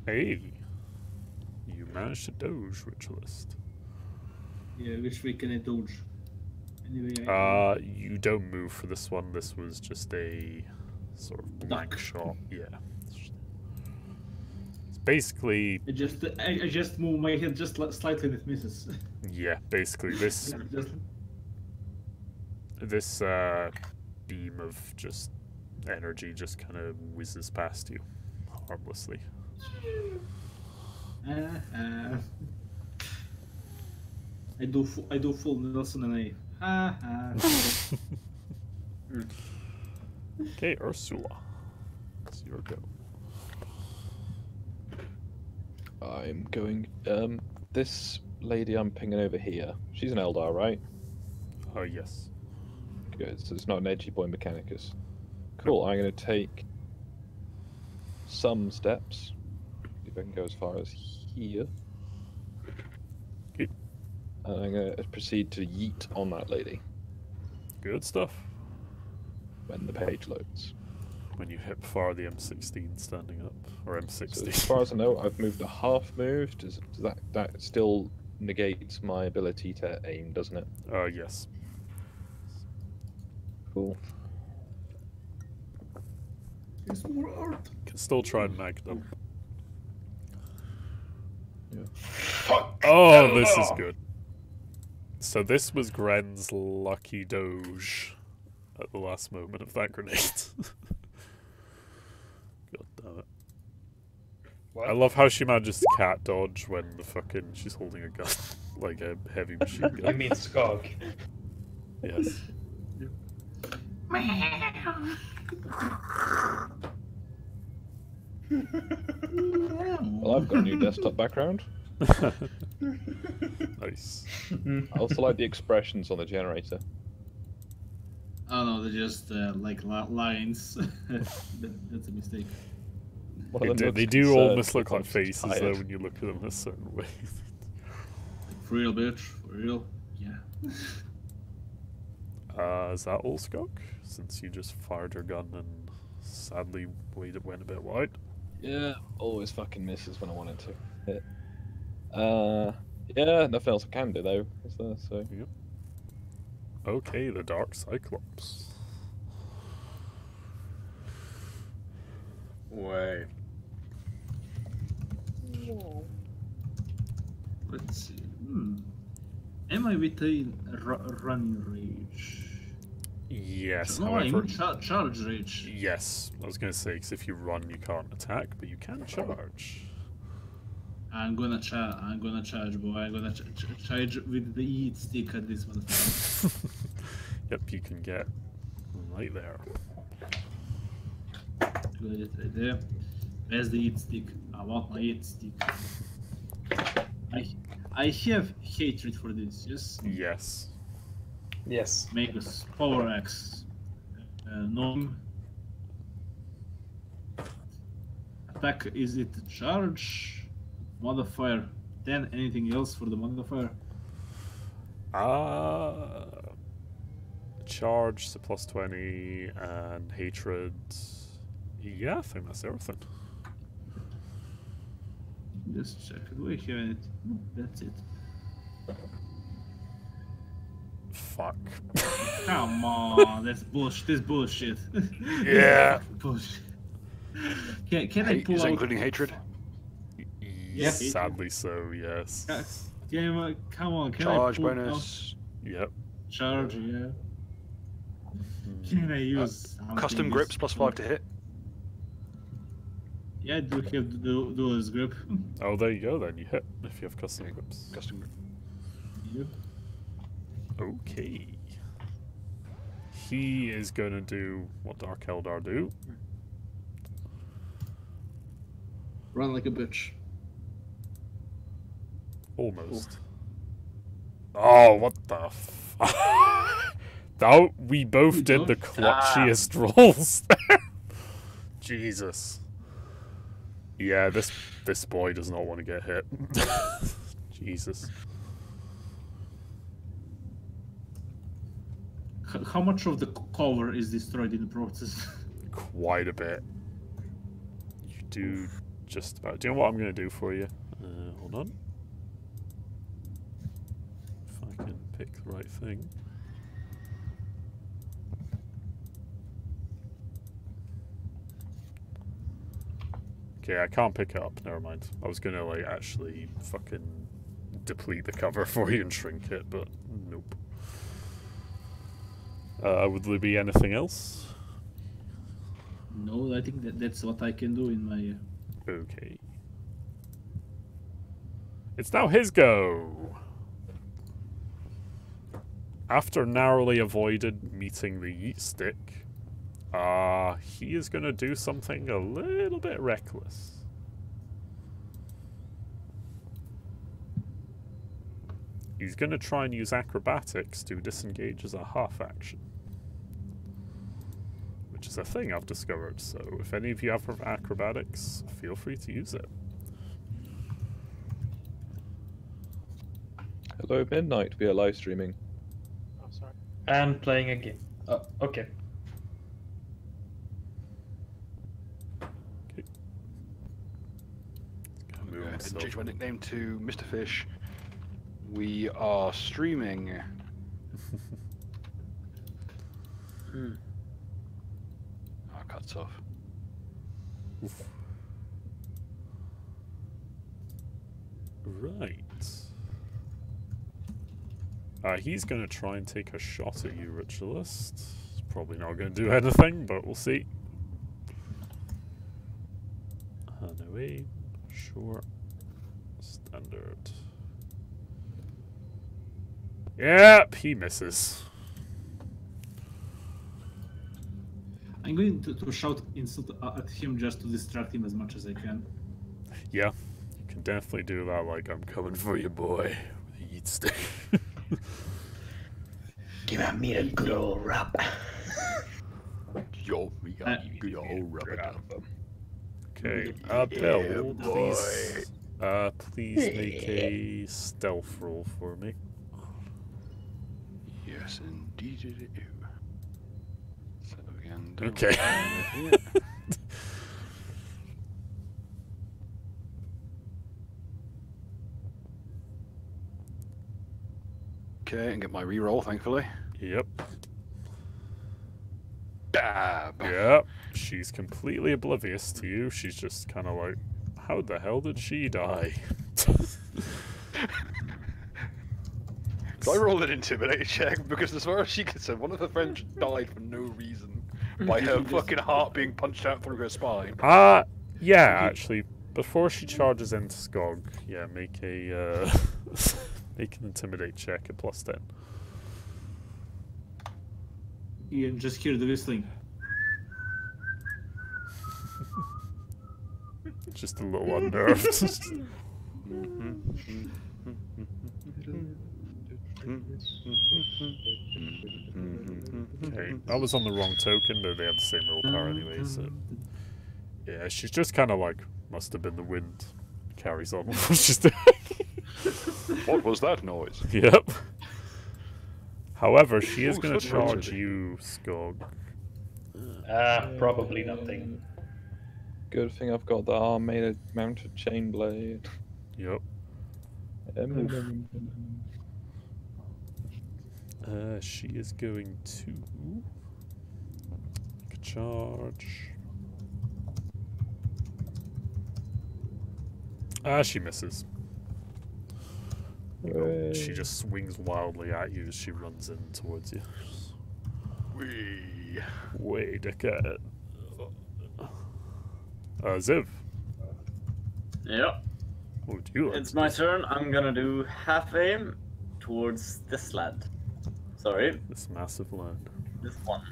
S1: Hey! You managed to dodge, Ritualist.
S5: Yeah, which way can I dodge? Anyway,
S1: you don't move for this one. This was just a sort of blank
S5: Duck.
S1: shot. Yeah. It's basically,
S5: I just move my head just slightly and it misses.
S1: yeah, basically this
S5: Just-
S1: beam of just energy just kind of whizzes past you harmlessly.
S5: I do full Nelson and I.
S1: Okay, Ursula. It's your go.
S4: I'm going. This lady I'm pinging over here. She's an Eldar, right?
S1: Oh, yes.
S4: Good. So it's not an edgy boy Mechanicus. Cool. I'm going to take some steps. See if I can go as far as here.
S1: Good.
S4: And I'm going to proceed to yeet on that lady
S1: Good stuff.
S4: when the page loads.
S1: When you hit far the M16 standing up, or
S4: So
S1: M60.
S4: as far as I know, I've moved a half move. Does that still negates my ability to aim, doesn't it?
S1: Yes.
S4: Cool.
S5: It's more art.
S1: Can still try and mag them.
S4: Yeah.
S2: Fuck!
S1: Oh, this is good. So this was Gren's lucky doge at the last moment of that grenade. God damn it.
S3: What?
S1: I love how she manages to cat dodge when she's holding a gun, like a heavy machine
S3: You
S1: gun.
S3: mean Skog?
S1: Yes.
S4: Well, I've got a new desktop background.
S1: Nice.
S4: I also like the expressions on the generator.
S5: Oh no, they're just like lines. That's a mistake.
S4: One of them looks
S1: They do
S4: concerned,
S1: almost look like
S4: sometimes
S1: faces though
S4: tired.
S1: when you look at them a certain way.
S5: For real, bitch. For real. Yeah.
S1: Is that all, Skog? Since you just fired your gun and sadly went a bit wide.
S4: Yeah, always fucking misses when I wanted to hit. Yeah, nothing else I can do though, is there? So
S1: Okay, the Dark Cyclops.
S6: Wait.
S5: Let's see. Am I within running rage?
S1: Yes,
S5: No, I
S1: however...
S5: mean charge rage.
S1: Yes, I was going to say, because if you run, you can't attack, but you can charge.
S5: I'm gonna charge, boy. I'm gonna charge with the eat stick at this motherfucker.
S1: Yep, you can get right there.
S5: Got it right there. Where's the eat stick? I want my eat stick. I have hatred for this. Yes.
S1: Yes.
S3: Yes.
S5: Make us power axe. Gnome. Attack, is it charge? Modifier 10, anything else for the modifier?
S1: Charge, so plus 20, and hatred. Yeah, I think that's everything.
S5: Just check. Do I have it? That's it.
S1: Fuck.
S5: Come on, that's bullshit. This bullshit.
S1: Yeah.
S5: Bullshit. Can I pull
S2: Is that
S5: out?
S2: including hatred?
S5: Yes.
S1: Sadly so, yes.
S5: Come on, can
S2: Charge
S5: I pull
S2: bonus.
S1: Yep.
S5: out charge? Yeah. Can I use
S2: Custom
S5: something
S2: grips plus 5 to hit.
S5: Yeah, I do have duelist grip.
S1: Oh, there you go then. You hit if you have custom grips.
S2: Custom grip.
S5: Yep.
S1: Okay. He is going to do what Dark Eldar do.
S5: Run like a bitch.
S1: Almost. Oh, what the f... That, we both did the clutchiest rolls. Jesus. Yeah, this boy does not want to get hit. Jesus.
S5: How much of the cover is destroyed in the process?
S1: Quite a bit. You do just about. Do you know what I'm going to do for you? Hold on. If I can pick the right thing. Okay, I can't pick it up. Never mind. I was gonna like actually fucking deplete the cover for you and shrink it, but nope. Would there be anything else?
S5: No, I think that's what I can do in my.
S1: Okay. It's now his go. After narrowly avoided meeting the yeet stick, he is going to do something a little bit reckless. He's going to try and use acrobatics to disengage as a half action. Which is a thing I've discovered, so if any of you have acrobatics, feel free to use it.
S4: Hello, Midnight. We are live streaming.
S3: Oh, sorry. And playing a game. Oh, okay.
S2: Change my nickname to Mr. Fish. We are streaming. Oh, cuts off.
S1: Oof. Right. He's going to try and take a shot at you, Ritualist. He's probably not going to do anything, but we'll see. No aim. Short. Standard. Yep, he misses.
S5: I'm going to shout insult at him just to distract him as much as I can.
S1: Yeah, you can definitely do that, like, I'm coming for you, boy. With a yeet stick.
S7: Give me a good old rap.
S2: Yo, we got you, yo, rub it up.
S1: Okay, Bill, please make a stealth roll for me.
S2: Yes, indeed it do. So again,
S1: Okay.
S2: Okay, and get my reroll, thankfully.
S1: Yep.
S2: Dab.
S1: Yep. She's completely oblivious to you. She's just kind of like, how the hell did she die?
S2: So I rolled an intimidate check because, as far as she concerned, one of her friends died for no reason by her fucking heart being punched out through her spine.
S1: Yeah, actually, before she charges into Skog, yeah, make a make an intimidate check at +10.
S5: Ian, just hear the whistling.
S1: Just a little unnerved. Okay, that was on the wrong token, though they have the same roll power anyway, so... Yeah, she's just kind of like, must have been the wind. Carries on with what she's doing.
S2: What was that noise?
S1: Yep. However, she is going to charge you, Skog.
S3: Probably nothing.
S4: Good thing I've got the arm mounted chain blade.
S1: Yep. She is going to make a charge. She misses. She just swings wildly at you as she runs in towards you. Wait, dickhead. Ziv.
S6: Yep.
S1: What would you like?
S6: It's my turn. I'm gonna do half aim towards this land. Sorry.
S1: This massive land.
S6: This one.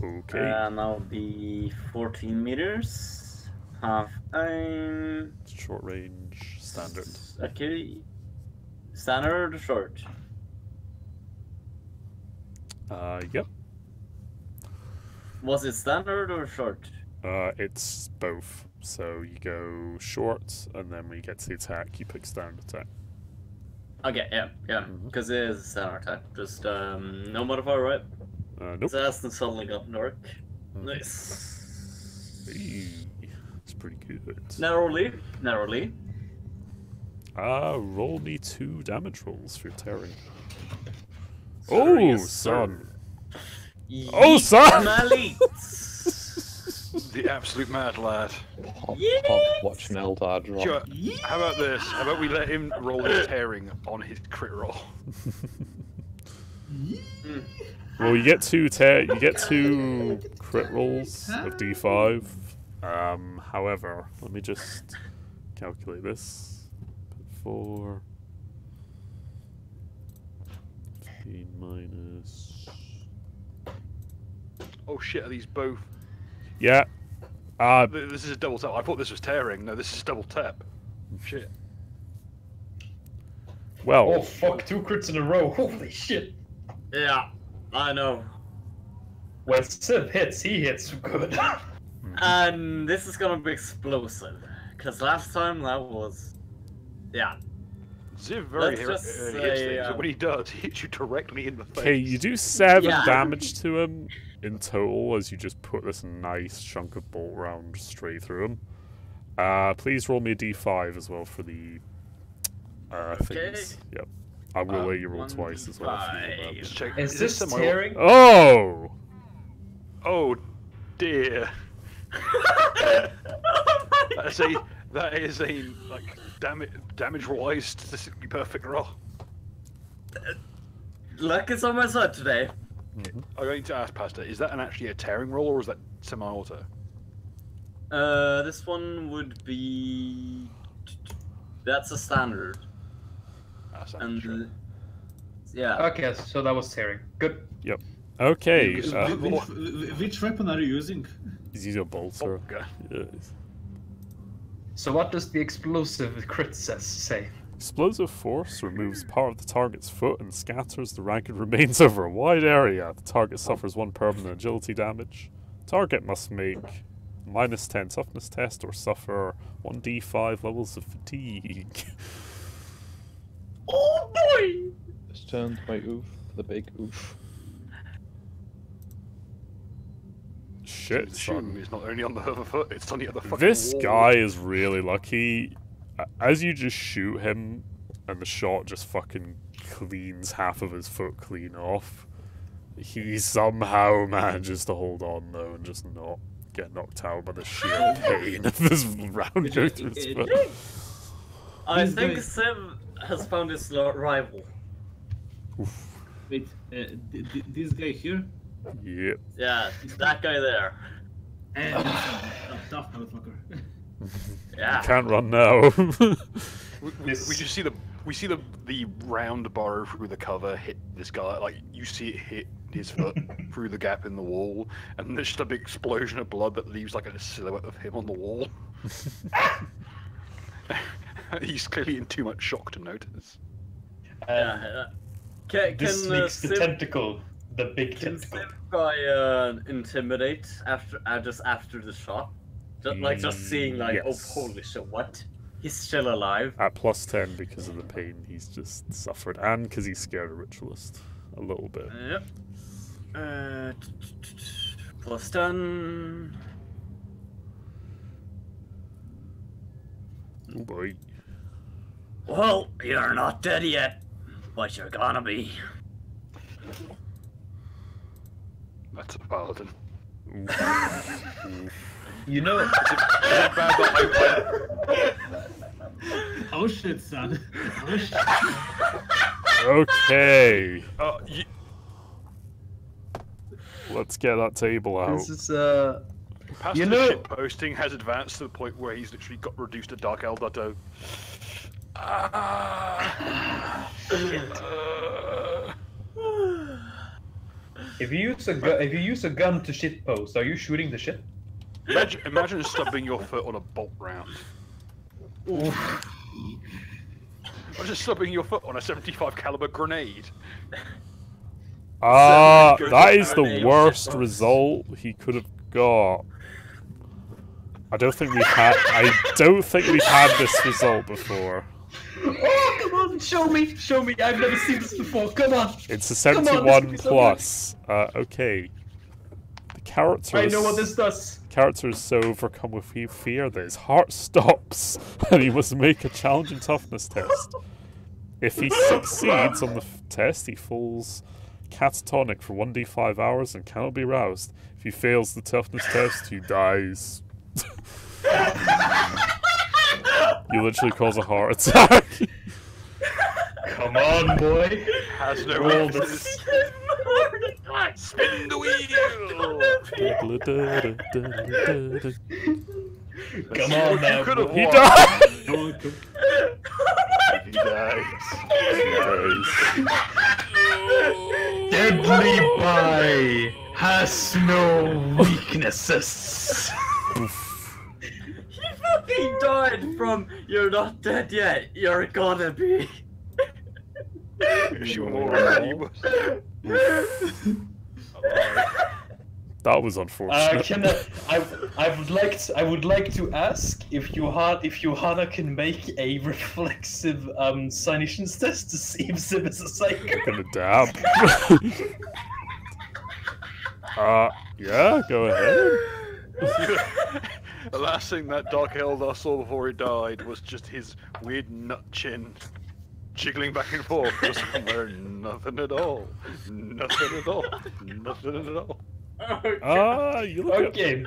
S1: Okay.
S6: And I'll be 14 meters. Half aim.
S1: Short range. standard.
S6: Okay. Standard or short?
S1: Yep.
S6: Was it standard or short?
S1: It's both. So you go short, and then when you get to the attack, you pick standard attack.
S6: Okay, yeah. Because it is a standard attack. Just no modifier, right?
S1: Nope.
S6: So that's suddenly got dark. Nice.
S1: Hey, it's pretty good.
S6: Narrowly.
S1: Roll me 2 damage rolls for tearing.
S6: Sorry,
S1: Oh,
S6: sir.
S1: son! Oh, son!
S2: The absolute mad lad.
S4: Pop, watch an Eldar drop.
S2: Sure. How about this? How about we let him roll his tearing on his crit roll?
S1: Well, you get 2 you get 2 crit rolls of D5. However, let me just calculate this. 4 15 minus.
S2: Oh shit! Are these both?
S1: Yeah.
S2: This is a double tap. I thought this was tearing. No, this is double tap. Shit.
S1: Well.
S3: Oh fuck, 2 crits in a row. Holy shit.
S6: Yeah, I know.
S3: When Civ hits, he hits good.
S6: And this is gonna be explosive. Because last time that was... Yeah.
S2: Ziv very
S6: Let's just
S2: hits
S6: say,
S2: things. When he does, he hits you directly in the face.
S1: Okay, you do 7
S6: Yeah.
S1: damage to him in total as you just put this nice chunk of bolt round straight through him. Please roll me a d5 as well for the things. Yep. I will let you roll twice as well. If you want
S2: Just check.
S3: Is this
S2: semi-
S3: tearing?
S1: Oh!
S2: Oh dear. That is a like damage wise statistically perfect roll.
S6: Luck is on my side today.
S2: I'm going to ask Pasta, is that actually a tearing roll or is that semi-auto?
S6: This one would be... That's a standard. And
S2: Sure.
S6: yeah.
S3: Okay, so that was tearing. Good.
S1: Yep. Okay.
S5: Which weapon are you using?
S1: He's a bolter.
S2: Okay.
S1: Yes.
S3: So what does the explosive crit say?
S1: Explosive force removes part of the target's foot and scatters the ragged remains over a wide area. The target suffers 1 permanent agility damage. Target must make -10 toughness test or suffer 1d5 levels of fatigue.
S6: Oh boy!
S4: This turns my oof, the big oof.
S1: Shit,
S2: The
S1: son.
S2: shoe is not only on the other foot, it's on the other fucking
S1: This
S2: wall.
S1: guy is really lucky. As you just shoot him, and the shot just fucking cleans half of his foot clean off, he somehow manages to hold on though and just not get knocked out by the sheer pain of this round go through his foot.
S6: I
S5: This
S6: think
S5: guy-
S6: Civ has found his rival.
S1: Oof.
S5: Wait, this guy here?
S1: Yep.
S6: Yeah, that guy there.
S5: And a tough motherfucker.
S6: Yeah.
S1: Can't run now.
S2: We just see the round burrow through the cover hit this guy. Like you see it hit his foot through the gap in the wall, and there's just a big explosion of blood that leaves like a silhouette of him on the wall. He's clearly in too much shock to notice.
S6: Yeah. Can
S3: This sneaks the
S6: Civ,
S3: tentacle, the big
S6: can
S3: tentacle.
S6: Civ try intimidate just after the shot? Just seeing like,
S1: Yes.
S6: oh holy shit, what? He's still alive.
S1: At +10 because of the pain he's just suffered, and because he's scared of Ritualist a little bit.
S6: Yep. Plus 10.
S1: Oh boy.
S6: Well, you're not dead yet, but you're gonna be.
S2: That's a paladin.
S3: You know,
S2: Is it bad that
S5: Oh shit, son. Oh shit.
S1: Okay.
S2: you,
S1: Let's get that table out.
S3: this is
S2: Pasta's
S3: You know-
S2: shit posting has advanced to the point where he's literally got reduced to Dark Eldotto.
S3: if you use a gun to shit post, are you shooting the shit?
S2: Imagine stubbing your foot on a bolt round. I'm just subbing your foot on a 75 caliber grenade.
S1: That is the worst result he could have got. I don't think we've had this result before.
S3: Oh, come on, show me. I've never seen this before. Come on.
S1: It's a 71 plus. Okay. The character.
S3: I know what this does.
S1: Character is so overcome with fear that his heart stops, and he must make a challenging toughness test. If he succeeds on the test, he falls catatonic for 1d5 hours and cannot be roused. If he fails the toughness test, he dies. You literally cause a heart attack.
S3: Come on, boy.
S2: Has no
S3: Roll
S2: weaknesses. Spin the wheel.
S3: Come on now.
S2: You could have
S1: He
S2: won.
S1: died.
S2: He dies.
S3: Deadly Pie has no weaknesses.
S6: He fucking died from "You're not dead yet. You're gonna be."
S2: She already was.
S1: That was unfortunate.
S3: I would like to ask if Johanna can make a reflexive Cynicians test to see if Sim is a psycho.
S1: I'm gonna dab. Yeah, go ahead.
S2: The last thing that Dark Eldar saw before he died was just his weird nut chin jiggling back and forth just somewhere. Nothing at all. Nothing at all. Nothing at all.
S1: You look
S3: Okay.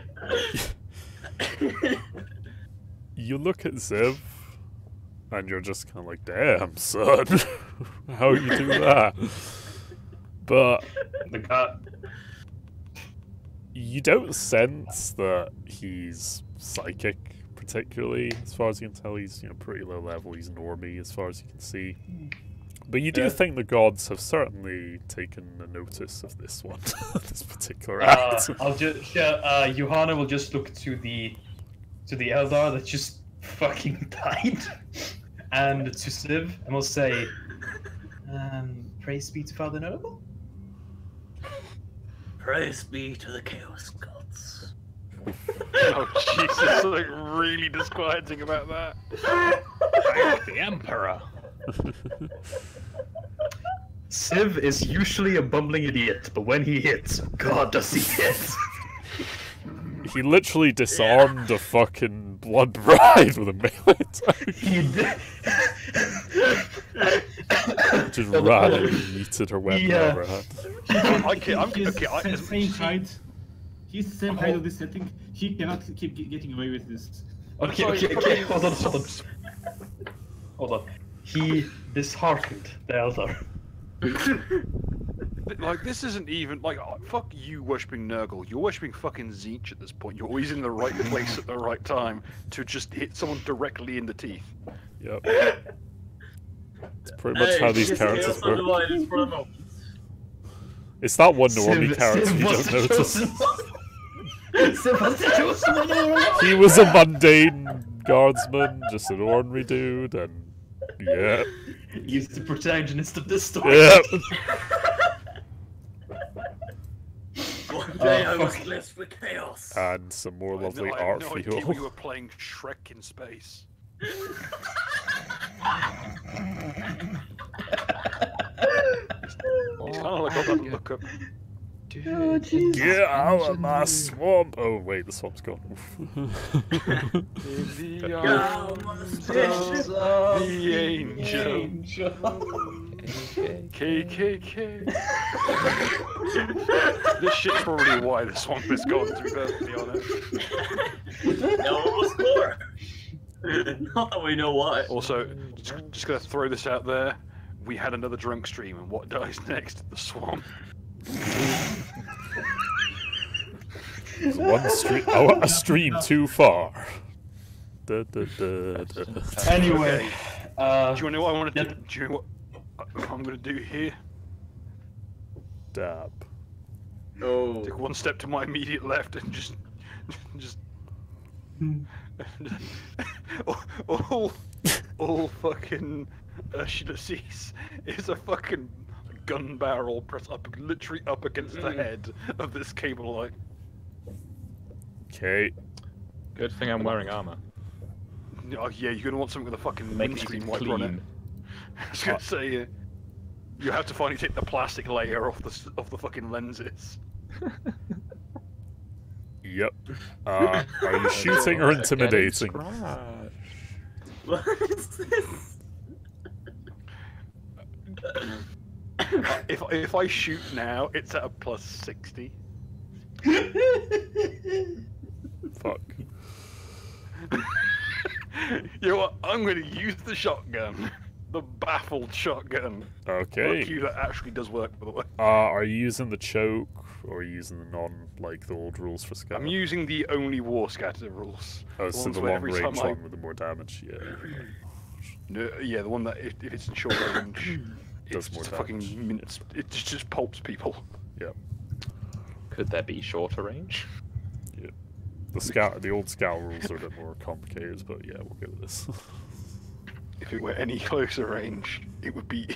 S1: you look at Ziv, and you're just kind of like, damn, son. How you do that? But you don't sense that he's psychic, particularly. As far as you can tell, he's pretty low level. He's normie, as far as you can see. But you do think the gods have certainly taken a notice of this one, this particular act.
S3: Johanna will just look to the Eldar that just fucking died, and to Siv, and will say, "Praise be to Father Notable."
S6: Praise be to the Chaos Gods.
S2: Oh Jesus! Something really disquieting about that.
S9: Thank the Emperor.
S3: Siv is usually a bumbling idiot, but when he hits, God does he hit.
S1: He literally disarmed a fucking blood bride with a melee attack.
S3: He did.
S1: Just randomly yeeted her weapon over her head.
S5: He's the same height. He's the same height of this setting. He cannot keep getting away with this.
S3: Okay, hold on. He disheartened the Eldar.
S2: Like, this isn't even like, fuck you worshipping Nurgle. You're worshipping fucking Zeech at this point. You're always in the right place at the right time to just hit someone directly in the teeth.
S1: Yep. It's pretty much how these characters work. It's that one normie character you don't notice. He was a mundane guardsman, just an ordinary dude, and yeah.
S3: He's the protagonist of this story.
S1: Yeah.
S6: One day I was blessed with chaos.
S1: And some more lovely
S2: I
S1: art
S2: had no
S1: for
S2: idea
S1: you.
S2: we were playing Shrek in space. It's kind of like all that look up.
S1: Get out of my swamp! Oh wait, the swamp's gone.
S2: In the arms of the angel. KKK. This shit's probably why the swamp is gone, to be perfectly honest.
S6: No, it was more. Not that we know why.
S2: Also, just gonna throw this out there. We had another drunk stream, and what dies next? The swamp.
S1: A stream too far.
S3: Anyway,
S2: do you know what I want to do? Do you know what I'm gonna do here?
S1: Dab.
S6: Oh.
S2: Take one step to my immediate left and just. oh. all fucking Ursula sees is a fucking gun barrel pressed up, literally up against the head of this cable light.
S1: Okay.
S4: Good thing I'm wearing armor.
S2: Oh yeah, you're gonna want something with a fucking
S4: Make it
S2: windscreen wiper on it.
S4: clean.
S2: I was gonna say, you have to finally take the plastic layer off the fucking lenses.
S1: Yep. Are you shooting or intimidating?
S6: What is this?
S2: If I shoot now, it's at a plus 60.
S1: Fuck.
S2: You know what? I'm going to use the shotgun. The baffled shotgun.
S1: Okay.
S2: Fuck you, that actually does work, by the way.
S1: Are you using the choke or are you using the the old rules for scatter?
S2: I'm using the only war scatter rules.
S1: Oh, so
S2: ones
S1: the
S2: where
S1: long
S2: every
S1: range
S2: time I-
S1: one with the more damage, yeah.
S2: No, yeah, the one that if it's in short range,
S1: Does
S2: it's
S1: more
S2: just fucking
S1: damage.
S2: it just pulps people.
S1: Yeah.
S4: Could there be shorter range?
S1: The old scout rules are a bit more complicated, but yeah, we'll go with this.
S2: If it were any closer range, it would be.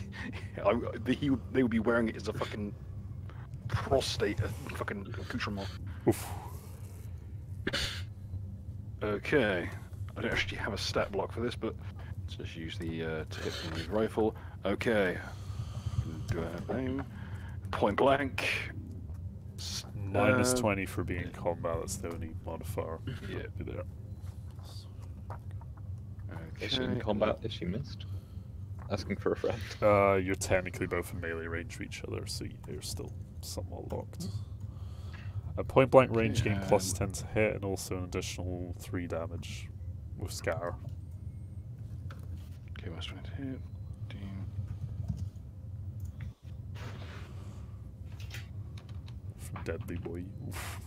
S2: They would be wearing it as a fucking prostate, fucking accoutrement.
S1: Oof.
S2: Okay, I don't actually have a stat block for this, but let's just use the tip and the rifle. Okay, do I have aim? Point blank.
S1: Minus 20 for being combat, that's the only modifier.
S2: Yeah.
S1: Be there.
S4: Is she in combat? Is she missed? Asking for a friend.
S1: You're technically both in melee range of each other, so you're still somewhat locked. At point blank range, gain plus 10 to hit, and also an additional 3 damage with scatter.
S2: Okay, minus 20 to hit.
S1: From Deadly Boy. Oof.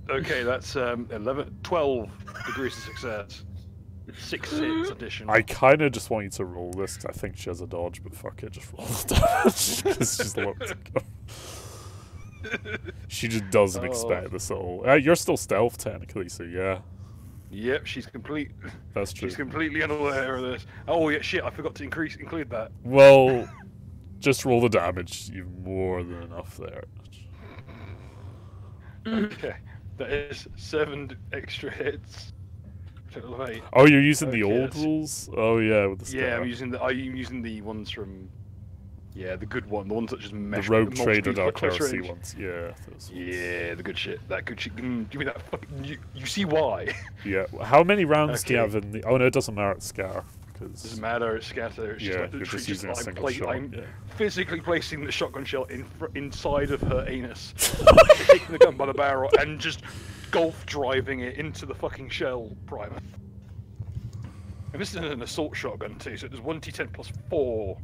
S2: Okay, that's 12 degrees of success. 6/6 addition.
S1: I kind of just want you to roll this, 'cause I think she has a dodge, but fuck it, just roll the damage. 'Cause she's locked to go. She just doesn't expect this at all. You're still stealth, technically, so yeah.
S2: Yep, she's complete.
S1: That's true.
S2: She's completely unaware of this. Oh yeah, shit! I forgot to include that.
S1: Well, just roll the damage. You've more than enough there.
S2: Okay, that is 7 extra hits. Total of 8.
S1: Oh, you're using the
S2: Okay,
S1: old
S2: that's-
S1: rules? Oh yeah, with the
S2: Yeah,
S1: scar.
S2: I'm using the ones from. Yeah, the good one, the ones that just
S1: The
S2: mesh.
S1: Rogue
S2: multiple
S1: Trader
S2: people at
S1: Dark
S2: close
S1: Heresy
S2: range.
S1: ones. Yeah, those ones.
S2: Yeah, the good shit. That good shit. Give me that fucking. You see why?
S1: Yeah. How many rounds do you
S2: Okay.
S1: have in the? Oh no, it doesn't matter. It's scar. Because
S2: Doesn't matter. It's scatter. It's
S1: yeah,
S2: just like
S1: you're
S2: literally
S1: just using a
S2: I'm
S1: single shot.
S2: I'm
S1: Yeah.
S2: physically placing the shotgun shell inside of her anus, taking the gun by the barrel, and just golf driving it into the fucking shell primer. And this is an assault shotgun too, so it does 1d10 plus 4.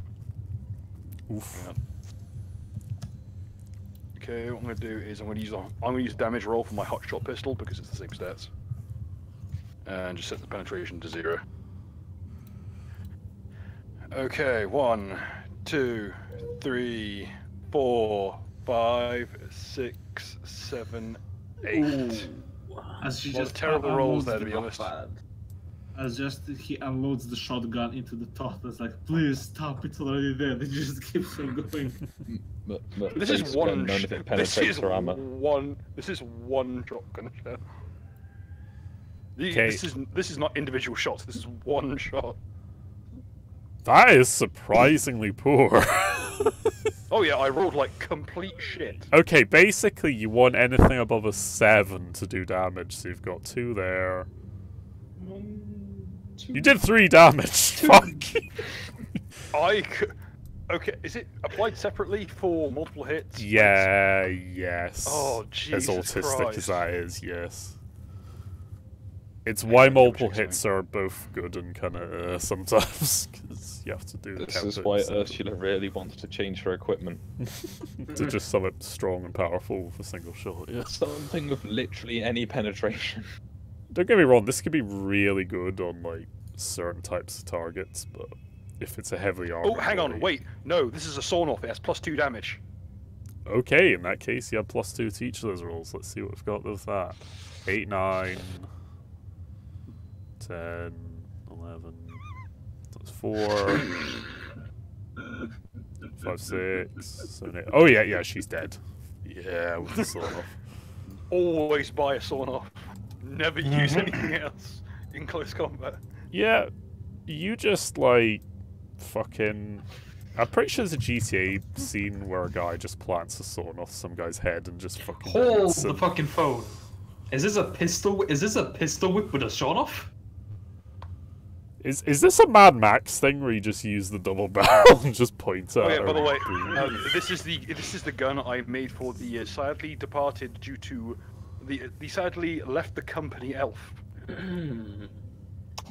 S1: Oof.
S2: Yeah. Okay, what I'm gonna do is I'm gonna use a damage roll for my hotshot pistol because it's the same stats, and just set the penetration to 0. Okay, 1, 2, 3, 4, 5, 6, 7, 8.
S5: As she
S2: Well,
S5: just
S2: terrible rolls
S5: unloads
S2: there, to
S5: the-
S2: be honest.
S5: As just he unloads the shotgun into the top, it's like, please stop, it's already there. It just keeps on going.
S4: But
S2: This is
S4: please,
S2: one.
S4: none of it
S2: This
S4: penetrates
S2: is
S4: her armor.
S2: one. This is one shotgun shot.
S1: Okay.
S2: This is not individual shots. This is one shot.
S1: That is surprisingly poor.
S2: Oh yeah, I rolled like complete shit.
S1: Okay, basically you want anything above a 7 to do damage, so you've got 2 there. You did 3 damage. Fuck.
S2: Okay, is it applied separately for multiple hits?
S1: Yeah. Yes.
S2: Oh,
S1: As
S2: Jesus
S1: autistic
S2: Christ.
S1: as that is, yes. It's
S2: Okay,
S1: why
S2: I get what
S1: multiple
S2: you're
S1: hits are both good and kind of sometimes, because you have to do the
S4: This is
S1: counter
S4: why
S1: at the same
S4: Ursula really wants to change her equipment.
S1: time. To just something strong and powerful with a single shot. Yeah.
S4: Something with literally any penetration.
S1: Don't get me wrong, this could be really good on like certain types of targets, but if it's a heavily armored
S2: Oh, hang on,
S1: body-
S2: wait. No, this is a sawn off. It has +2 damage.
S1: Okay, in that case, you have +2 to each of those rolls. Let's see what we've got with that. 8, 9, 10, 11. That's 4, 5, 6, 7, 8. Oh, yeah, she's dead. Yeah, with the sawn off.
S2: Always buy a sawn off. Never use anything else in close combat.
S1: Yeah, you just, like, fucking... I'm pretty sure there's a GTA scene where a guy just plants a sawn off some guy's head and just fucking
S3: Hold
S1: hits
S3: the
S1: him.
S3: fucking phone. Is this a pistol? Is this a pistol whip with a sawn off?
S1: Is this a Mad Max thing where you just use the double barrel and just point at
S2: Oh yeah,
S1: her
S2: by the way,
S1: and boom?
S2: this is the gun I made for the sadly departed due to the sadly left the company elf.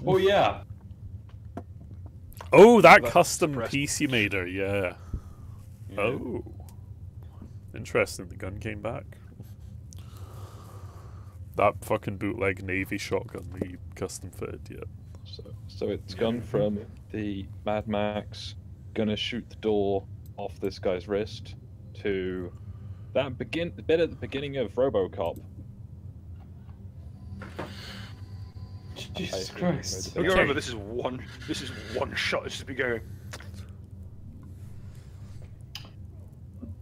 S3: Oh yeah.
S1: Oh, that
S2: That's
S1: custom
S2: suppressed.
S1: piece you made her, yeah. Oh. Interesting, the gun came back. That fucking bootleg Navy shotgun that you custom fitted, yeah.
S4: So it's gone from the Mad Max gonna shoot the door off this guy's wrist to that bit at the beginning of RoboCop.
S3: Jesus Christ.
S2: You
S1: Okay.
S2: remember this is one shot. It's just be going.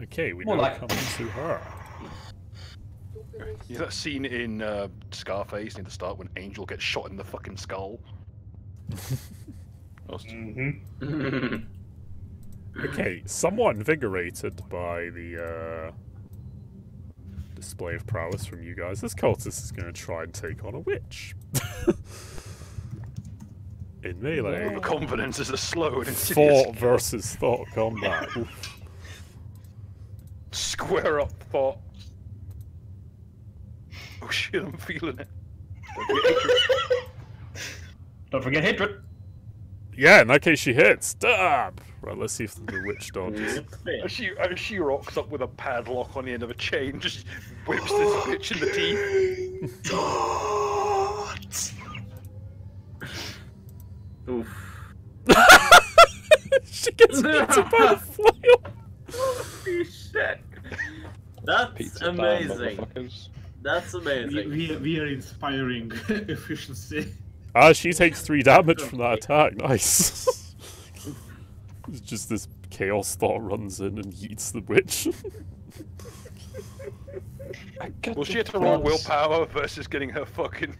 S1: Okay, we
S3: More
S1: now
S3: like-
S1: come to her.
S2: You know that scene in Scarface near the start when Angel gets shot in the fucking skull?
S1: Okay, somewhat invigorated by the display of prowess from you guys, this cultist is going to try and take on a witch. In melee.
S2: Overconfidence is a slow and insidious
S1: Thought versus thought combat. Oof.
S2: square up thought. Oh shit, I'm feeling it.
S3: Don't forget hatred.
S1: Yeah, in that case she hits. Stab! Right, let's see if the witch dodges.
S2: As she rocks up with a padlock on the end of a chain, just whips this bitch in the teeth.
S6: Oof.
S1: She gets hit by a flail!
S6: Holy shit. That's
S4: Pizza time,
S6: amazing.
S4: motherfuckers.
S6: That's amazing.
S5: We are inspiring efficiency.
S1: Ah, she takes 3 damage from that attack. Nice. It's just this chaos thought runs in and yeets the witch.
S2: Well, she had to roll willpower versus getting her fucking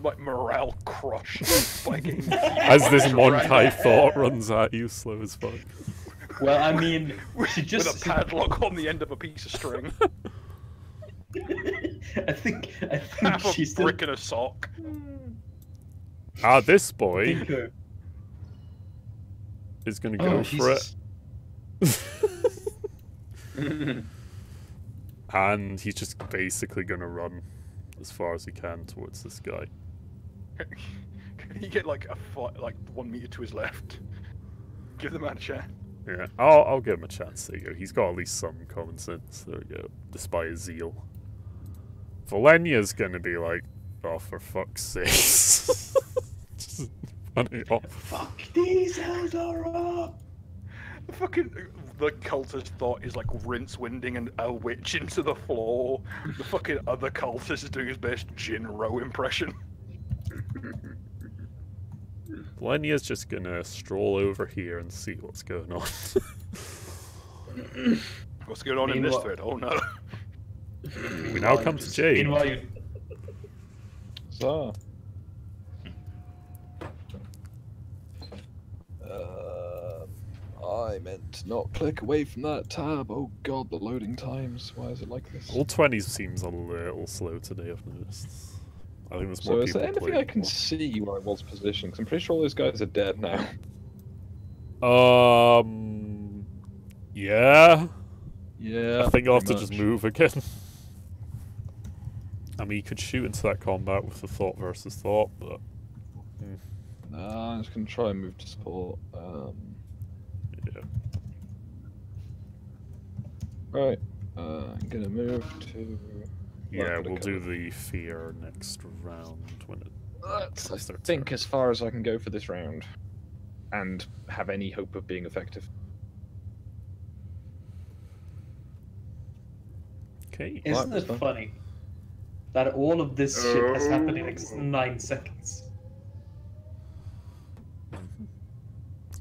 S2: like morale crushed by getting
S1: As this Monkai thought runs at you, slow as fuck.
S3: Well, I mean, she
S2: with
S3: just.
S2: a padlock on the end of a piece of string,
S3: I think
S2: half a
S3: she's still.
S2: brick and a sock.
S1: Ah, this boy
S3: think,
S1: is gonna
S3: oh,
S1: go for
S3: Jesus.
S1: it. And he's just basically gonna run as far as he can towards this guy.
S2: Can you get like like 1 meter to his left? Give the man a chance.
S1: Yeah, I'll give him a chance. There you go. He's got at least some common sense. There we go. Despite his zeal. Valenia's gonna be like, oh, for fuck's sake. Just run it off.
S3: Fuck these Eldora!
S2: The cultist thought is like rinse winding and a witch into the floor. The fucking other cultist is doing his best Jinro impression.
S1: Valenia's just gonna stroll over here and see what's going on.
S2: What's going on in this thread? Oh no.
S1: We now come to Jade.
S3: Meanwhile, you.
S4: So. I meant to not click away from that tab. Oh god, the loading times. Why is it like this?
S1: All 20s seems a little slow today, I've noticed. I think there's more
S4: So is
S1: people
S4: there anything
S1: playing.
S4: I can see where I was positioned? 'Cause I'm pretty sure all those guys are dead now.
S1: Yeah.
S4: Yeah.
S1: I think I'll have to
S4: pretty
S1: just
S4: much.
S1: move again. I mean, you could shoot into that combat with the thought versus thought, but...
S4: Nah, I'm just gonna try and move to support.
S1: Yeah.
S4: Right. I'm gonna move to.
S1: Yeah,
S4: Left
S1: we'll
S4: of
S1: do
S4: cover.
S1: the fear next round when it
S4: That's, I
S1: starts their
S4: think,
S1: turn.
S4: as far as I can go for this round, and have any hope of being effective.
S1: Okay.
S3: Isn't it funny that all of this shit has happened in like 9 seconds?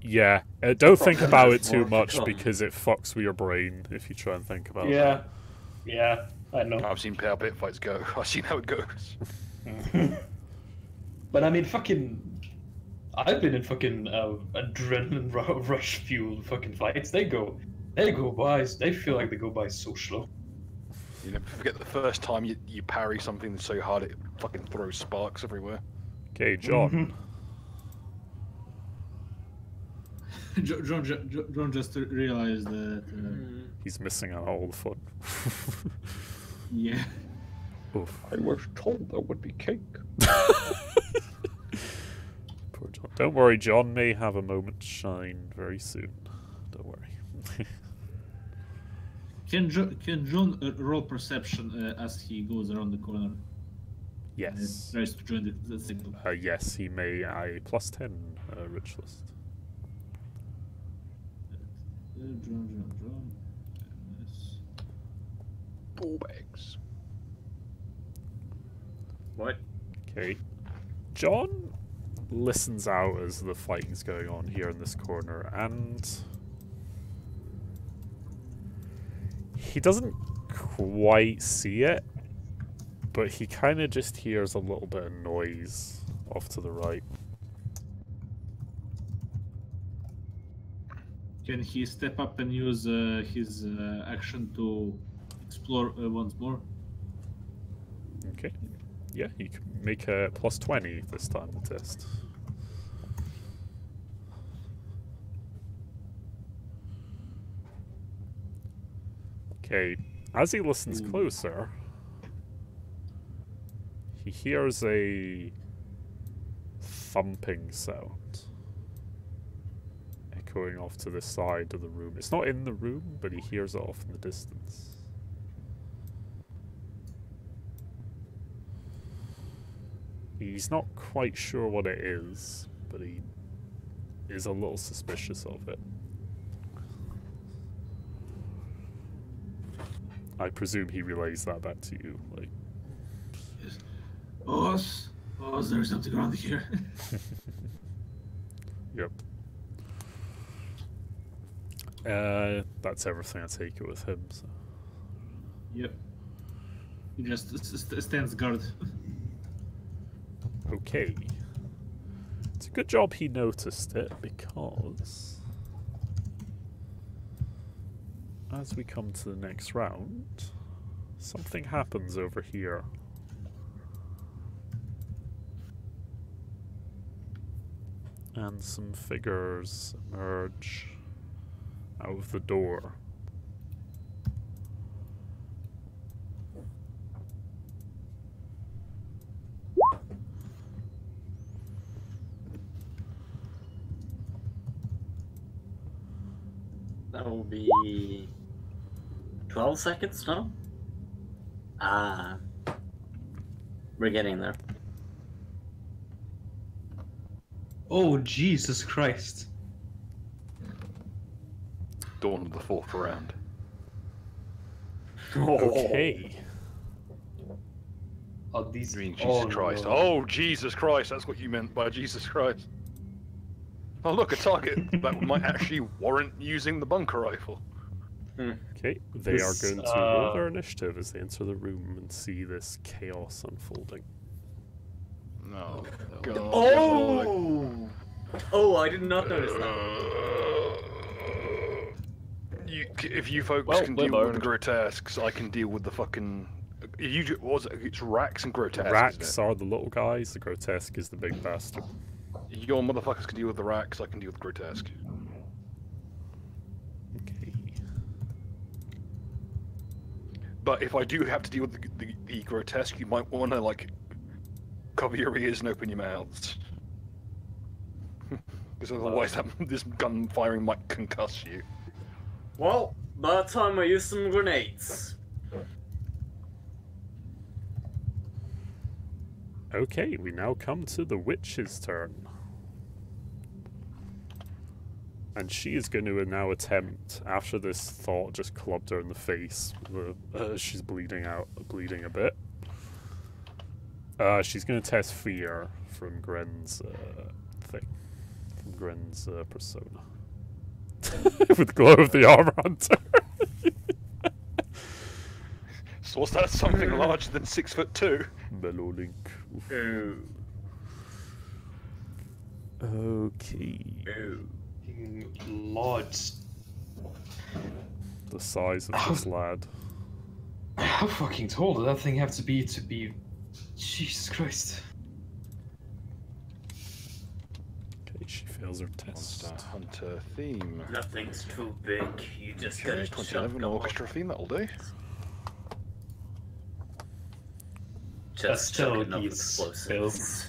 S1: Yeah, don't think
S6: Probably
S1: about
S6: has
S1: it too
S6: more to
S1: much
S6: come.
S1: because it fucks with your brain if you try and think about
S3: Yeah. Yeah, I know.
S2: I've seen how pit fights go. I've seen how it goes.
S3: But I mean, I've been in fucking adrenaline rush fueled fucking fights. They go by. They feel like they go by so slow.
S2: You never forget the first time you parry something that's so hard it fucking throws sparks everywhere.
S1: Okay, John.
S5: John just realized that.
S1: He's missing out on all the fun.
S5: Yeah.
S1: Oof.
S4: I was told there would be cake.
S1: Poor John. Don't worry, John may have a moment to shine very soon. Don't worry.
S5: Can John roll perception as he goes around the corner?
S1: Yes.
S5: Tries to join the signal.
S1: Yes, he may. +10 rich list.
S5: John. Yes.
S2: Ball bags.
S6: What?
S1: Okay. John listens out as the fighting's going on here in this corner, and he doesn't quite see it, but he kind of just hears a little bit of noise off to the right.
S5: Can he step up and use his action to explore once more?
S1: Okay. Yeah, you can make a +20 this time the test. Okay, as he listens closer, he hears a thumping sound echoing off to the side of the room. It's not in the room, but he hears it off in the distance. He's not quite sure what it is, but he is a little suspicious of it. I presume he relays that back to you, like.
S5: Yes. Boss, there's something around here.
S1: Yep. That's everything I take it with him. So.
S5: Yep. He just stands guard.
S1: Okay. It's a good job he noticed it, because as we come to the next round, something happens over here. And some figures emerge out of the door.
S6: That will be 12 seconds now? We're getting there.
S3: Oh, Jesus Christ.
S2: Dawn of the fourth round.
S1: Okay.
S3: Oh, these.
S2: You mean Jesus Christ?
S3: No.
S2: Oh, Jesus Christ! That's what you meant by Jesus Christ. Oh, look, a target that might actually warrant using the bunker rifle.
S1: Okay, they are going to roll their initiative as they enter the room and see this chaos unfolding.
S2: No. God.
S6: Oh, I did not notice that.
S2: If you folks can deal with the grotesques, I can deal with the fucking. It's Rax and grotesque.
S1: Rax are the little guys, the grotesque is the big bastard.
S2: Your motherfuckers can deal with the Rax, I can deal with the grotesque.
S1: Okay.
S2: But if I do have to deal with the grotesque, you might want to, like, cover your ears and open your mouths. Because otherwise this gun firing might concuss you.
S6: Well, by the time I use some grenades.
S1: Okay, we now come to the witch's turn. And she is going to now attempt, after this thought just clubbed her in the face, she's bleeding a bit. She's going to test fear from Gren's thing, from Gren's persona. With Glow of the Armor Hunter.
S2: So was that something larger than 6'2"?
S1: Mellow Link.
S6: Oh.
S1: Okay.
S3: Lord.
S1: The size of this lad.
S3: How fucking tall does that thing have to be Jesus Christ.
S1: Okay, she fails her test.
S2: Monster Hunter theme.
S6: Nothing's too big. You just
S2: Okay,
S6: gotta
S2: 2011 orchestra theme, that'll do.
S6: Just chuck enough explosives.
S3: Bills.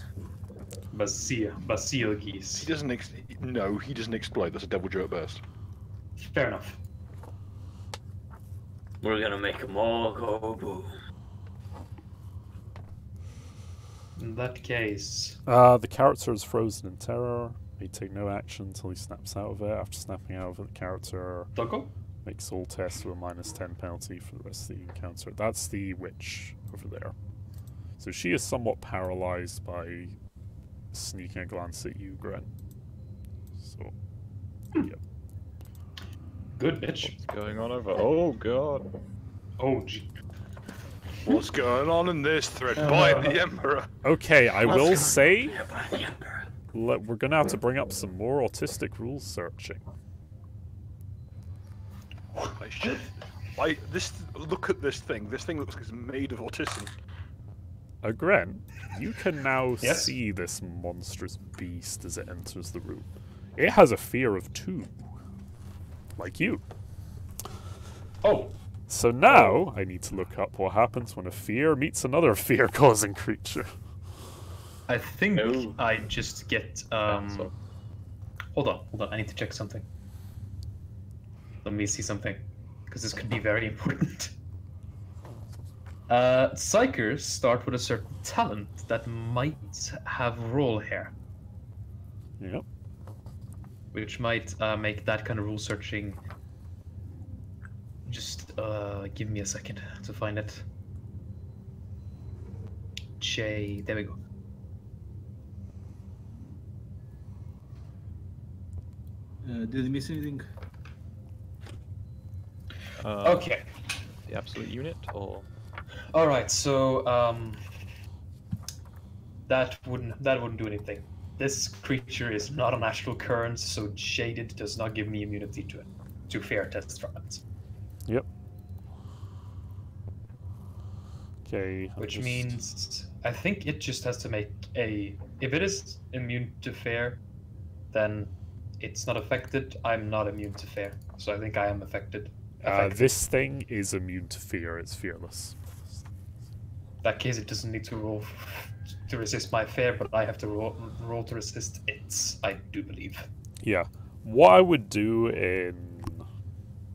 S3: Basil geese.
S2: He doesn't no, he doesn't explode, that's a double jerk burst.
S3: Fair enough.
S6: We're gonna make them all go boom.
S3: In that case...
S1: The character is frozen in terror. May take no action until he snaps out of it. After snapping out of it, the character
S3: Doggo?
S1: makes all tests with a -10 penalty for the rest of the encounter. That's the witch over there. So she is somewhat paralyzed by sneaking a glance at you, Gren. So, yep.
S3: Good bitch.
S4: What's going on over? Oh god.
S3: Oh, gee.
S2: What's going on in this thread? By the Emperor!
S1: Okay, I will say,
S6: By the Emperor.
S1: we're gonna have to bring up some more autistic rules searching.
S2: I should. Look at this thing. This thing looks like it's made of autism.
S1: Gren, you can now
S3: Yes?
S1: see this monstrous beast as it enters the room. It has a fear of 2. Like you.
S3: Oh,
S1: So now, I need to look up what happens when a fear meets another fear-causing creature.
S3: I think
S6: Oh.
S3: I just get, Hold on, I need to check something. Let me see something, because this could be very important. Psychers start with a certain talent that might have role here,
S1: Yep.
S3: which might make that kind of rule searching. Just give me a second to find it. There we go.
S5: Did I miss anything?
S3: Okay.
S4: The absolute unit, or
S3: All right. So that wouldn't do anything. This creature is not a natural occurrence, so Jaded does not give me immunity to it, to fear tests from it.
S1: Yep. Okay.
S3: Which means I think it just has to make a. If it is immune to fear, then it's not affected. I'm not immune to fear, so I think I am affected.
S1: This thing is immune to fear. It's fearless.
S3: In that case, it doesn't need to roll to resist my fear, but I have to roll to resist its. I do believe.
S1: Yeah. What I would do in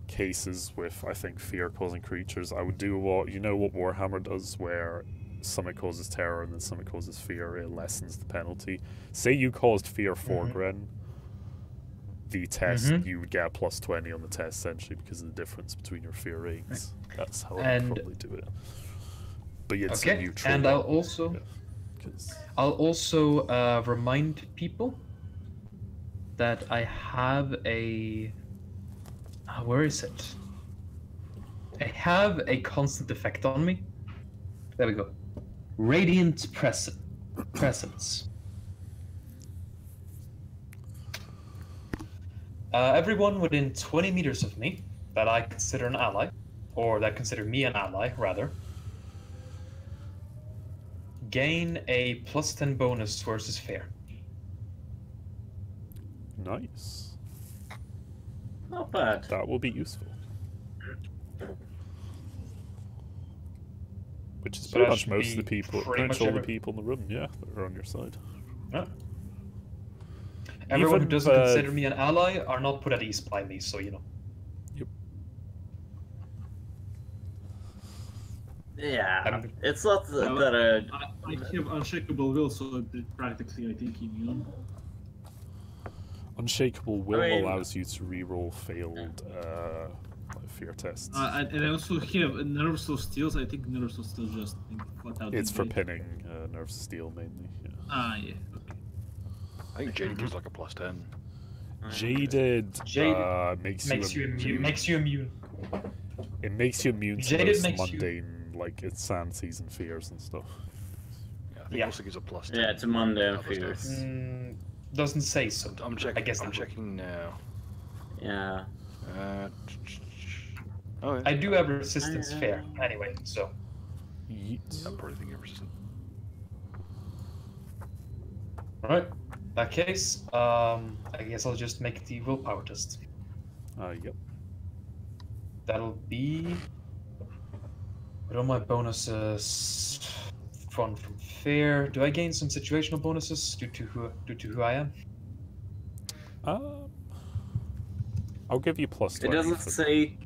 S1: cases with, I think, fear-causing creatures, I would do what Warhammer does, where something causes terror and then something causes fear, it lessens the penalty. Say you caused fear for Gren, the test, you would get a +20 on the test, essentially, because of the difference between your fear rates. That's how I would probably do it. But it's a neutral.
S3: And I'll also,
S1: yeah,
S3: remind people that I have a. Where is it? I have a constant effect on me. There we go. Radiant Presence. Everyone within 20 meters of me that I consider an ally, or that consider me an ally, rather, gain a +10 bonus versus fear.
S1: Nice.
S6: Not bad.
S1: That will be useful. Which is pretty much most of the people, pretty much all the people in the room, yeah, that are on your side.
S3: Yeah. Everyone who
S1: Even,
S3: doesn't consider me an ally are not put at ease by me, so you know.
S1: Yep.
S6: Yeah, it's not that
S5: I have unshakable will, so practically I think immune.
S1: Unshakable will
S6: I mean-
S1: allows you to reroll failed like fear tests.
S5: And I also have nerves of steel. So I think nerves of steel just flat out.
S1: It's for
S5: negate.
S1: pinning nerves of steel mainly. Yeah.
S5: Yeah. Okay.
S2: I think Jaded gives like a +10.
S1: Jaded,
S3: Jaded
S1: makes
S3: you
S1: immune.
S3: immune. Makes you immune.
S1: It makes you immune to
S3: Jaded
S1: most
S3: makes you-
S1: mundane, like insanities and fears and stuff.
S2: Yeah, I think it also gives a +10.
S6: Yeah, it's a mundane
S2: Other stuff.
S6: fears.
S3: Doesn't say so.
S2: I'm checking.
S3: I guess
S2: I'm
S3: that would.
S2: checking now.
S6: Yeah.
S2: Oh, yeah.
S3: I do have resistance fair anyway, so
S1: Yeet.
S2: I'm probably thinking resistant.
S3: alright. In that case, I guess I'll just make the willpower test.
S1: Yep.
S3: That'll be what are my bonuses from fair? Do I gain some situational bonuses due to who I am?
S1: I'll give you +20.
S6: It doesn't
S1: for-
S6: say.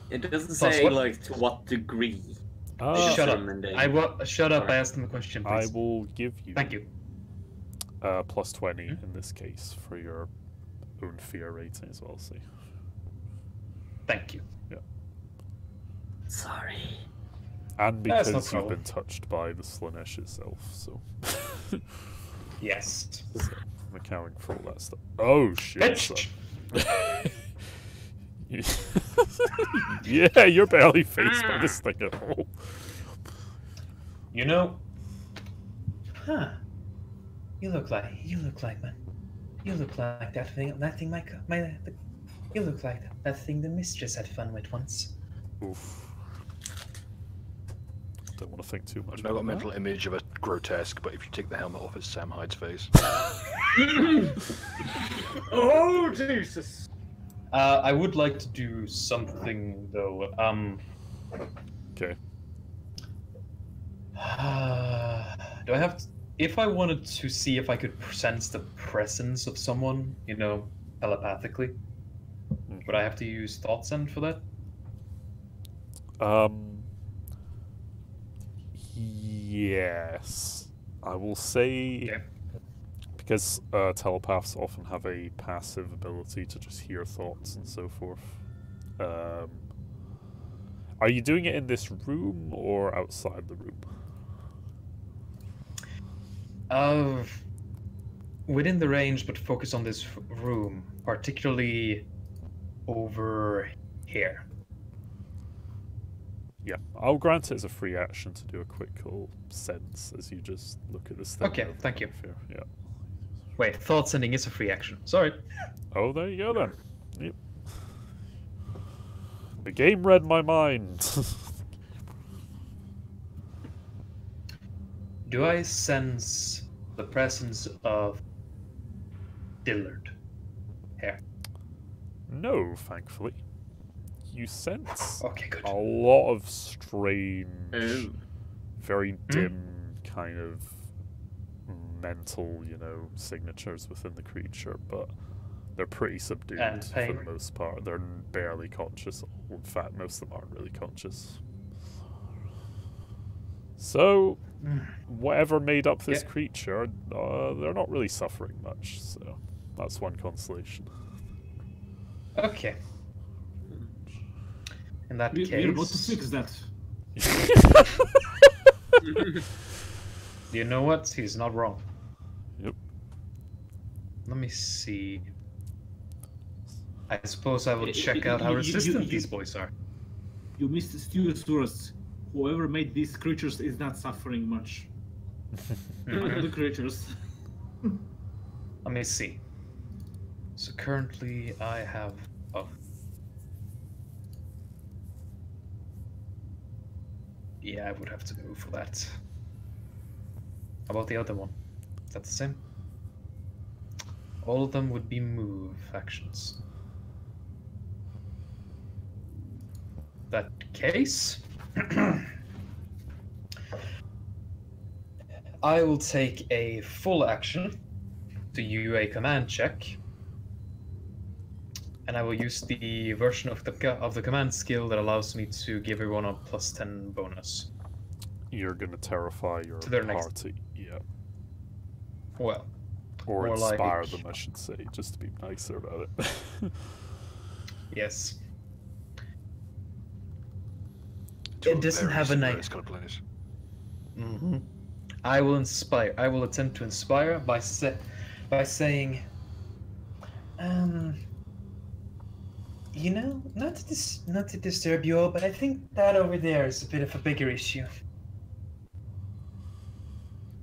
S6: It doesn't
S3: Plus
S6: say
S3: what?
S6: like to what degree.
S3: Shut up!
S6: recommendation.
S3: Shut up! I
S6: Sorry.
S3: asked him a question,
S1: I
S3: please.
S1: will give you
S3: Thank you.
S1: +20 in this case for your own fear rating as well. See.
S3: Thank you.
S6: Sorry.
S1: And
S3: That's
S1: because
S3: no
S1: you've
S3: problem.
S1: been touched by the Slanesh itself, so.
S3: Yes.
S1: So, I'm accounting for all that stuff. Oh shit!
S3: Bitch!
S1: Yeah, you're barely faced by this thing at all.
S3: You know. Huh. You look like man. You look like that thing. You look like that thing the mistress had fun with once.
S1: Oof. Don't want to think too much
S2: I've now got a
S1: about
S2: mental image of a grotesque, but if you take the helmet off, it's Sam Hyde's face.
S6: Oh Jesus!
S3: I would like to do something though.
S1: Okay.
S3: Do I have to, if I wanted to see if I could sense the presence of someone, telepathically, would I have to use thought send for that?
S1: Yes. I will say
S3: Okay.
S1: because telepaths often have a passive ability to just hear thoughts and so forth. Are you doing it in this room or outside the room?
S3: Within the range, but focus on this room, particularly over here.
S1: Yeah, I'll grant it as a free action to do a quick call sense as you just look at this thing.
S3: Okay,
S1: over
S3: thank you.
S1: here. Yeah.
S3: Wait, thought sending is a free action. Sorry.
S1: Oh, there you go then. Yep. The game read my mind.
S3: Do I sense the presence of Dillard here?
S1: No, thankfully. You sense
S3: Okay, good.
S1: a lot of strange,
S6: Oh.
S1: very dim kind of mental, signatures within the creature, but they're pretty subdued
S3: And
S1: for
S3: pain.
S1: the most part. They're barely conscious. In fact, most of them aren't really conscious. So, whatever made up this
S3: Yeah.
S1: creature, they're not really suffering much, so that's one consolation.
S3: Okay. In that
S5: We're about to
S3: case,
S5: fix that.
S3: you know what? He's not wrong.
S1: Yep.
S3: Let me see. I suppose I will
S5: Y-
S3: check
S5: y-
S3: out how
S5: y-
S3: resistant
S5: you-
S3: these boys are.
S5: You missed Stuart's words. Whoever made these creatures is not suffering much. Not the creatures.
S3: Let me see. So currently I have... Oh. Yeah, I would have to move for that. How about the other one? Is that the same? All of them would be move actions. That case... I will take a full action to do a command check, and I will use the version of the command skill that allows me to give everyone a +10 bonus.
S1: You're gonna terrify your
S3: To their next-
S1: party. Yeah.
S3: Well,
S1: Or
S3: More like-
S1: inspire them, I should say, just to be nicer about it.
S3: Yes.
S2: To
S3: It doesn't
S2: very
S3: have a
S2: similar
S3: name.
S2: Skull Players.
S3: Mm-hmm. I will inspire. I will attempt to inspire by saying, you know, not to disturb you all, but I think that over there is a bit of a bigger issue.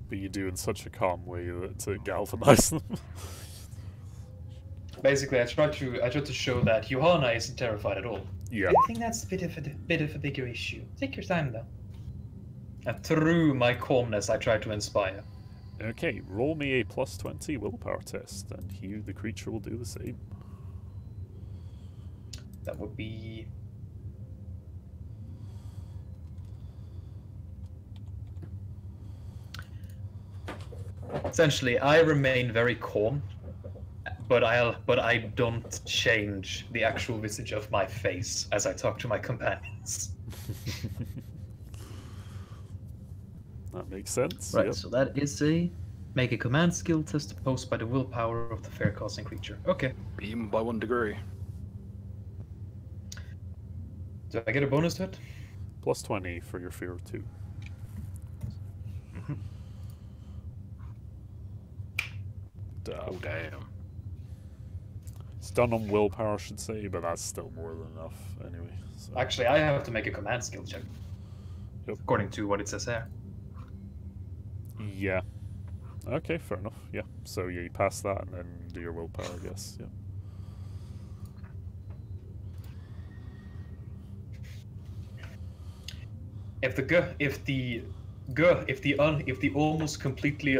S1: But you do in such a calm way that to galvanize them.
S3: Basically, I try to show that Johanna isn't terrified at all.
S1: Yeah.
S3: I think that's a bit of a bigger issue. Take your time, though. And through my calmness, I try to inspire.
S1: Okay, roll me a +20 willpower test, and the creature will do the same.
S3: That would be... Essentially, I remain very calm, but I don't change the actual visage of my face as I talk to my companions.
S1: That makes sense.
S3: Right,
S1: Yep.
S3: so that is a make a command skill test opposed by the willpower of the fair casting creature. Okay.
S2: Beam by 1 degree.
S3: Do I get a bonus to it?
S1: +20 for your fear of 2.
S2: Oh, damn.
S1: It's done on willpower, I should say, but that's still more than enough anyway. So.
S3: Actually, I have to make a command skill check.
S1: Yep.
S3: According to what it says here.
S1: Yeah. Okay, fair enough. Yeah. So you pass that and then do your willpower, I guess. Yeah.
S3: If the almost completely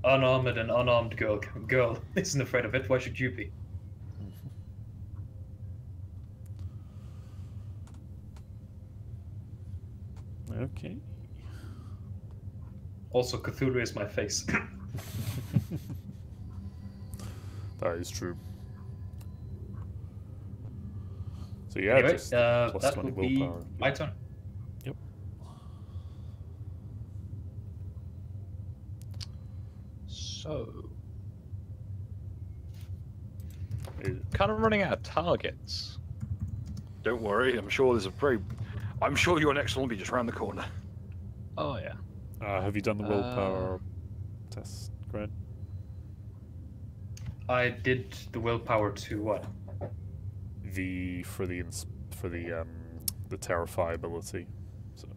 S3: unarmored and unarmed girl isn't afraid of it, why should you be?
S1: Okay.
S3: Also, Cthulhu is my face.
S1: That is true. So yeah,
S3: Anyway,
S1: just
S3: that
S1: +20
S3: will be
S1: willpower.
S3: my turn.
S1: Yep.
S4: So,
S1: It-
S4: kind of running out of targets.
S2: Don't worry, I'm sure there's a very... I'm sure your next one will be just around the corner.
S4: Oh yeah.
S1: have you done the willpower test, Grant?
S3: I did the willpower to what?
S1: For the terrify ability. So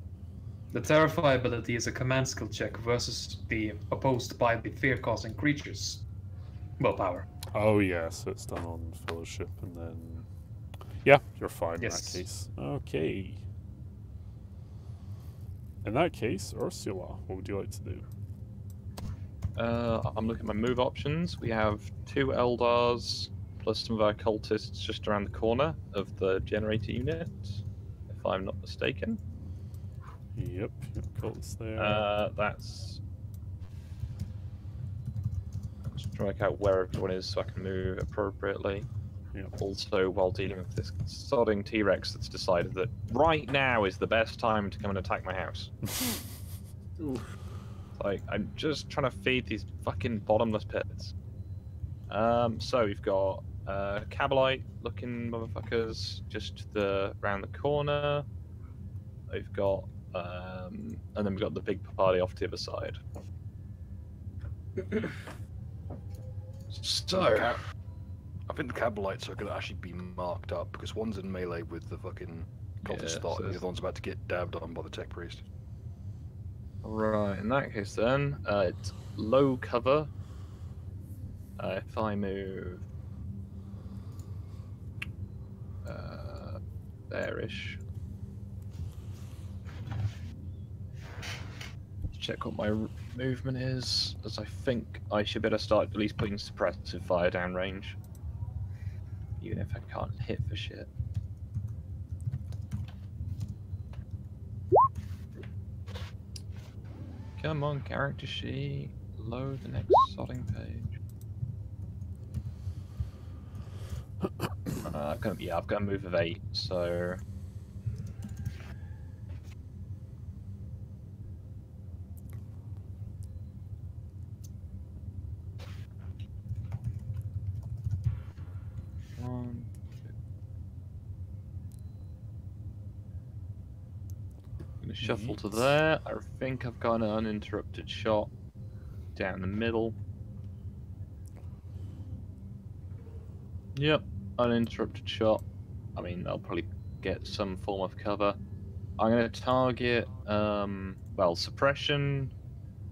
S3: The Terrify ability is a command skill check versus the opposed by the fear-causing creatures. Willpower.
S1: oh yeah, so it's done on fellowship, and then yeah, you're fine
S3: Yes.
S1: in that case. Okay. In that case, Ursula, what would you like to do?
S4: I'm looking at my move options. We have 2 Eldars plus some of our cultists just around the corner of the generator unit, if I'm not mistaken.
S1: Yep, you've got this there.
S4: That's... Let's strike out where everyone is so I can move appropriately.
S1: Yep.
S4: Also, while dealing with this sodding T-Rex that's decided that right now is the best time to come and attack my house. Like, I'm just trying to feed these fucking bottomless pits. So we've got Cabalite looking motherfuckers just round the corner. We've got and then we've got the big party off to the other side. So
S2: I think the Cabalites are going to actually be marked up because one's in melee with the fucking cultist
S4: Yeah,
S2: slot
S4: so
S2: and the other one's about to get dabbed on by the tech priest.
S4: right, in that case then, it's low cover. If I move there-ish. Check what my movement is, as I think I should better start at least putting suppressive fire down range. Even if I can't hit for shit. Come on, character sheet. Load the next sodding page. I've got a move of 8, so... Gonna shuffle to there. I think I've got an uninterrupted shot down the middle. Yep, uninterrupted shot. I mean, I'll probably get some form of cover. I'm gonna target, well, suppression.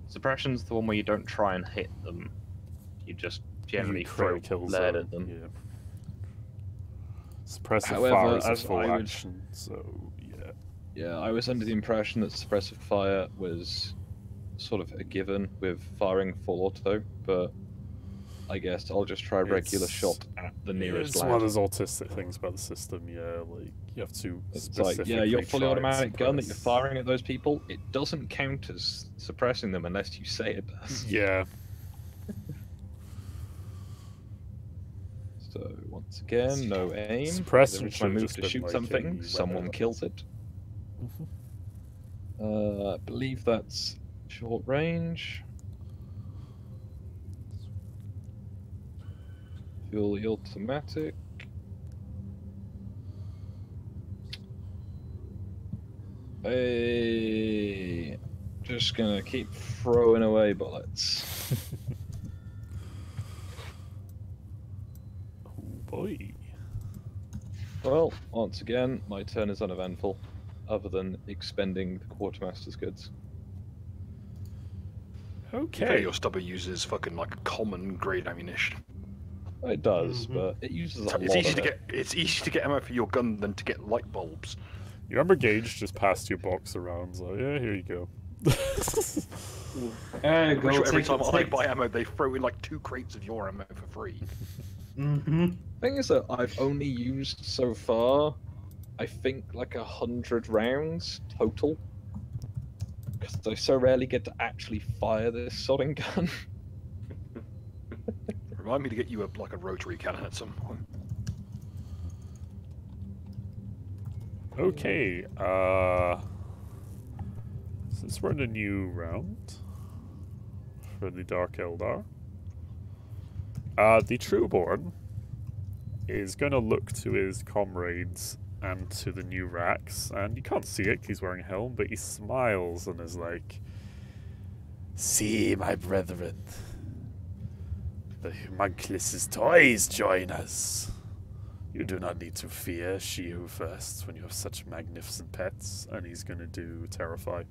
S4: Suppression's the one where you don't try and hit them. You just generally throw lead at them.
S1: Yeah. Suppressive
S4: However,
S1: fire is a
S4: as
S1: full
S4: I would-
S1: action, so yeah.
S4: Yeah, I was under the impression that suppressive fire was sort of a given with firing full auto, but I guess I'll just try a regular
S1: It's-
S4: shot at the nearest
S1: It's
S4: lad.
S1: one of those autistic things about the system, yeah, like, you have to
S4: It's like,
S1: specifically
S4: yeah, your fully
S1: try and
S4: automatic gun that you're
S1: suppress.
S4: firing at those people, it doesn't count as suppressing them unless you say it does.
S1: Yeah.
S4: So, once again, no aim.
S1: Suppression
S4: Every time I
S1: should've
S4: move
S1: just
S4: to
S1: been
S4: shoot
S1: like
S4: something,
S1: a
S4: someone
S1: weapon.
S4: kills it. I believe that's short range. Fully automatic. Hey, just gonna keep throwing away bullets.
S1: Oh boy.
S4: Well, once again, my turn is uneventful, other than expending the quartermaster's goods.
S1: Okay.
S2: Your stubber uses fucking like common grade ammunition.
S4: It does, but it uses a lot
S2: It's easy
S4: of
S2: to
S4: it.
S2: get. It's easy to get ammo for your gun than to get light bulbs.
S1: You remember Gage just passed you a box around, so yeah, here you go.
S2: I'm
S3: Go
S2: sure every
S3: take
S2: time
S3: it,
S2: I
S3: take-
S2: buy ammo, they throw in like 2 crates of your ammo for free.
S4: Thing is that I've only used so far, I think like 100 rounds total. Because I so rarely get to actually fire this sodding gun.
S2: Remind me to get you a like a rotary cannon at some point.
S1: Okay, since we're in a new round for the Dark Eldar, the Trueborn is going to look to his comrades and to the new Rax, and you can't see it 'cause he's wearing a helm, but he smiles and is like, "See, my brethren, the homunculus' toys join us. You do not need to fear she who first when you have such magnificent pets." And he's going to do Terrify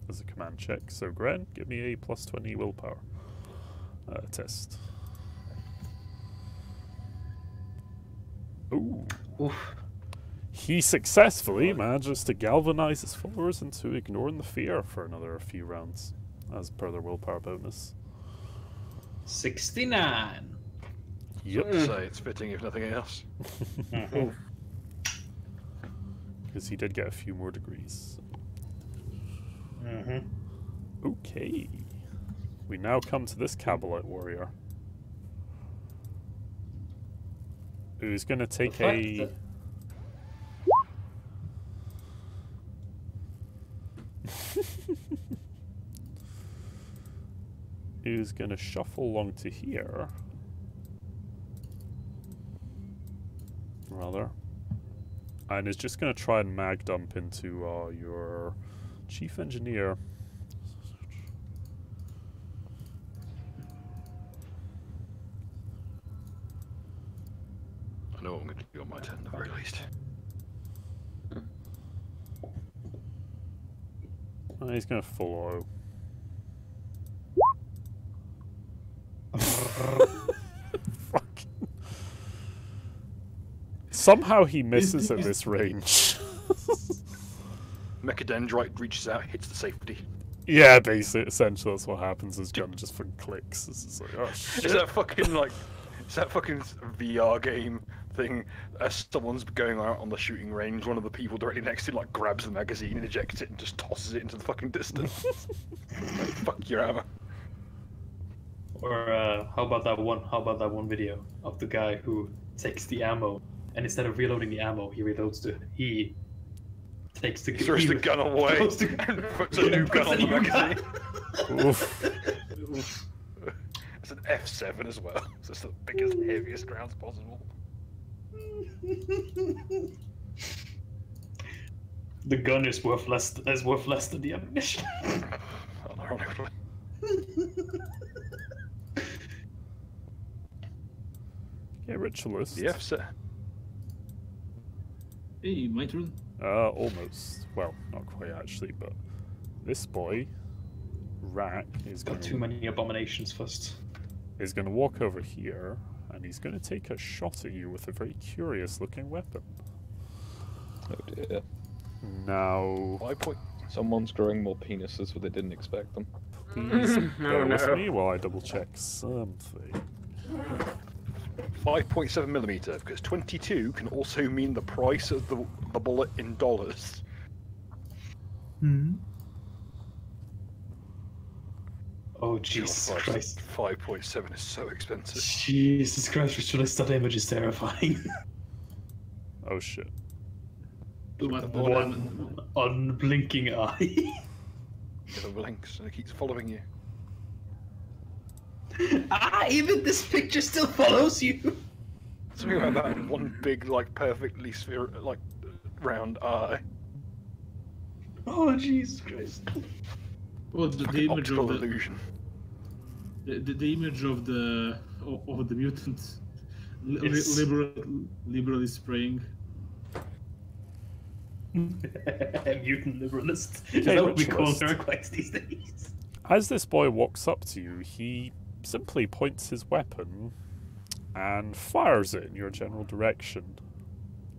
S1: as a command check. So, Gren, give me a +20 willpower test. Ooh.
S3: Oof.
S1: He successfully manages to galvanize his followers into ignoring the fear for another few rounds, as per their willpower bonus.
S3: 69.
S1: Yep.
S2: So it's fitting if nothing else.
S1: Because he did get a few more degrees. Okay. We now come to this Cabalite warrior, who's going to take a... who's going to shuffle along to here. Rather. And is just going to try and mag dump into your chief engineer.
S2: I know what I'm going to do on my turn at the very least.
S1: He's going to full auto. Fucking. Somehow he misses at this range.
S2: Mechadendrite reaches out, hits the safety.
S1: Yeah, basically, essentially that's what happens. His gun just fucking clicks. It's just like, oh shit.
S2: Is that fucking like, is that fucking VR game thing? As someone's going out on the shooting range, one of the people directly next to him like grabs the magazine, ejects it, and just tosses it into the fucking distance. Like, fuck your ammo.
S3: Or how about that one? How about that one video of the guy who takes the ammo and instead of reloading the ammo, he reloads the he takes the
S2: He throws the gun away
S3: throws the-
S2: and puts a new gun on the magazine.
S1: Oof.
S2: It's an F7 as well. So it's the biggest, heaviest rounds possible.
S3: The gun is worth less than the ammunition.
S2: Unironically.
S1: Yeah, ritualist.
S2: Yeah, so
S5: Hey, my turn.
S1: Almost. Well, not quite actually, but this boy, Rack, is
S3: Got too many abominations first.
S1: is going to walk over here, and he's going to take a shot at you with a very curious-looking weapon.
S4: Oh dear.
S1: Now,
S4: Someone's growing more penises where they didn't expect them.
S1: please bear with
S6: no.
S1: me while I double-check something.
S2: 5.7mm, because 22 can also mean the price of the bullet in dollars.
S3: Oh Jesus Christ!
S2: 5.7 is so expensive.
S3: Jesus Christ! Ritualist, that image is terrifying.
S1: Oh shit.
S3: One unblinking eye.
S2: It blinks and it keeps following you.
S3: Even this picture still follows you.
S2: Something about that one big, like, perfectly round eye.
S3: Oh Jesus Christ!
S5: Oh, the image
S2: Optical
S5: of the
S2: illusion.
S5: the image of the mutant
S3: Yes.
S5: liberally spraying.
S3: Mutant liberalist. Is
S1: Okay,
S3: that what we call
S1: ritualist.
S3: heretics these days?
S1: As this boy walks up to you, he simply points his weapon and fires it in your general direction.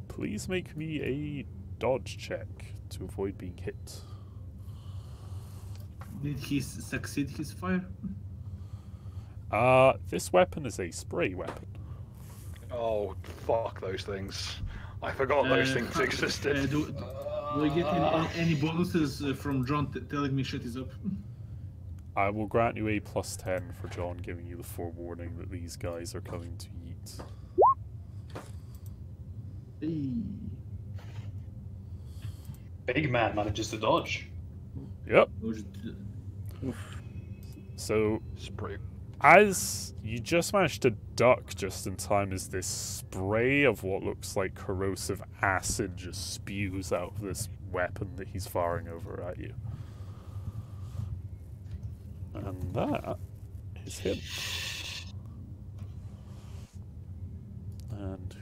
S1: Please make me a dodge check to avoid being hit.
S5: Did he succeed his fire?
S1: This weapon is a spray weapon.
S2: Oh, fuck those things. I forgot those things existed.
S5: Do I get any bonuses from John telling me shit is up?
S1: I will grant you a +10 for John giving you the forewarning that these guys are coming to yeet.
S5: Hey.
S3: Big man manages to dodge.
S1: Yep.
S5: Oof.
S1: So,
S2: Spray.
S1: as you just managed to duck just in time as this spray of what looks like corrosive acid just spews out of this weapon that he's firing over at you. And that is him. And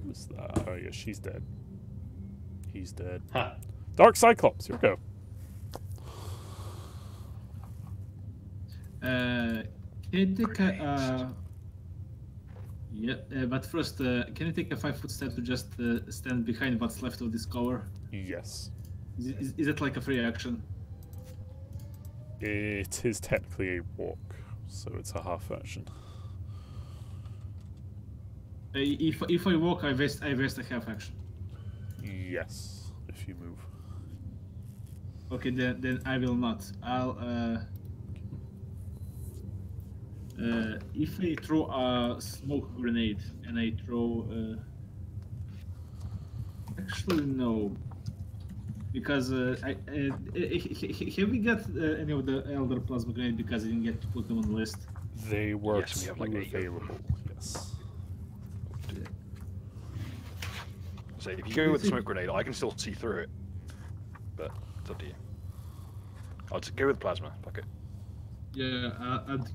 S1: who's that? Oh yeah, she's dead. He's dead.
S3: Huh.
S1: Dark Cyclops, here we go.
S5: Can you take a but first, can you take a 5-foot step to just stand behind what's left of this cover?
S1: Yes.
S5: Is it like a free action?
S1: It is technically a walk, so it's a half action.
S5: If I walk, I waste a half action.
S1: Yes, if you move.
S5: Okay, then I will not. I'll if I throw a smoke grenade and I throw actually no, because have we got any of the elder plasma grenade because I didn't get to put them on the list?
S1: They were
S2: Yes, we have like 8
S1: available. Yes.
S2: So if you go with the smoke grenade, I can still see through it. But it's up to you. I'll just go with plasma. Fuck it.
S5: Yeah, I'd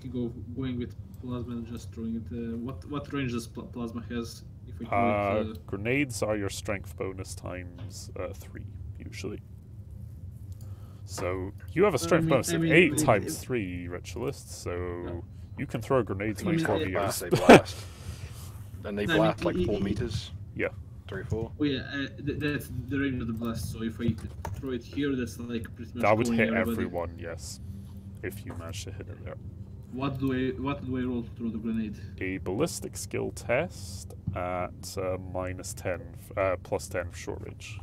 S5: going with plasma and just throwing it. What range does plasma has? If we throw it,
S1: Grenades are your strength bonus times 3 usually. So you have a strength bonus of 8 times 3, Ritualist. So you can throw grenades when
S5: I
S1: you
S5: mean,
S1: years.
S2: They blast. And they
S5: No, I
S2: blast
S5: mean,
S2: like 4 meters.
S1: Yeah.
S2: 3 or 4.
S5: Oh yeah, that's the range of the blast. So if I throw it here, that's like pretty much.
S1: That would
S5: going
S1: hit
S5: everybody.
S1: everyone, yes. If you manage to hit it there.
S5: What do I roll to throw the grenade?
S1: A ballistic skill test at -10, +10 for short range.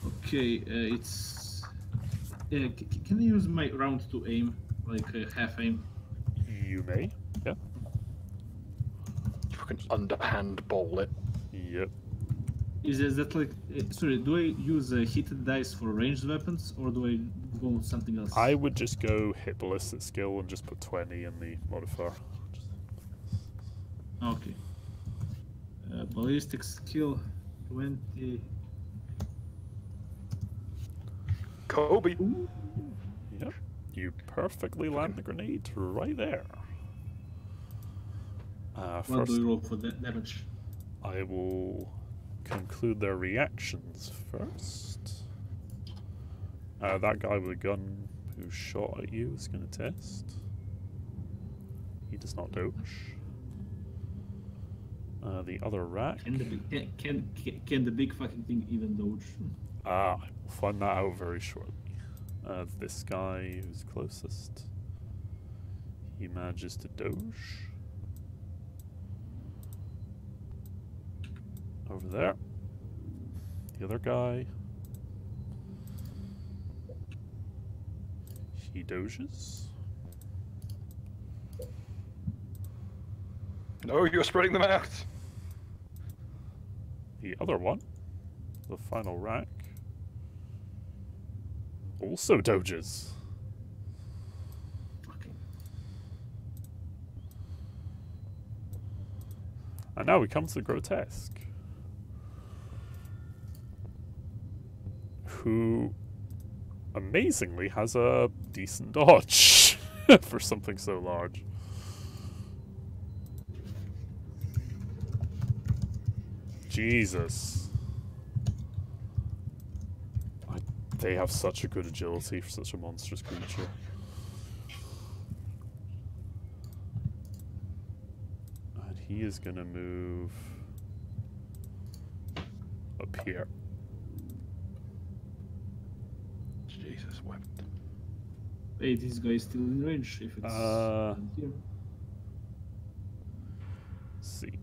S5: Okay, it's. Can I use my round to aim, like half aim?
S1: You may. Yeah.
S2: You can underhand bowl it.
S1: Yep.
S5: Is that like? Sorry, do I use heated dice for ranged weapons, or do I go with something else?
S1: I would just go hit ballistic skill and just put 20 in the modifier.
S5: Okay. Ballistic skill 20.
S2: Kobe.
S1: Yep. You perfectly land the grenade right there.
S5: What
S1: First,
S5: do you roll for that damage?
S1: I will conclude their reactions first. That guy with a gun who shot at you is going to test. He does not dodge. The other rack.
S5: Can the big fucking thing even dodge?
S1: We'll find that out very shortly. This guy who's closest. He manages to doge. Over there. The other guy. He doges.
S2: No, you're spreading them out.
S1: The other one, the final rack, also doges.
S5: Okay.
S1: And now we come to the grotesque, who amazingly has a decent dodge for something so large. Jesus. They have such a good agility for such a monstrous creature. And he is going to move up here.
S2: Jesus, what?
S5: Hey, this guy is still in range if it's here.
S1: See.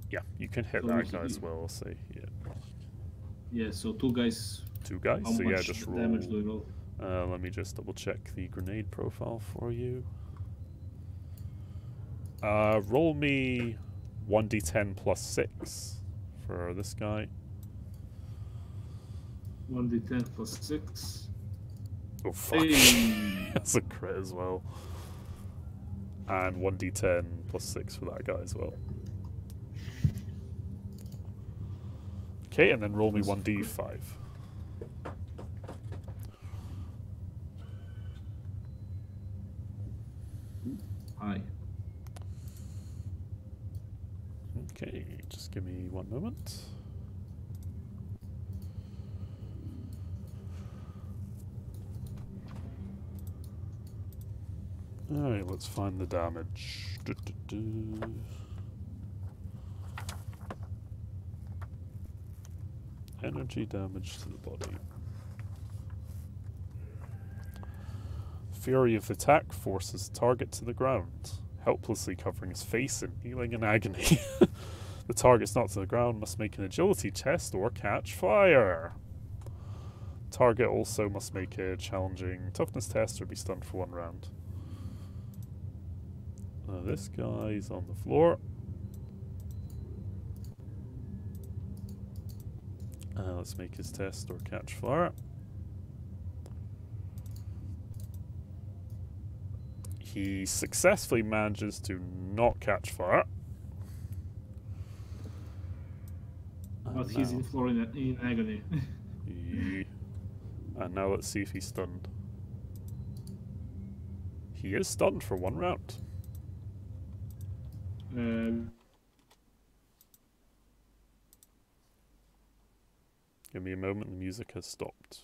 S1: Yeah, you can hit
S5: So
S1: that
S5: he-
S1: guy as well, I'll say. Yeah.
S5: Yeah, so two guys.
S1: Two guys,
S5: How
S1: so yeah,
S5: much
S1: just
S5: damage do
S1: roll.
S5: you roll?
S1: Let me just double check the grenade profile for you. Roll me 1d10 plus 6 for this guy.
S5: 1d10 plus 6.
S1: Oh, fuck.
S5: Hey.
S1: That's a crit as well. And 1d10 plus 6 for that guy as well. Okay, and then roll me 1d5.
S5: Hi.
S1: Okay, just give me one moment. Alright, let's find the damage. Energy damage to the body. Fury of the attack forces target to the ground, helplessly covering his face and kneeling in agony. The target's knocked to the ground must make an agility test or catch fire. Target also must make a challenging toughness test or be stunned for 1 round. This guy's on the floor. Let's make his test or catch fire. He successfully manages to not catch fire.
S5: But he's in floor in agony.
S1: And now let's see if he's stunned. He is stunned for 1 round. Give me a moment, the music has stopped.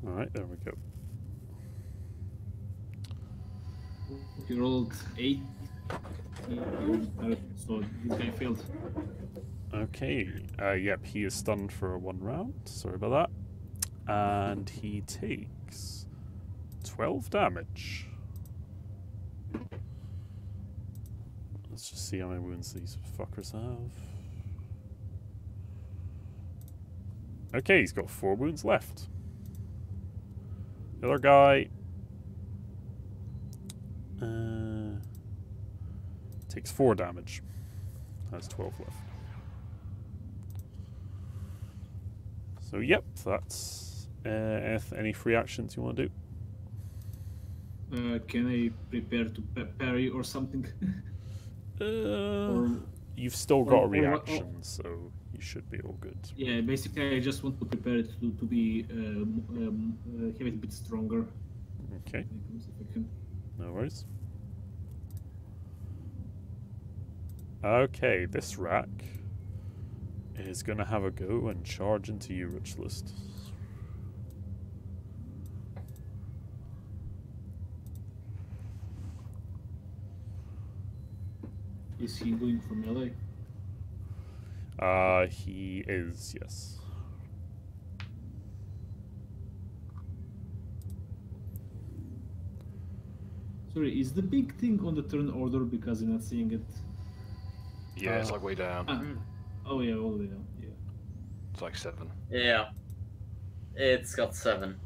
S1: Alright, there we go.
S5: He rolled 8. So this guy failed.
S1: Okay, yep, he is stunned for 1 round. Sorry about that. And he takes 12 damage. Let's just see how many wounds these fuckers have. Okay, he's got 4 wounds left. The other guy takes 4 damage. Has 12 left. So yep, that's Any free actions you want to do?
S5: Can I prepare to parry or something? Or
S1: You've still got a
S5: or-
S1: reaction, so you should be all good.
S5: yeah, basically I just want to prepare it to be have it a bit stronger.
S1: Okay,
S5: If I can.
S1: no worries. Okay, this rack is going to have a go and charge into you, Ritualist.
S5: Is he going for melee?
S1: He is, yes.
S5: Sorry, is the big thing on the turn order because I'm not seeing it?
S2: Yeah, it's like way down.
S5: Ah. Oh yeah, all the way down. Yeah.
S2: It's like 7.
S6: Yeah. It's got 7.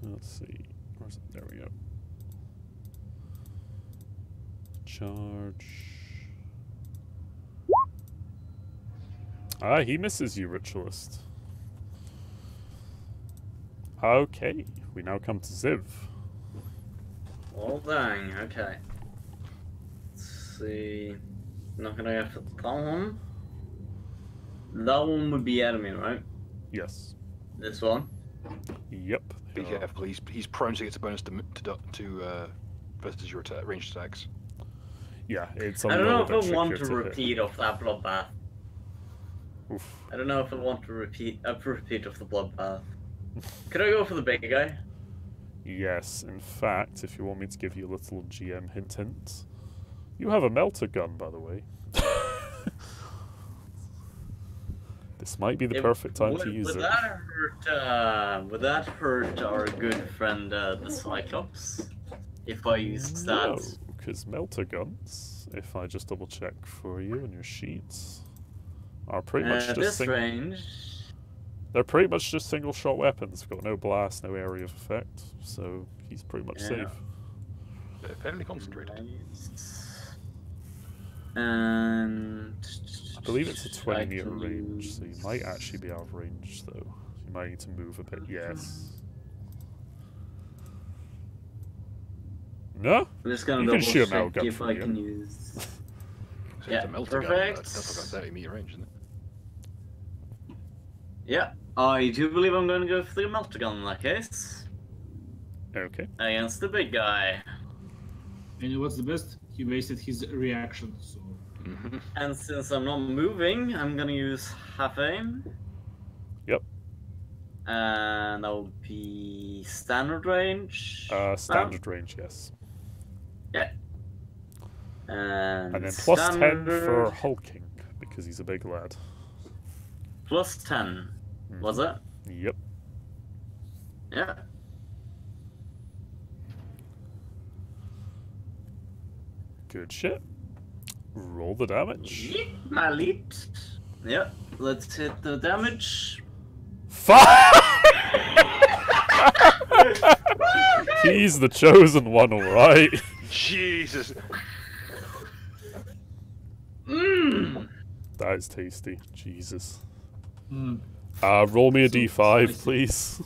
S1: Let's see. Where's it? There we go. Charge. Ah, he misses you, Ritualist. Okay, we now come to Ziv.
S6: Well, dang, okay. Let's see. Not gonna go for that one. That one would be enemy, right?
S1: Yes.
S6: This one?
S1: Yep.
S2: Be careful. He's prone, so he gets a bonus to versus your ranged attacks.
S1: Yeah, it's a
S6: I don't know
S1: little
S6: if
S1: bit
S6: I want
S1: trickier
S6: to
S1: hit.
S6: repeat of that bloodbath.
S1: Oof.
S6: I don't know if I want to repeat a repeat of the bloodbath. Could I go for the big guy?
S1: Yes, in fact, if you want me to give you a little GM hint, you have a melter gun, by the way. This might be the perfect time to use
S6: would
S1: it.
S6: Would that hurt our good friend the Cyclops if I used
S1: No,
S6: that?
S1: because melter guns, if I just double check for you in your sheets, are pretty much just
S6: this range.
S1: They're pretty much just single shot weapons. They've got no blast, no area of effect, so he's pretty much safe.
S2: They're fairly concentrated.
S6: And
S1: I believe it's a 20-meter range, so you might actually be out of range, though. You might need to move a bit. Yes. No?
S6: I'm just gonna
S1: You can
S6: double
S1: shoot a
S6: check
S1: metal gun
S6: if
S1: from
S6: I
S1: here.
S6: can use.
S2: So
S6: Yeah,
S2: it's a melter gun.
S6: perfect.
S2: That's like a 30-meter range, isn't it?
S6: Yeah, I do believe I'm going to go for the melter gun in that case.
S1: Okay.
S6: Against the big guy.
S5: And you know what's the best? He wasted his reaction, so.
S6: And since I'm not moving, I'm gonna use half aim.
S1: Yep.
S6: And that will be standard range.
S1: Standard range, yes.
S6: Yeah. And
S1: And then plus 10
S6: standard,
S1: for hulking, because he's a big lad.
S6: Plus 10, was it?
S1: Yep.
S6: Yeah.
S1: Good shit. Roll the damage.
S6: Yeet, my lead. Yeah, let's hit the damage.
S1: He's the chosen one, alright.
S2: Jesus.
S1: That is tasty. Jesus.
S5: Mm.
S1: Roll me a
S5: So
S1: d5,
S5: spicy.
S1: please.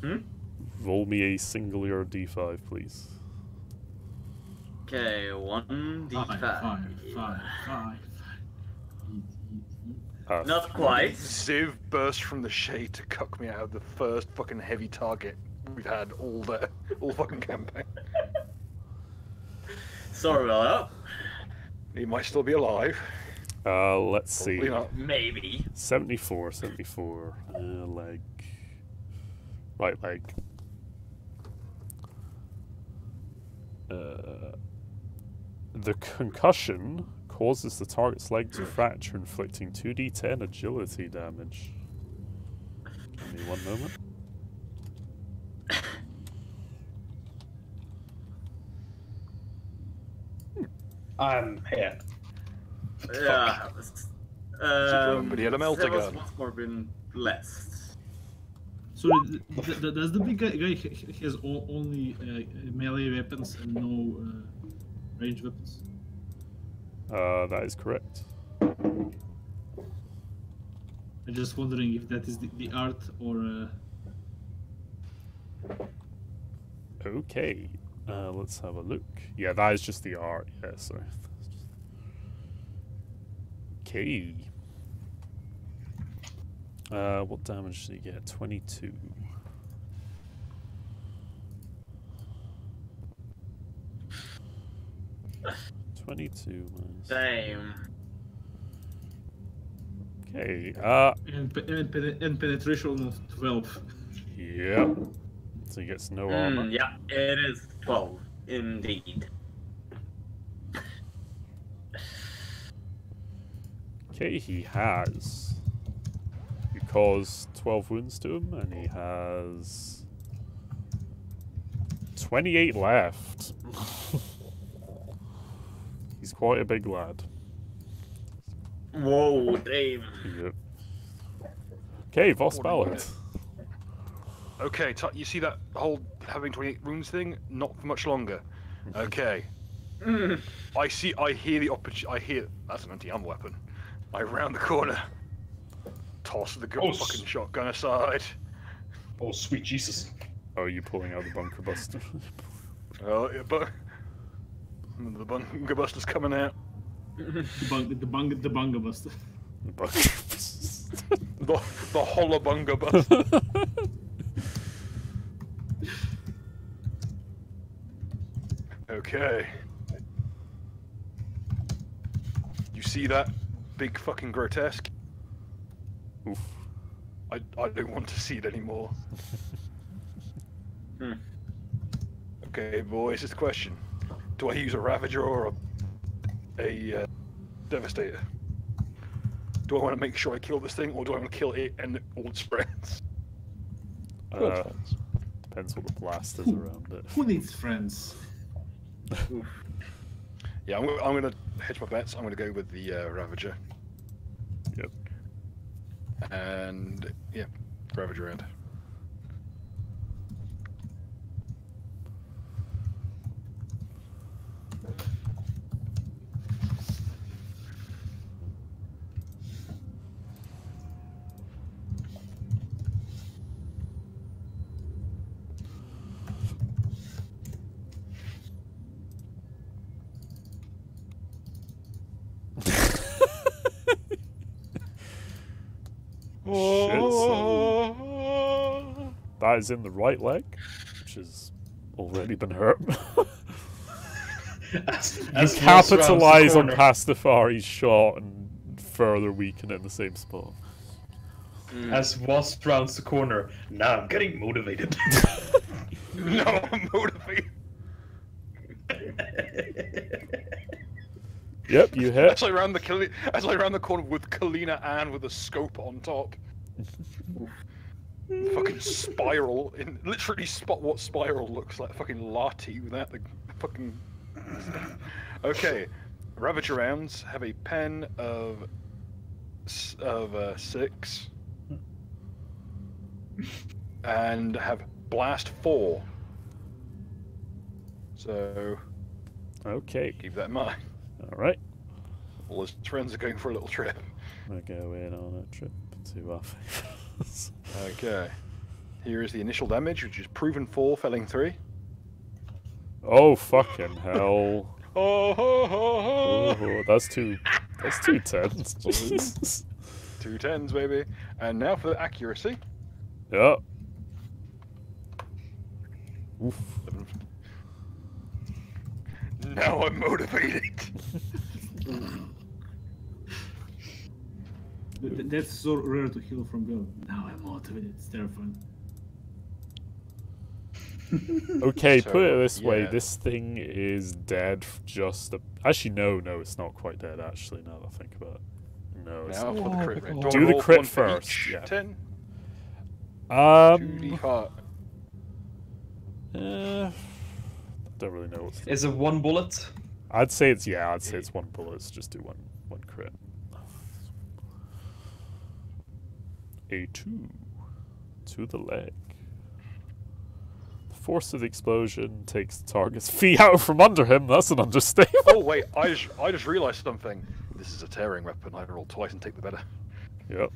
S6: Hmm?
S1: Roll me a singular d5, please.
S6: Okay, 1d5.
S5: Five.
S6: Not quite.
S2: Ziv burst from the shade to cuck me out of the first fucking heavy target we've had all fucking campaign.
S6: Sorry about
S2: He might still be alive.
S1: Let's see.
S2: Probably not.
S6: that. Maybe.
S1: 74. Leg. Right leg. The concussion causes the target's leg to fracture, inflicting 2d10 agility damage. Give me one moment.
S3: I'm here.
S6: Yeah.
S2: But he had a melter
S6: that was
S2: gun.
S6: much more been blessed.
S5: So does the big guy has only melee weapons and no range weapons?
S1: That is correct.
S5: I'm just wondering if that is the art or.
S1: Okay, let's have a look. Yeah, that is just the art. Yeah, sorry. Okay. What damage did he get? 22. Minus.
S6: Damn.
S1: Okay.
S5: And penetration almost 12.
S1: Yep. So he gets no armor.
S6: Yeah, it is 12, indeed.
S1: Okay, he has. You cause 12 wounds to him, and he has 28 left. He's quite a big lad.
S6: Whoa, damn.
S1: Yep. Okay, Voss Ballad.
S2: Okay, you see that whole having 28 wounds thing? Not for much longer. Okay. I hear the opportunity. I hear that's an anti-ammo weapon. I round the corner, toss the fucking shotgun aside.
S3: Oh, sweet Jesus.
S1: Oh, are you pulling out the bunker buster?
S2: Oh, yeah, but the bunker buster's coming out.
S5: The bunga buster.
S1: The bunker buster.
S2: The hollow bunker buster. Okay. You see that big fucking grotesque?
S1: Oof.
S2: I don't want to see it anymore. Okay, boys, it's a question. Do I use a Ravager or a Devastator? Do I want to make sure I kill this thing, or do I want to kill it and all its friends?
S1: Depends what the blast is around it.
S5: Who needs friends?
S2: Yeah, I'm gonna hedge my bets. I'm gonna go with the Ravager.
S1: Yep.
S2: And yeah, Ravager end.
S1: Shit, so that is in the right leg, which has already been hurt. You capitalise on Pastafari's shot and further weaken it in the same spot.
S3: As Wasp rounds the corner, now I'm getting motivated.
S2: No, I'm motivated.
S1: Yep, you hit.
S2: As I round the corner with Kalina Ann with a scope on top. Fucking spiral literally spot what spiral looks like. Fucking Lati without the fucking. Okay, Ravager rounds have a pen of 6 and have blast 4. So
S1: Okay.
S2: keep that in mind.
S1: Alright.
S2: All his friends are going for a little trip.
S1: I'm gonna go in on a trip to our favorites.
S2: Okay. Here is the initial damage, which is proven 4, felling 3.
S1: Oh fucking hell.
S2: Oh, ho, ho, ho.
S1: Oh, that's two tens.
S2: 2 10s, baby. And now for the accuracy.
S1: Yep. Oof.
S2: Now I'm motivated.
S5: That's so rare to heal from gun. Now I'm motivated. It's terrifying.
S1: Okay,
S2: So,
S1: put it this way,
S2: yeah.
S1: this thing is dead actually no, it's not quite dead actually, now that I think about it. No, it's
S2: Now
S1: not.
S2: for the crit rate.
S1: Do the
S2: roll
S1: crit
S2: 1 for
S1: first,
S2: each?
S1: yeah.
S2: 10? 2d5.
S1: Don't really know what's
S3: Is it one bullet?
S1: I'd say it's one bullet, so just do one crit. A 2 to the leg. The force of the explosion takes the target's feet out from under him. That's an understatement.
S2: Oh wait, I just realised something. This is a tearing weapon. I roll twice and take the better.
S1: Yep.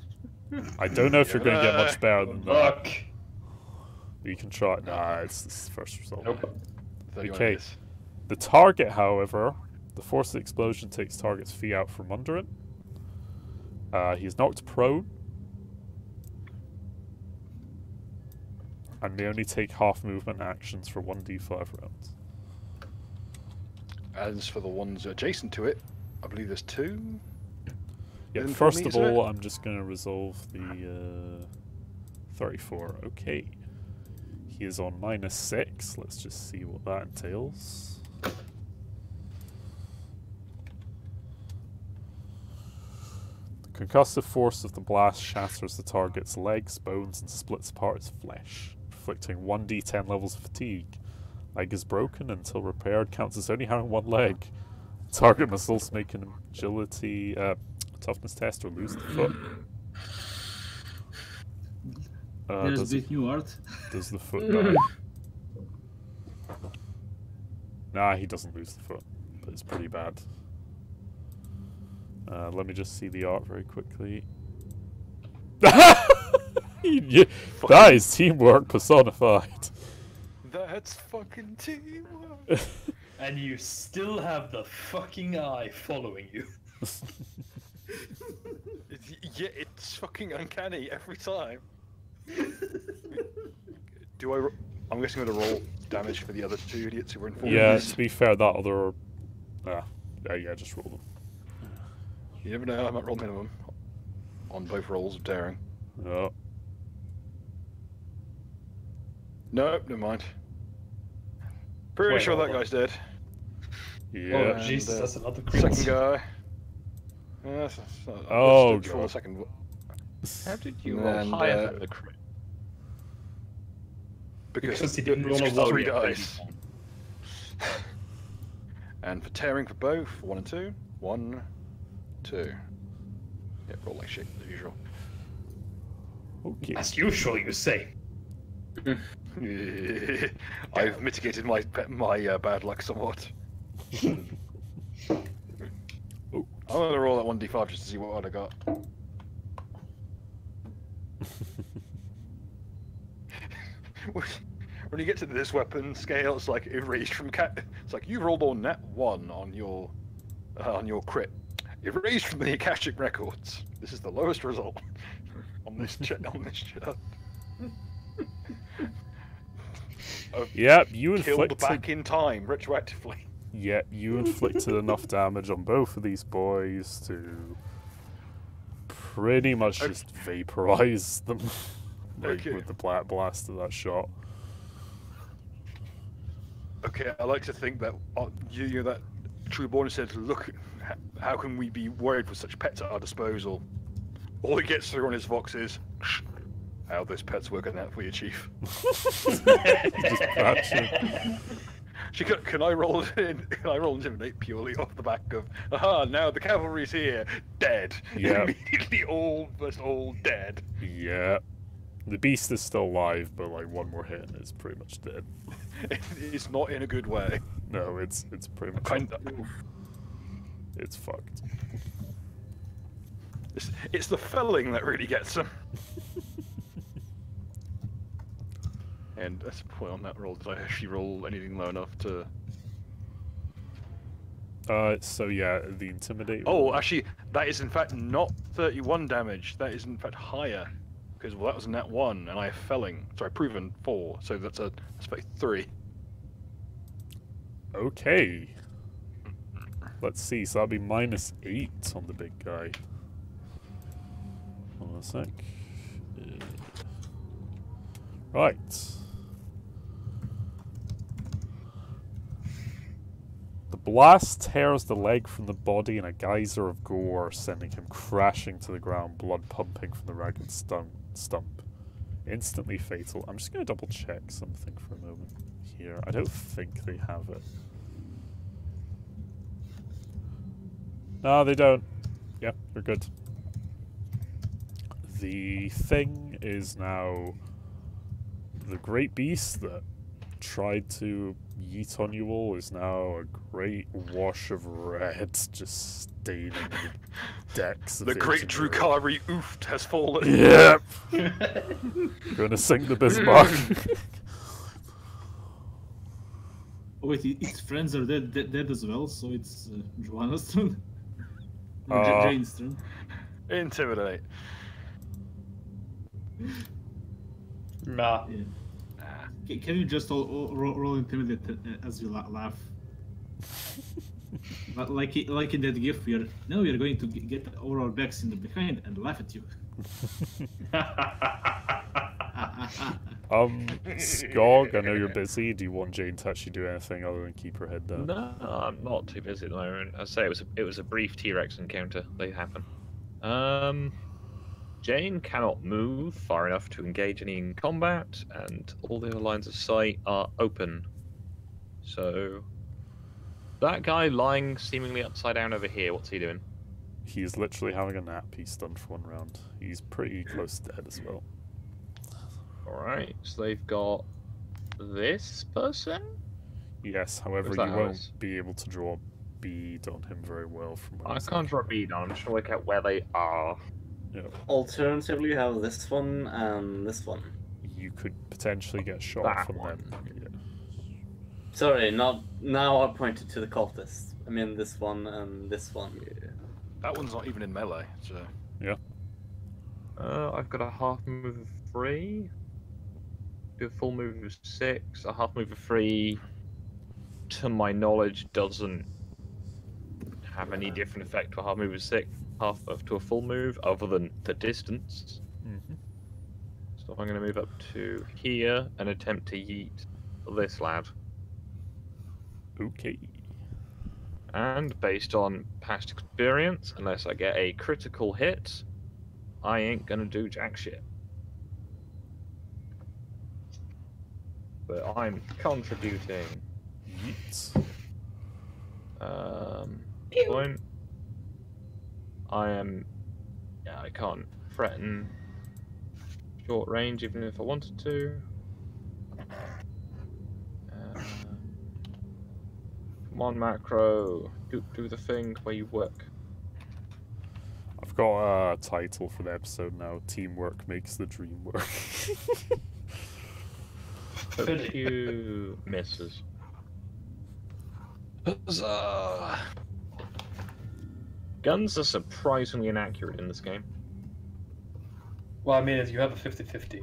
S1: I don't know if you're going to get much better than that.
S3: Fuck.
S1: You can try. Nah, it's this first result.
S3: Nope.
S2: 31
S1: Okay.
S2: is.
S1: The target, however, the force of the explosion takes target's feet out from under it. He's knocked prone. And they only take half movement actions for 1d5 rounds.
S2: As for the ones adjacent to it, I believe there's 2.
S1: Yeah,
S2: Within
S1: first
S2: 4
S1: of
S2: meters
S1: all, I'm just going to resolve the 34. Okay. He is on -6. Let's just see what that entails. The concussive force of the blast shatters the target's legs, bones, and splits apart its flesh, inflicting 1d10 levels of fatigue. Leg is broken until repaired, counts as only having one leg. Target must also make an agility toughness test or lose the foot.
S5: There's
S1: Does,
S5: this new art.
S1: does the foot die? Nah, he doesn't lose the foot, but it's pretty bad. Let me just see the art very quickly. Yeah, that is teamwork personified.
S2: That's fucking teamwork.
S3: And you still have the fucking eye following you.
S2: Yeah, it's fucking uncanny every time. Do I? I'm guessing I'm gonna roll damage for the other 2 idiots who were informed.
S1: Yeah, to be fair, that other. Yeah, just roll them.
S2: You never know. I might roll minimum on both rolls of daring.
S1: Oh.
S2: Nope, never mind. Pretty
S3: Wait,
S2: sure
S3: hold
S2: that
S3: on.
S2: guy's dead.
S1: Yeah.
S3: Oh,
S2: And,
S3: Jesus, that's another crit.
S2: Second guy. That's
S1: Oh,
S2: let's do it for
S1: God.
S2: the second.
S4: How did you
S2: And,
S4: roll higher than the crit?
S3: Because he didn't roll a
S2: it's
S3: one.
S2: 3 dice. And for tearing for both, 1 and 2. 1, 2. Yeah, roll like shit as usual.
S1: Okay.
S3: As usual, you say.
S2: I've mitigated my bad luck somewhat.
S1: Oh.
S2: I'm gonna roll that 1d5 just to see what I got. When you get to this weapon scale, it's like erased from cat. It's like you rolled on nat 1 on your crit. Erased from the Akashic records. This is the lowest result on this chart.
S1: Yep, you
S2: Killed
S1: inflicted.
S2: back in time retroactively.
S1: Yeah, you inflicted enough damage on both of these boys to pretty much just vaporize them, like
S2: Okay.
S1: with the blast of that shot.
S2: Okay, I like to think that you that Trueborn said, "Look, how can we be worried with such pets at our disposal?" All he gets through on his vox is, "How those pets working out for you, Chief?"
S1: Just patch it.
S2: Can I roll it in? Can I roll intimidate purely off the back of, aha, now the cavalry's here, dead.
S1: Yeah.
S2: Immediately all dead.
S1: Yeah. The beast is still alive, but like one more hit and it's pretty much dead.
S2: It's not in a good way.
S1: No, it's pretty much
S2: Kind of.
S1: it's fucked.
S2: It's the felling that really gets him. And that's a point on that roll. Did I actually roll anything low enough to?
S1: So yeah, the intimidate.
S2: Oh, actually, that is in fact not 31 damage. That is in fact higher, because that was a nat 1, and I have felling. Sorry, proven 4. So that's like 3.
S1: Okay. Let's see. So that'll be -8 on the big guy. Hold on a sec. Right. The blast tears the leg from the body in a geyser of gore, sending him crashing to the ground, blood pumping from the ragged stump. Instantly fatal. I'm just going to double check something for a moment here. I don't think they have it. No, they don't. Yeah, they're good. The thing is now the great beast that tried to yeet on you all is now a great wash of red just staining the decks of
S2: The great Drew
S1: engineering.
S2: Carey oofed has fallen.
S1: Yep. Gonna sing the Bismarck.
S5: Oh wait, its friends are dead as well, so it's Joanna's turn. No, Jane's turn.
S2: Intimidate.
S3: Nah.
S5: Yeah. Can you just all roll intimidate as you laugh? But like in that GIF, we are going to get over our backs in the behind and laugh at you.
S1: Skog, I know you're busy. Do you want Jane to actually do anything other than keep her head down?
S4: No, I'm not too busy at the moment. I say it was a brief T-Rex encounter. They happen. Jane cannot move far enough to engage any in combat, and all the other lines of sight are open. So, that guy lying seemingly upside down over here, what's he doing?
S1: He's literally having a nap. He's stunned for 1 round. He's pretty close to dead as well.
S4: Alright, so they've got this person?
S1: Yes, however,
S4: Is
S1: you
S4: that how
S1: won't
S4: it's-
S1: be able to draw a bead on him very well from where
S4: I
S1: he's
S4: can't
S1: at.
S4: draw a bead on, I'm just trying to work out where they are.
S1: Yeah.
S6: Alternatively, you have this one and this one.
S1: You could potentially get shot
S4: That
S1: from
S4: one.
S1: them. Yeah.
S6: Sorry, not now. I pointed to the cultists. I mean this one and this one.
S2: That one's not even in melee, so.
S4: I've got a half move of 3. Do a full move of 6. A half move of 3, to my knowledge, doesn't have any different effect to a half move of 6, to a full move, other than the distance.
S1: Mm-hmm.
S4: So I'm going to move up to here and attempt to yeet this lad.
S1: Okay.
S4: And based on past experience, unless I get a critical hit, I ain't gonna do jack shit. But I'm contributing.
S1: Yeet.
S4: Point. I am. Yeah, I can't threaten short range even if I wanted to. Come on, macro. Do the thing where you work.
S1: I've got a title for the episode now. Teamwork makes the dream work.
S4: A few misses. Huzzah! Guns are surprisingly inaccurate in this game.
S3: Well, I mean, if you have a 50-50.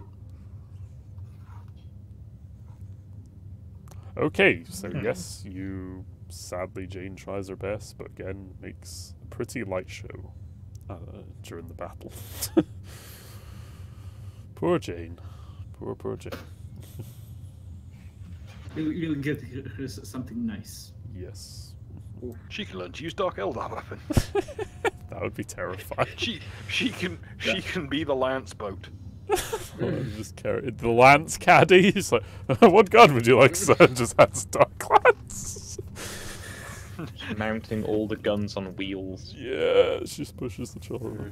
S1: Okay, so yes, sadly Jane tries her best, but again makes a pretty light show during the battle. Poor Jane. Poor Jane.
S5: We'll get her something nice.
S1: Yes.
S2: She can learn to use Dark Eldar weapon.
S1: That would be terrifying.
S2: She can be the lance boat.
S1: Just carry the lance caddy. He's like, what gun would you like, sir? Just has dark lance.
S4: Mounting all the guns on wheels.
S1: Yeah, she just pushes the trolley.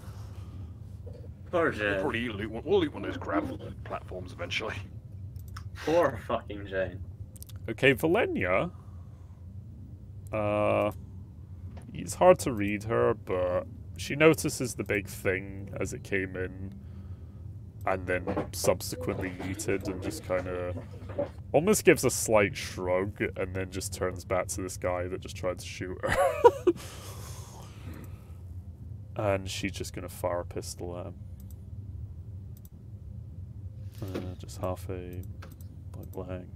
S6: Poor
S2: We'll
S6: Jane.
S2: probably we'll loot one of those gravel platforms eventually.
S6: Poor fucking Jane.
S1: Okay, Valenia. It's hard to read her, but she notices the big thing as it came in, and then subsequently yeeted and just kind of almost gives a slight shrug, and then just turns back to this guy that just tried to shoot her. And she's just gonna fire a pistol at him. Just half a blank.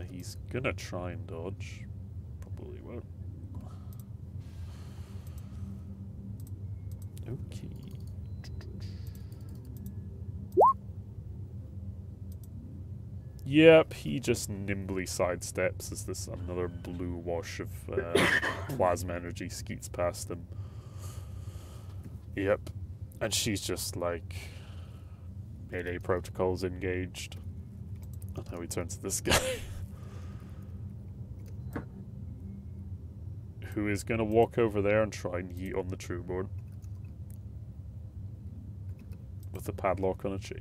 S1: He's gonna try and dodge. Probably won't. Okay. Yep, he just nimbly sidesteps as this another blue wash of plasma energy skeets past him. Yep. And she's just like, Mayday protocols engaged. And now we turn to this guy. Who is going to walk over there and try and yeet on the true board. with a padlock on a chain.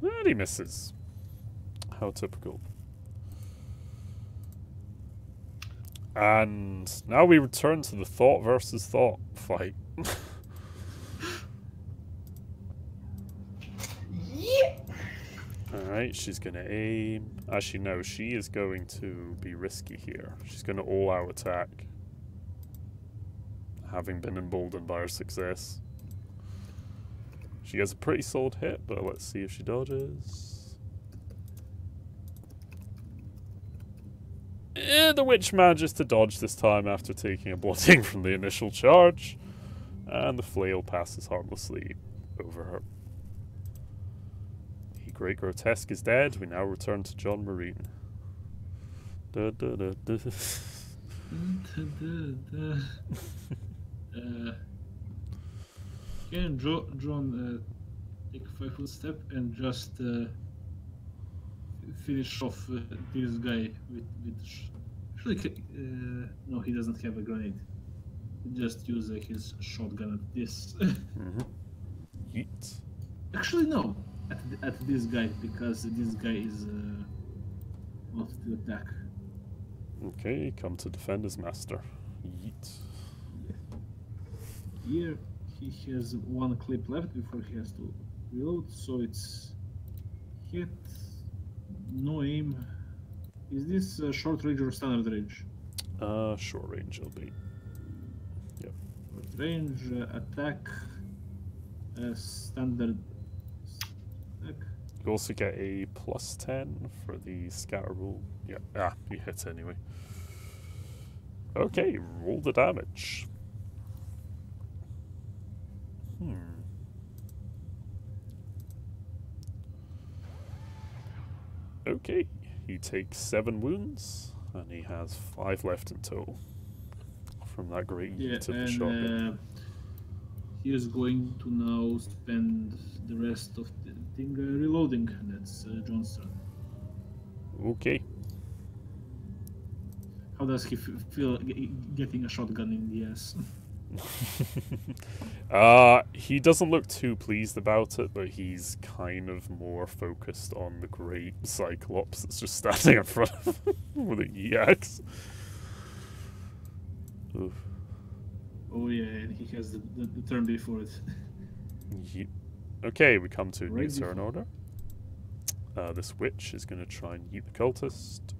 S1: And he misses. How typical. And now we return to the thought versus thought fight. Alright, she's gonna aim. Actually, no, she is going to be risky here. She's gonna all-out attack. Having been emboldened by her success. She has a pretty solid hit, but let's see if she dodges. The witch manages to dodge this time after taking a blotting from the initial charge. And the flail passes harmlessly over her. The Great Grotesque is dead. We now return to John Marine. Da, da, da, da.
S5: Can John take a 5-foot step and just finish off this guy with actually no, he doesn't have a grenade. Just use his shotgun at this.
S1: Yeet.
S5: Actually, no, at this guy, because this guy is not to attack.
S1: Okay, come to defend his master. Yeet.
S5: Here he has one clip left before he has to reload, so it's hit, no aim. Is this short range or standard range?
S1: Short range it'll be. Yep.
S5: Short range, attack, standard attack.
S1: You also get a +10 for the scatter rule. Yeah, you hit anyway. Okay, roll the damage. Okay, he takes 7 wounds, and he has 5 left in total from that great yeet of the shotgun.
S5: He is going to now spend the rest of the thing reloading. That's John's turn.
S1: Okay.
S5: How does he feel getting a shotgun in the ass?
S1: He doesn't look too pleased about it, but he's kind of more focused on the great Cyclops that's just standing in front of him with an EX. Oof.
S5: Oh yeah, and he has the turn before it.
S1: Yep. Okay, we come to a new
S5: Right
S1: turn order. This witch is going to try and yeet the cultist.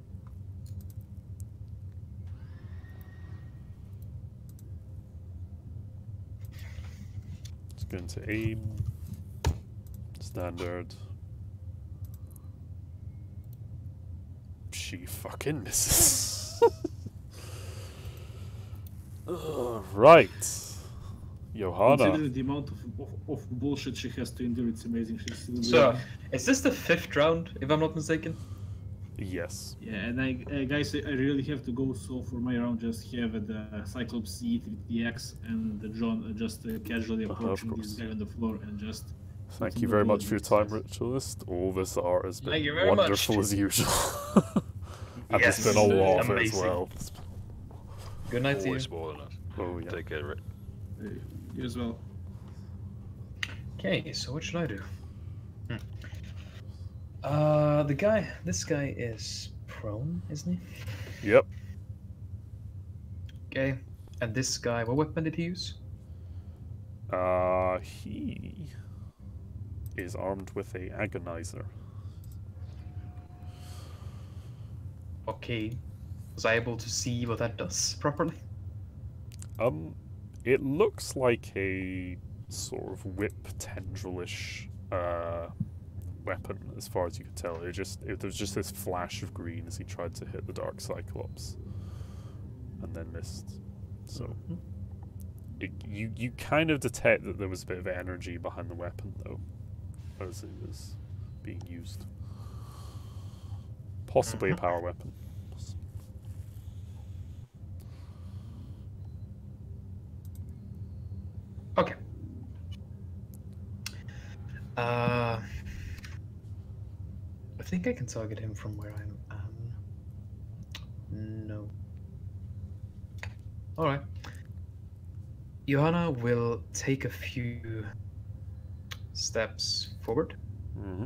S1: It's going to aim. Standard. She fucking misses. Right. Johanna.
S5: Considering the amount of bullshit she has to endure, it's amazing. She's still
S3: So, is this the 5th round, if I'm not mistaken?
S1: Yes.
S5: Yeah, and guys, I really have to go. So for my round, just have the Cyclops eat with the axe, and John just casually approaching this guy on the floor and just.
S1: Thank you very much for your time, Ritualist. All this art has
S3: Thank you
S1: been
S3: very
S1: wonderful
S3: much.
S1: as usual. And
S3: Yes,
S1: there's been a lot of it as
S3: amazing.
S1: well.
S3: Good night to you.
S2: Always more than us.
S1: Oh yeah.
S2: Take care of it.
S5: You as well.
S3: Okay, so what should I do? This guy is prone, isn't he?
S1: Yep.
S3: Okay, and this guy, what weapon did he use?
S1: He is armed with a agonizer.
S3: Okay, was I able to see what that does properly?
S1: It looks like a sort of whip tendrilish weapon, as far as you can tell. There was just this flash of green as he tried to hit the Dark Cyclops, and then missed. So you kind of detect that there was a bit of energy behind the weapon, though, as it was being used. Possibly a power weapon.
S3: Okay. I think I can target him from where I am. No. Alright. Johanna will take a few steps forward.
S1: Mm-hmm.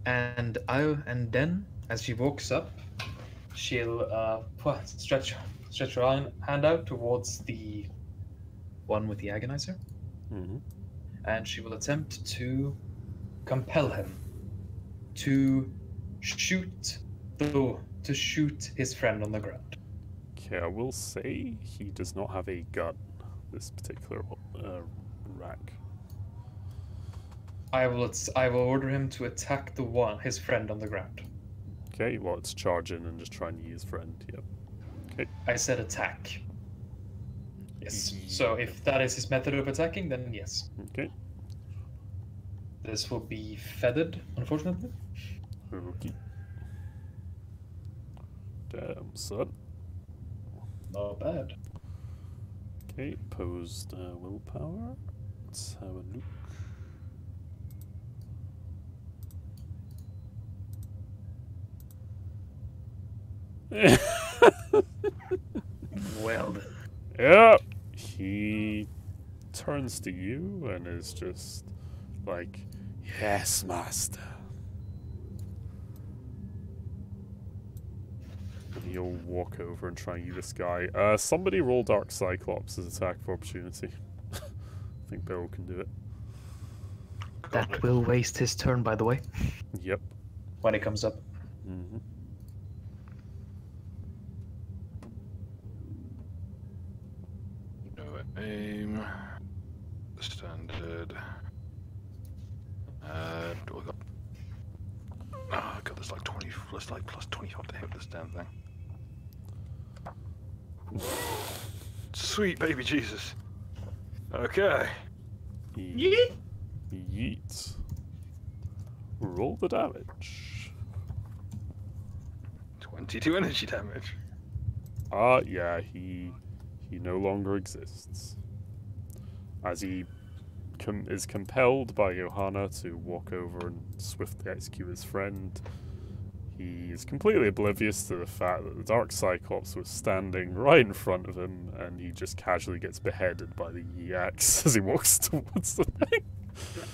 S3: And then as she walks up, she'll stretch her hand out towards the one with the agonizer,
S1: Mm-hmm.
S3: and she will attempt to compel him to shoot his friend on the ground.
S1: Okay, I will say he does not have a gun, this particular rack.
S3: I will order him to attack his friend on the ground.
S1: Okay, well, it's charging and just trying to use friend, yep. Okay.
S3: I said attack. Yes. So if that is his method of attacking, then yes.
S1: Okay.
S3: This will be feathered, unfortunately.
S1: Okay. Damn, son.
S3: Not bad.
S1: Okay, opposed willpower. Let's have a look.
S3: Well then.
S1: Yeah, he turns to you and is just like, yes, master. And he'll walk over and try and use this guy. Somebody roll Dark Cyclops as attack for opportunity. I think Beryl can do it.
S3: That will waste his turn, by the way.
S1: Yep.
S3: When it comes up.
S1: Mm-hmm.
S2: No aim. Standard. What we got? Oh god, there's like 20. There's like plus 25 to hit this damn thing. Sweet baby Jesus. Okay.
S1: Yeet. Yeet. Roll the damage.
S2: 22 energy damage.
S1: Yeah, he no longer exists. As he is compelled by Johanna to walk over and swiftly execute his friend, he is completely oblivious to the fact that the Dark Cyclops was standing right in front of him, and he just casually gets beheaded by the axe as he walks towards the thing.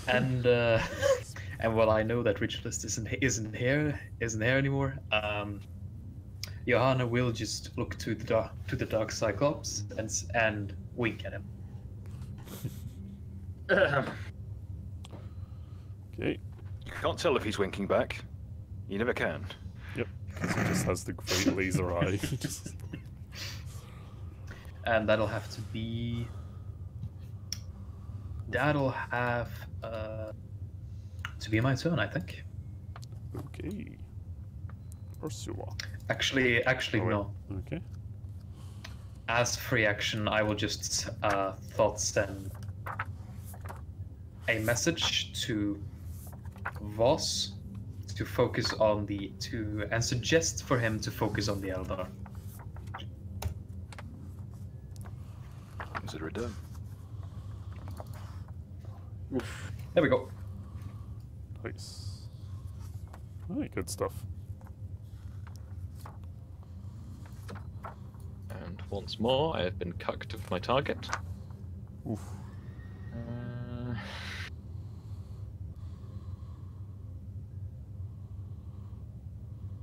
S3: And while I know that Ritualist isn't here anymore, Johanna will just look to the Dark Cyclops and wink at him.
S1: Okay.
S2: You can't tell if he's winking back. You never can.
S1: Yep. Because he just has the great laser eye.
S3: And that'll have to be. That'll have to be my turn, I think.
S1: Okay. Ursula.
S3: Actually,
S1: Oh,
S3: no.
S1: Okay.
S3: As free action, I will just thought send a message to Voss to focus on and suggest for him to focus on the Eldar.
S2: Consider it done.
S3: Oof. There we go.
S1: Nice. Alright, good stuff.
S4: And once more, I have been cucked of my target.
S1: Oof.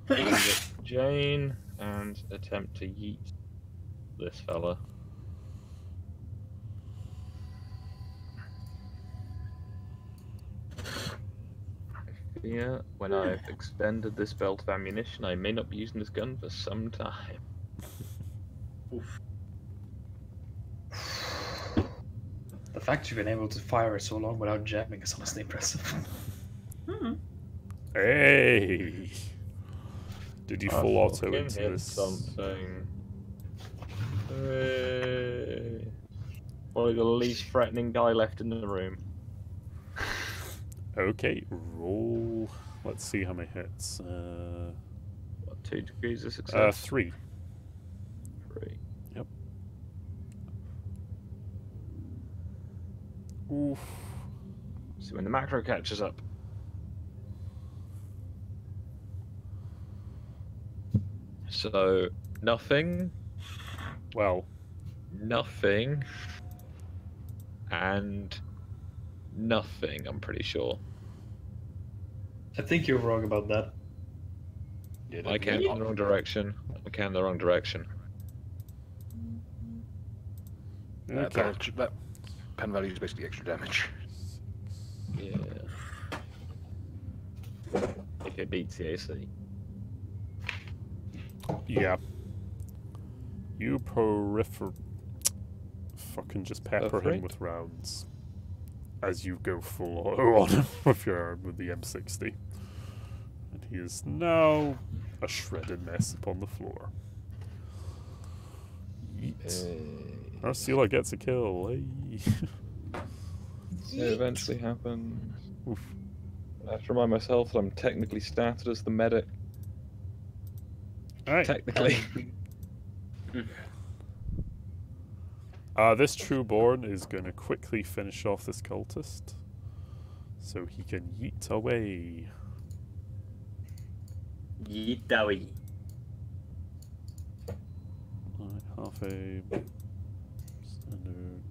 S4: Target Jane and attempt to yeet this fella. I fear when I've expended this belt of ammunition, I may not be using this gun for some time.
S6: Oof.
S3: The fact you've been able to fire it so long without jamming is honestly impressive.
S1: Hey! Did you full auto
S4: fucking
S1: into
S4: hit
S1: this?
S4: something. Hooray. Probably the least threatening guy left in the room.
S1: Okay, roll. Let's see how many hits.
S4: What, 2 degrees of success?
S1: 3.
S4: 3.
S1: Yep. Oof.
S4: See when the macro catches up. So, nothing,
S1: Well,
S4: nothing, and nothing, I'm pretty sure.
S3: I think you're wrong about that.
S2: Yeah,
S4: I came in the wrong direction. I came in the wrong direction.
S1: okay.
S2: That pen value is basically extra damage.
S4: Yeah. If it beats the AC.
S1: Yeah. You fucking just pepper him
S4: Perforate?
S1: with rounds as you go full auto on him with your arm with the M60. And he is now a shredded mess upon the floor. Yeet. Ursula gets a kill. Hey.
S4: It eventually happens.
S1: Oof.
S4: I have to remind myself that I'm technically statted as the medic.
S1: Alright.
S4: Technically.
S1: This Trueborn is going to quickly finish off this cultist so he can yeet away.
S6: Yeetawi.
S1: Right, half a standard.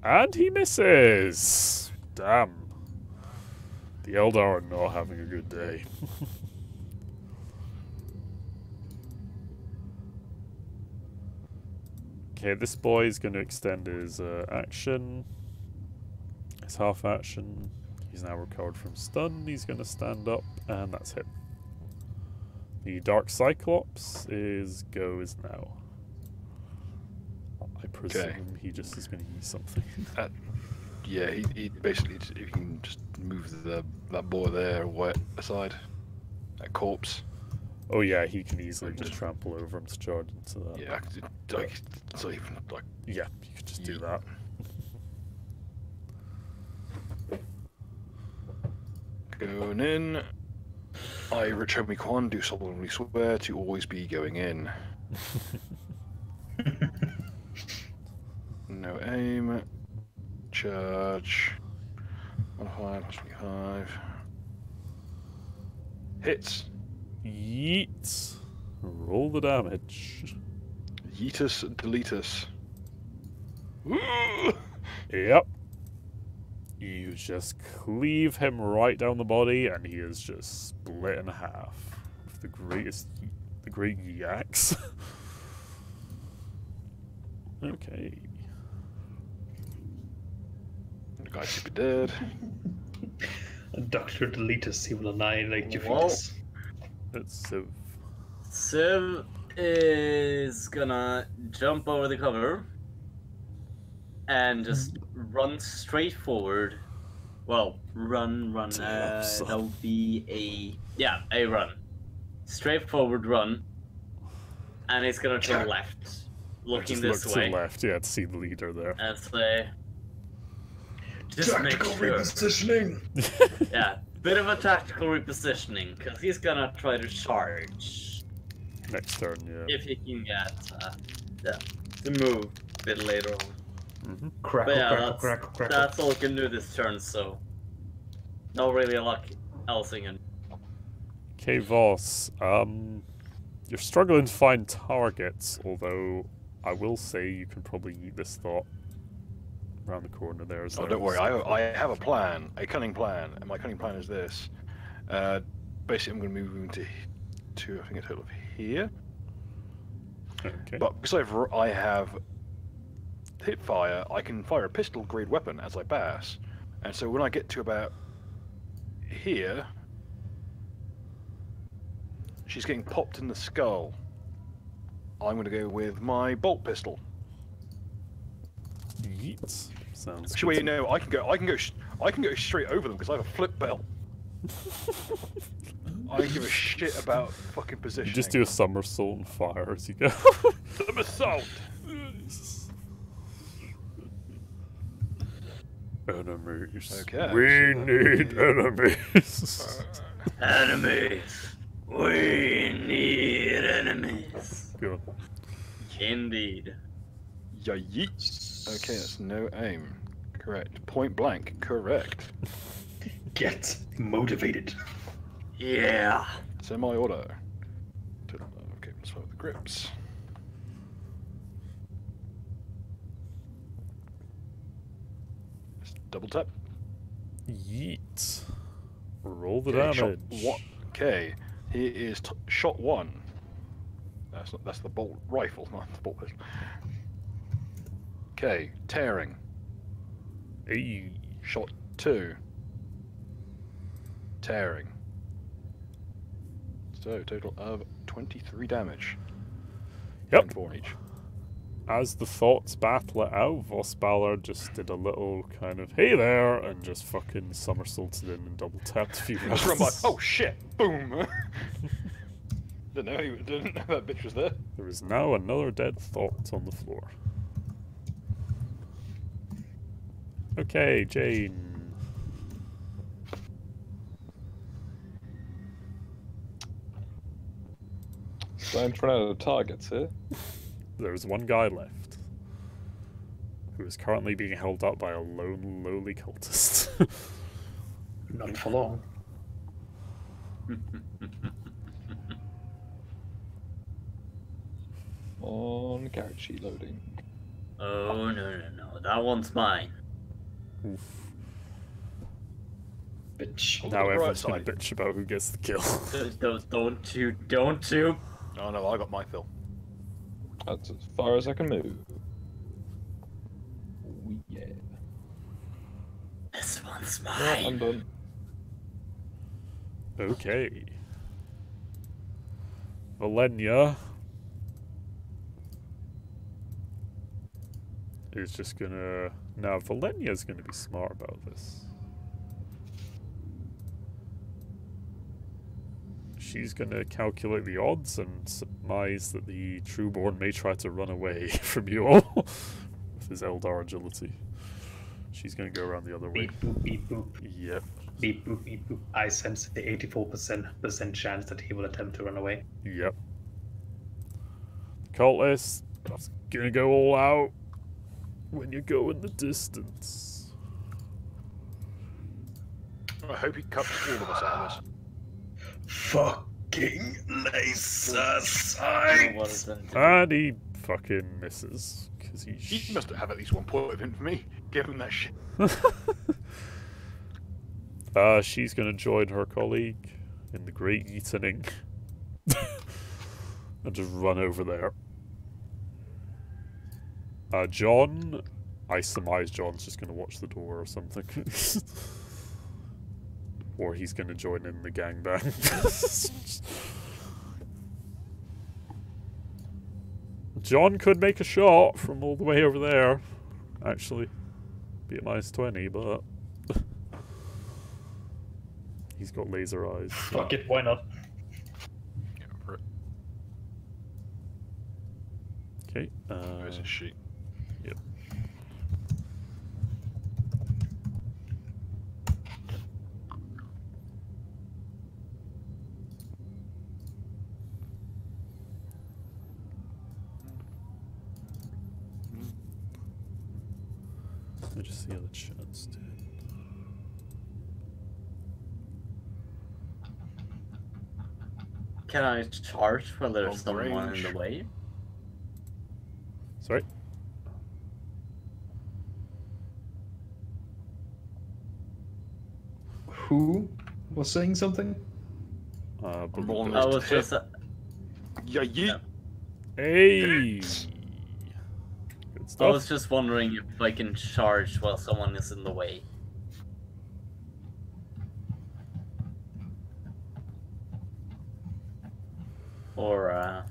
S1: And he misses! Damn. The Eldar are not having a good day. Okay, this boy is going to extend his action. His half action. He's now recovered from stun. He's going to stand up, and that's him. The Dark Cyclops is now. I presume he just is going to use something.
S2: Yeah, he basically, if you can just move that boy there aside, that corpse.
S1: Oh yeah, he can easily just trample over him to charge into that.
S2: Yeah, it's not even like.
S1: Yeah, you could just do that.
S2: Going in. I, Rich Homie Kwan, do solemnly swear to always be going in. No aim. Charge. 125. Hits.
S1: Yeet. Roll the damage.
S2: Yeetus deletus.
S1: Yep. You just cleave him right down the body, and he is just split in half with the great yaks. Okay.
S2: The guy's super dead.
S3: Dr. Deletus, he will annihilate you for
S6: Whoa.
S3: this.
S1: That's Civ.
S6: Civ is gonna jump over the cover and just run straight forward. Well, run. That would be a run. Straight forward run. And it's gonna turn left, looking
S1: Just
S6: this
S1: look to
S6: way.
S1: the left, yeah, to see the leader there.
S6: And say, just
S9: Tactical
S6: make sure.
S9: repositioning.
S6: Yeah, bit of a tactical repositioning, because he's gonna try to charge.
S1: Next turn, yeah.
S6: If he can get the move a bit later on.
S1: Mm-hmm.
S3: Crackle,
S6: But yeah,
S3: crackle, crackle, crackle.
S6: that's all he can do this turn, so not really a lot else he can.
S1: Okay, Voss. You're struggling to find targets, although I will say you can probably eat this thought around the corner there.
S2: Oh, don't worry. I have a plan, a cunning plan, and my cunning plan is this. Basically, I'm going to move him to I think a total of here.
S1: Okay.
S2: But because I have hip fire, I can fire a pistol grade weapon as I pass, and so when I get to about here, she's getting popped in the skull. I'm going to go with my bolt pistol.
S1: Yeet. Sounds
S2: Actually,
S1: good.
S2: you know, I can go straight over them because I have a flip belt. I don't give a shit about fucking positioning.
S1: You just do a somersault and fire as you go.
S2: Somersault.
S1: Enemies.
S2: Okay,
S1: We
S2: so
S1: need enemies.
S6: Enemies! We need enemies!
S1: Go.
S6: Indeed.
S2: Yeah, yeet. Okay, that's no aim. Correct. Point blank. Correct.
S3: Get motivated.
S6: Yeah.
S2: Semi-auto. Okay, let's start with the grips. Just double tap.
S1: Yeet. Roll the
S2: Okay,
S1: damage.
S2: Shot one. Okay, here is shot one. That's the bolt rifle, not the bolt pistol. Okay, tearing.
S1: Hey.
S2: Shot two. Tearing. So total of 23 damage.
S1: Yep.
S2: 24 each.
S1: As the thoughts battle it out, Voss Ballard just did a little kind of hey there and just fucking somersaulted in and double tapped a few
S2: I was like,
S1: rounds.
S2: oh shit! Boom! didn't know that bitch was there.
S1: There is now another dead thought on the floor. Okay, Jane.
S4: So I'm trying out of targets here.
S1: There's one guy left, who is currently being held up by a lone, lowly cultist.
S3: Not for long.
S4: On character sheet loading.
S6: Oh no, that one's mine.
S1: Oof.
S3: Bitch.
S2: On
S1: Now
S2: the
S1: everyone's
S2: bright
S1: gonna
S2: side.
S1: bitch about who gets the kill.
S6: Don't you.
S2: Oh no, I got my fill.
S4: That's as far as I can move. Oh, yeah.
S6: This one's
S4: Yeah, I'm
S6: mine.
S4: done.
S1: Okay. Valenya is just gonna... Now, Valenya's gonna be smart about this. She's gonna calculate the odds and surmise that the Trueborn may try to run away from you all with his Eldar agility. She's gonna go around the other way.
S3: Beep boop, beep boop.
S1: Yep.
S3: Beep boop, beep boop. I sense the 84% chance that he will attempt to run away.
S1: Yep. Cultist, that's gonna go all out when you go in the distance.
S2: I hope he cuts all of us out of this.
S3: Fucking laser
S6: What is
S3: sight!
S6: that?
S1: And he fucking misses. Because
S2: He must have at least one point of infamy. Give him that shit.
S1: She's gonna join her colleague in the Great Eatening. And just run over there. John, I surmise John's just gonna watch the door or something. Or he's gonna join in the gangbang. John could make a shot from all the way over there. Actually, be at -20, but he's got laser eyes.
S3: Fuck it, why not?
S1: Okay.
S2: Where's his sheet?
S1: Yep. Let me just see how the chat's doing.
S6: Can I charge while there's
S2: Long
S6: someone in
S2: range.
S6: the way?
S1: Sorry?
S3: Who was saying something?
S1: But
S2: Rolling
S6: I
S2: his
S6: was
S2: tip.
S6: just.
S2: Yeah, yeet.
S1: hey! Good
S6: I
S1: stuff.
S6: was just wondering if I can charge while someone is in the way. Or,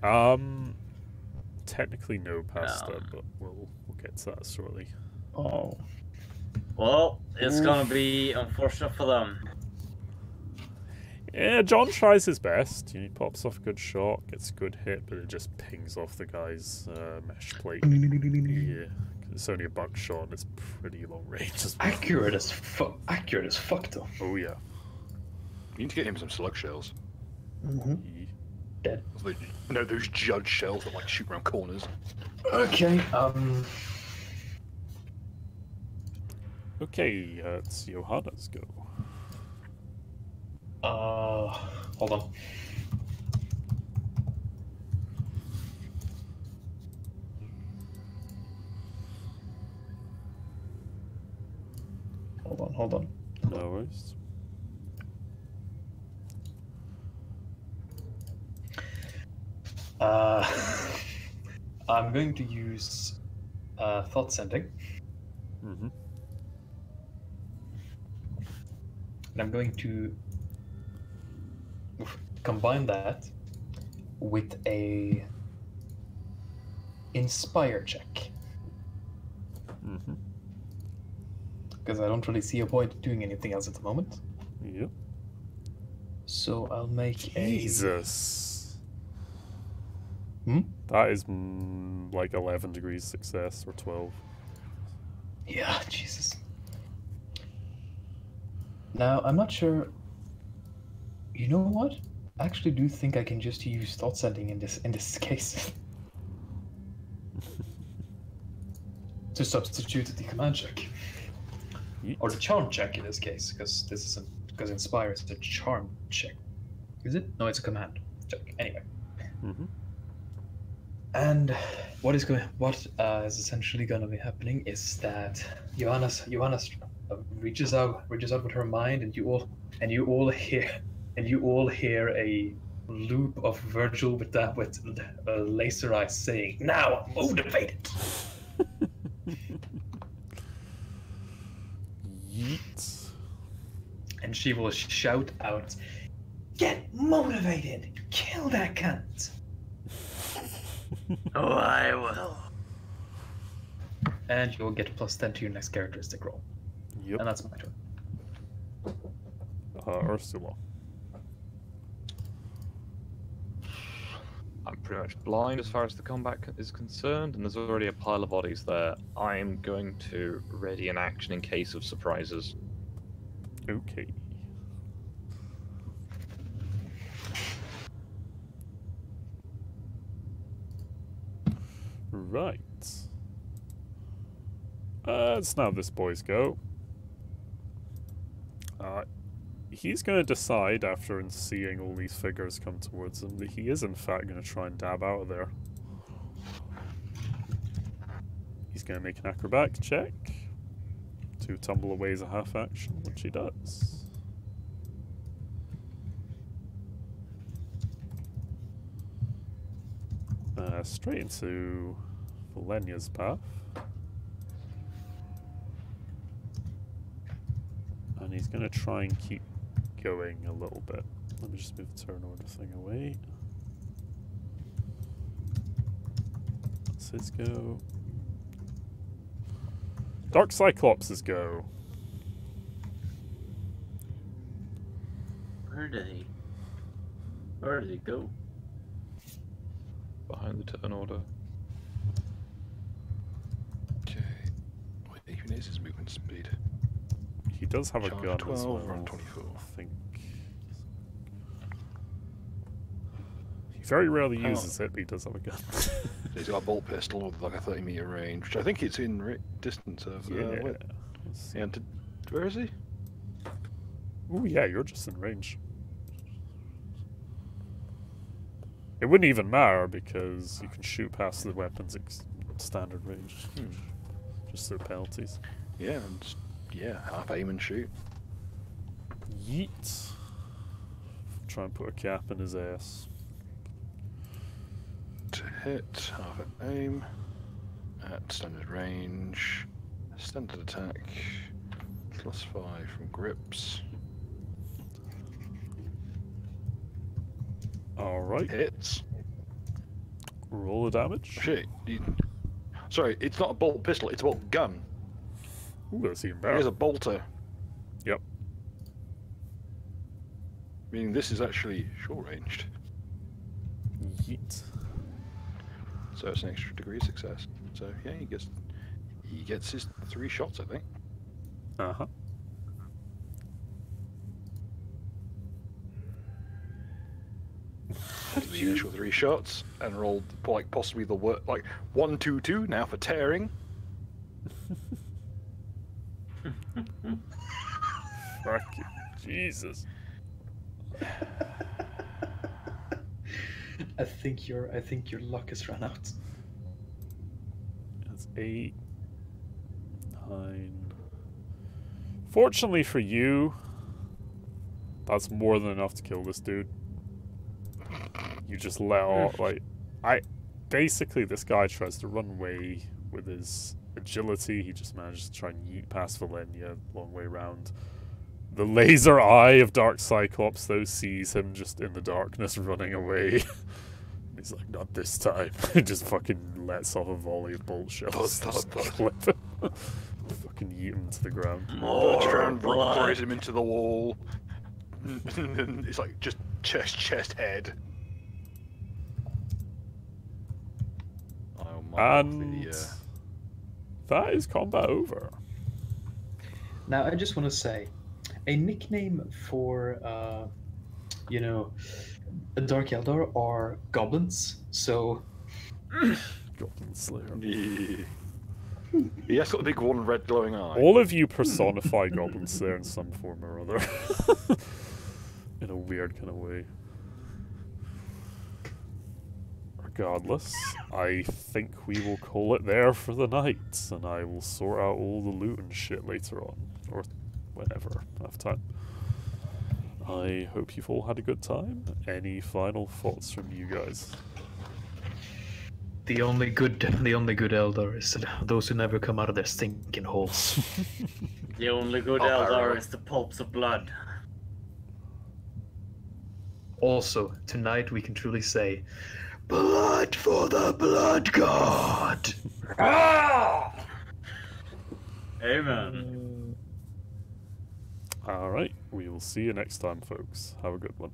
S1: Technically no past
S6: No.
S1: that, but we'll get to that shortly.
S3: Oh.
S6: well, it's gonna be unfortunate for them.
S1: Yeah, John tries his best. He pops off a good shot, gets a good hit, but it just pings off the guy's mesh plate. Yeah, 'cause it's only a buckshot and it's pretty long range as well.
S3: Accurate as fuck. Accurate as fuck, though.
S1: Oh yeah.
S2: You need to get him some slug shells.
S3: Mm-hmm. Dead.
S2: Those judge shells that like shoot around corners.
S3: Okay.
S1: Okay, it's Johanna's go.
S3: Hold on. Hold on.
S1: No worries.
S3: I'm going to use thought sending.
S1: Mm-hmm.
S3: And I'm going to combine that with a inspire check.
S1: Mm-hmm.
S3: Because I don't really see a point doing anything else at the moment.
S1: Yep.
S3: So I'll make
S1: Jesus.
S3: Hmm?
S1: That is like 11 degrees success or 12.
S3: Yeah, Jesus. Now, I'm not sure. You know what? I actually do think I can just use thought sending in this case. To substitute the command check.
S1: Yeet.
S3: Or the charm check in this case, because inspire is a charm check. Is it? No, it's a command check. Anyway.
S1: Mm-hmm.
S3: And what is essentially going to be happening is that Johanna reaches out with her mind, and you all hear a loop of Virgil with laser eyes saying, "Now I'm motivated."
S1: Yeet.
S3: And she will shout out, "Get motivated! Kill that cunt!"
S6: Oh, I will.
S3: And you'll get +10 to your next characteristic roll.
S1: Yep.
S3: And that's my turn.
S1: Ursula.
S4: I'm pretty much blind as far as the combat is concerned, and there's already a pile of bodies there. I'm going to ready an action in case of surprises.
S1: Okay. Right. It's now this boy's go. He's going to decide, after seeing all these figures come towards him, that he is in fact going to try and dab out of there. He's going to make an acrobatic check to tumble away as a half action, which he does. Straight into Valenia's path. And he's going to try and keep going a little bit. Let me just move the turn order thing away. That's his go. Dark Cyclops' go.
S6: Where did he go?
S4: Behind the turn order.
S2: Okay. What even is his movement speed?
S1: He does have a
S2: Charge
S1: gun
S2: 12,
S1: as well,
S2: run 24.
S1: I think. He very rarely uses it, but he does have a gun.
S2: He's got a bolt pistol with like a 30-meter range, which I think it's in distance of.
S1: Yeah.
S2: Where is he?
S1: Oh yeah, you're just in range. It wouldn't even matter because you can shoot past the weapon's standard range. Just through penalties.
S2: Yeah, and half aim and shoot.
S1: Yeet. Try and put a cap in his ass.
S2: To hit, half an aim, at standard range, standard attack, +5 from grips.
S1: Alright.
S2: Hits.
S1: Roll the damage.
S2: Shit. Sorry, it's not a bolt pistol, it's a bolt gun.
S1: Ooh, that's even
S2: Here's
S1: better.
S2: a bolter.
S1: Yep.
S2: Meaning this is actually short-ranged.
S1: Yeet.
S2: So it's an extra degree of success. So yeah, he gets his 3 shots, I think.
S1: Uh-huh.
S2: The initial 3 shots and rolled like possibly the worst, like 1, 2, 2 now for tearing.
S1: Fucking Jesus.
S3: I think your luck has run out.
S1: That's 8, 9. Fortunately for you, that's more than enough to kill this dude. You just let off, like, basically this guy tries to run away with his agility. He just manages to try and yeet past Valenia, long way round. The laser eye of Dark Cyclops, though, sees him just in the darkness running away. He's like, not this time. He just fucking lets off a volley of bolt shells. Just clip him. Fucking yeet him to the ground.
S2: Bertrand throws him into the wall. And it's like just chest, head. Oh my.
S1: And that is combat over.
S3: Now, I just want to say, a nickname for, you know, a Dark Eldar are goblins, so...
S1: Goblin Slayer.
S2: Yeah. He has got a big one red glowing eye.
S1: All of you personify Goblin Slayer in some form or other. In a weird kind of way. Regardless, I think we will call it there for the night, and I will sort out all the loot and shit later on, or whenever I have time. I hope you've all had a good time. Any final thoughts from you guys?
S3: The only good Eldar is those who never come out of their stinking holes.
S6: The only good Eldar is the pulps of blood.
S3: Also, tonight we can truly say, blood for the blood god!
S6: Amen.
S1: Alright, we will see you next time, folks. Have a good one.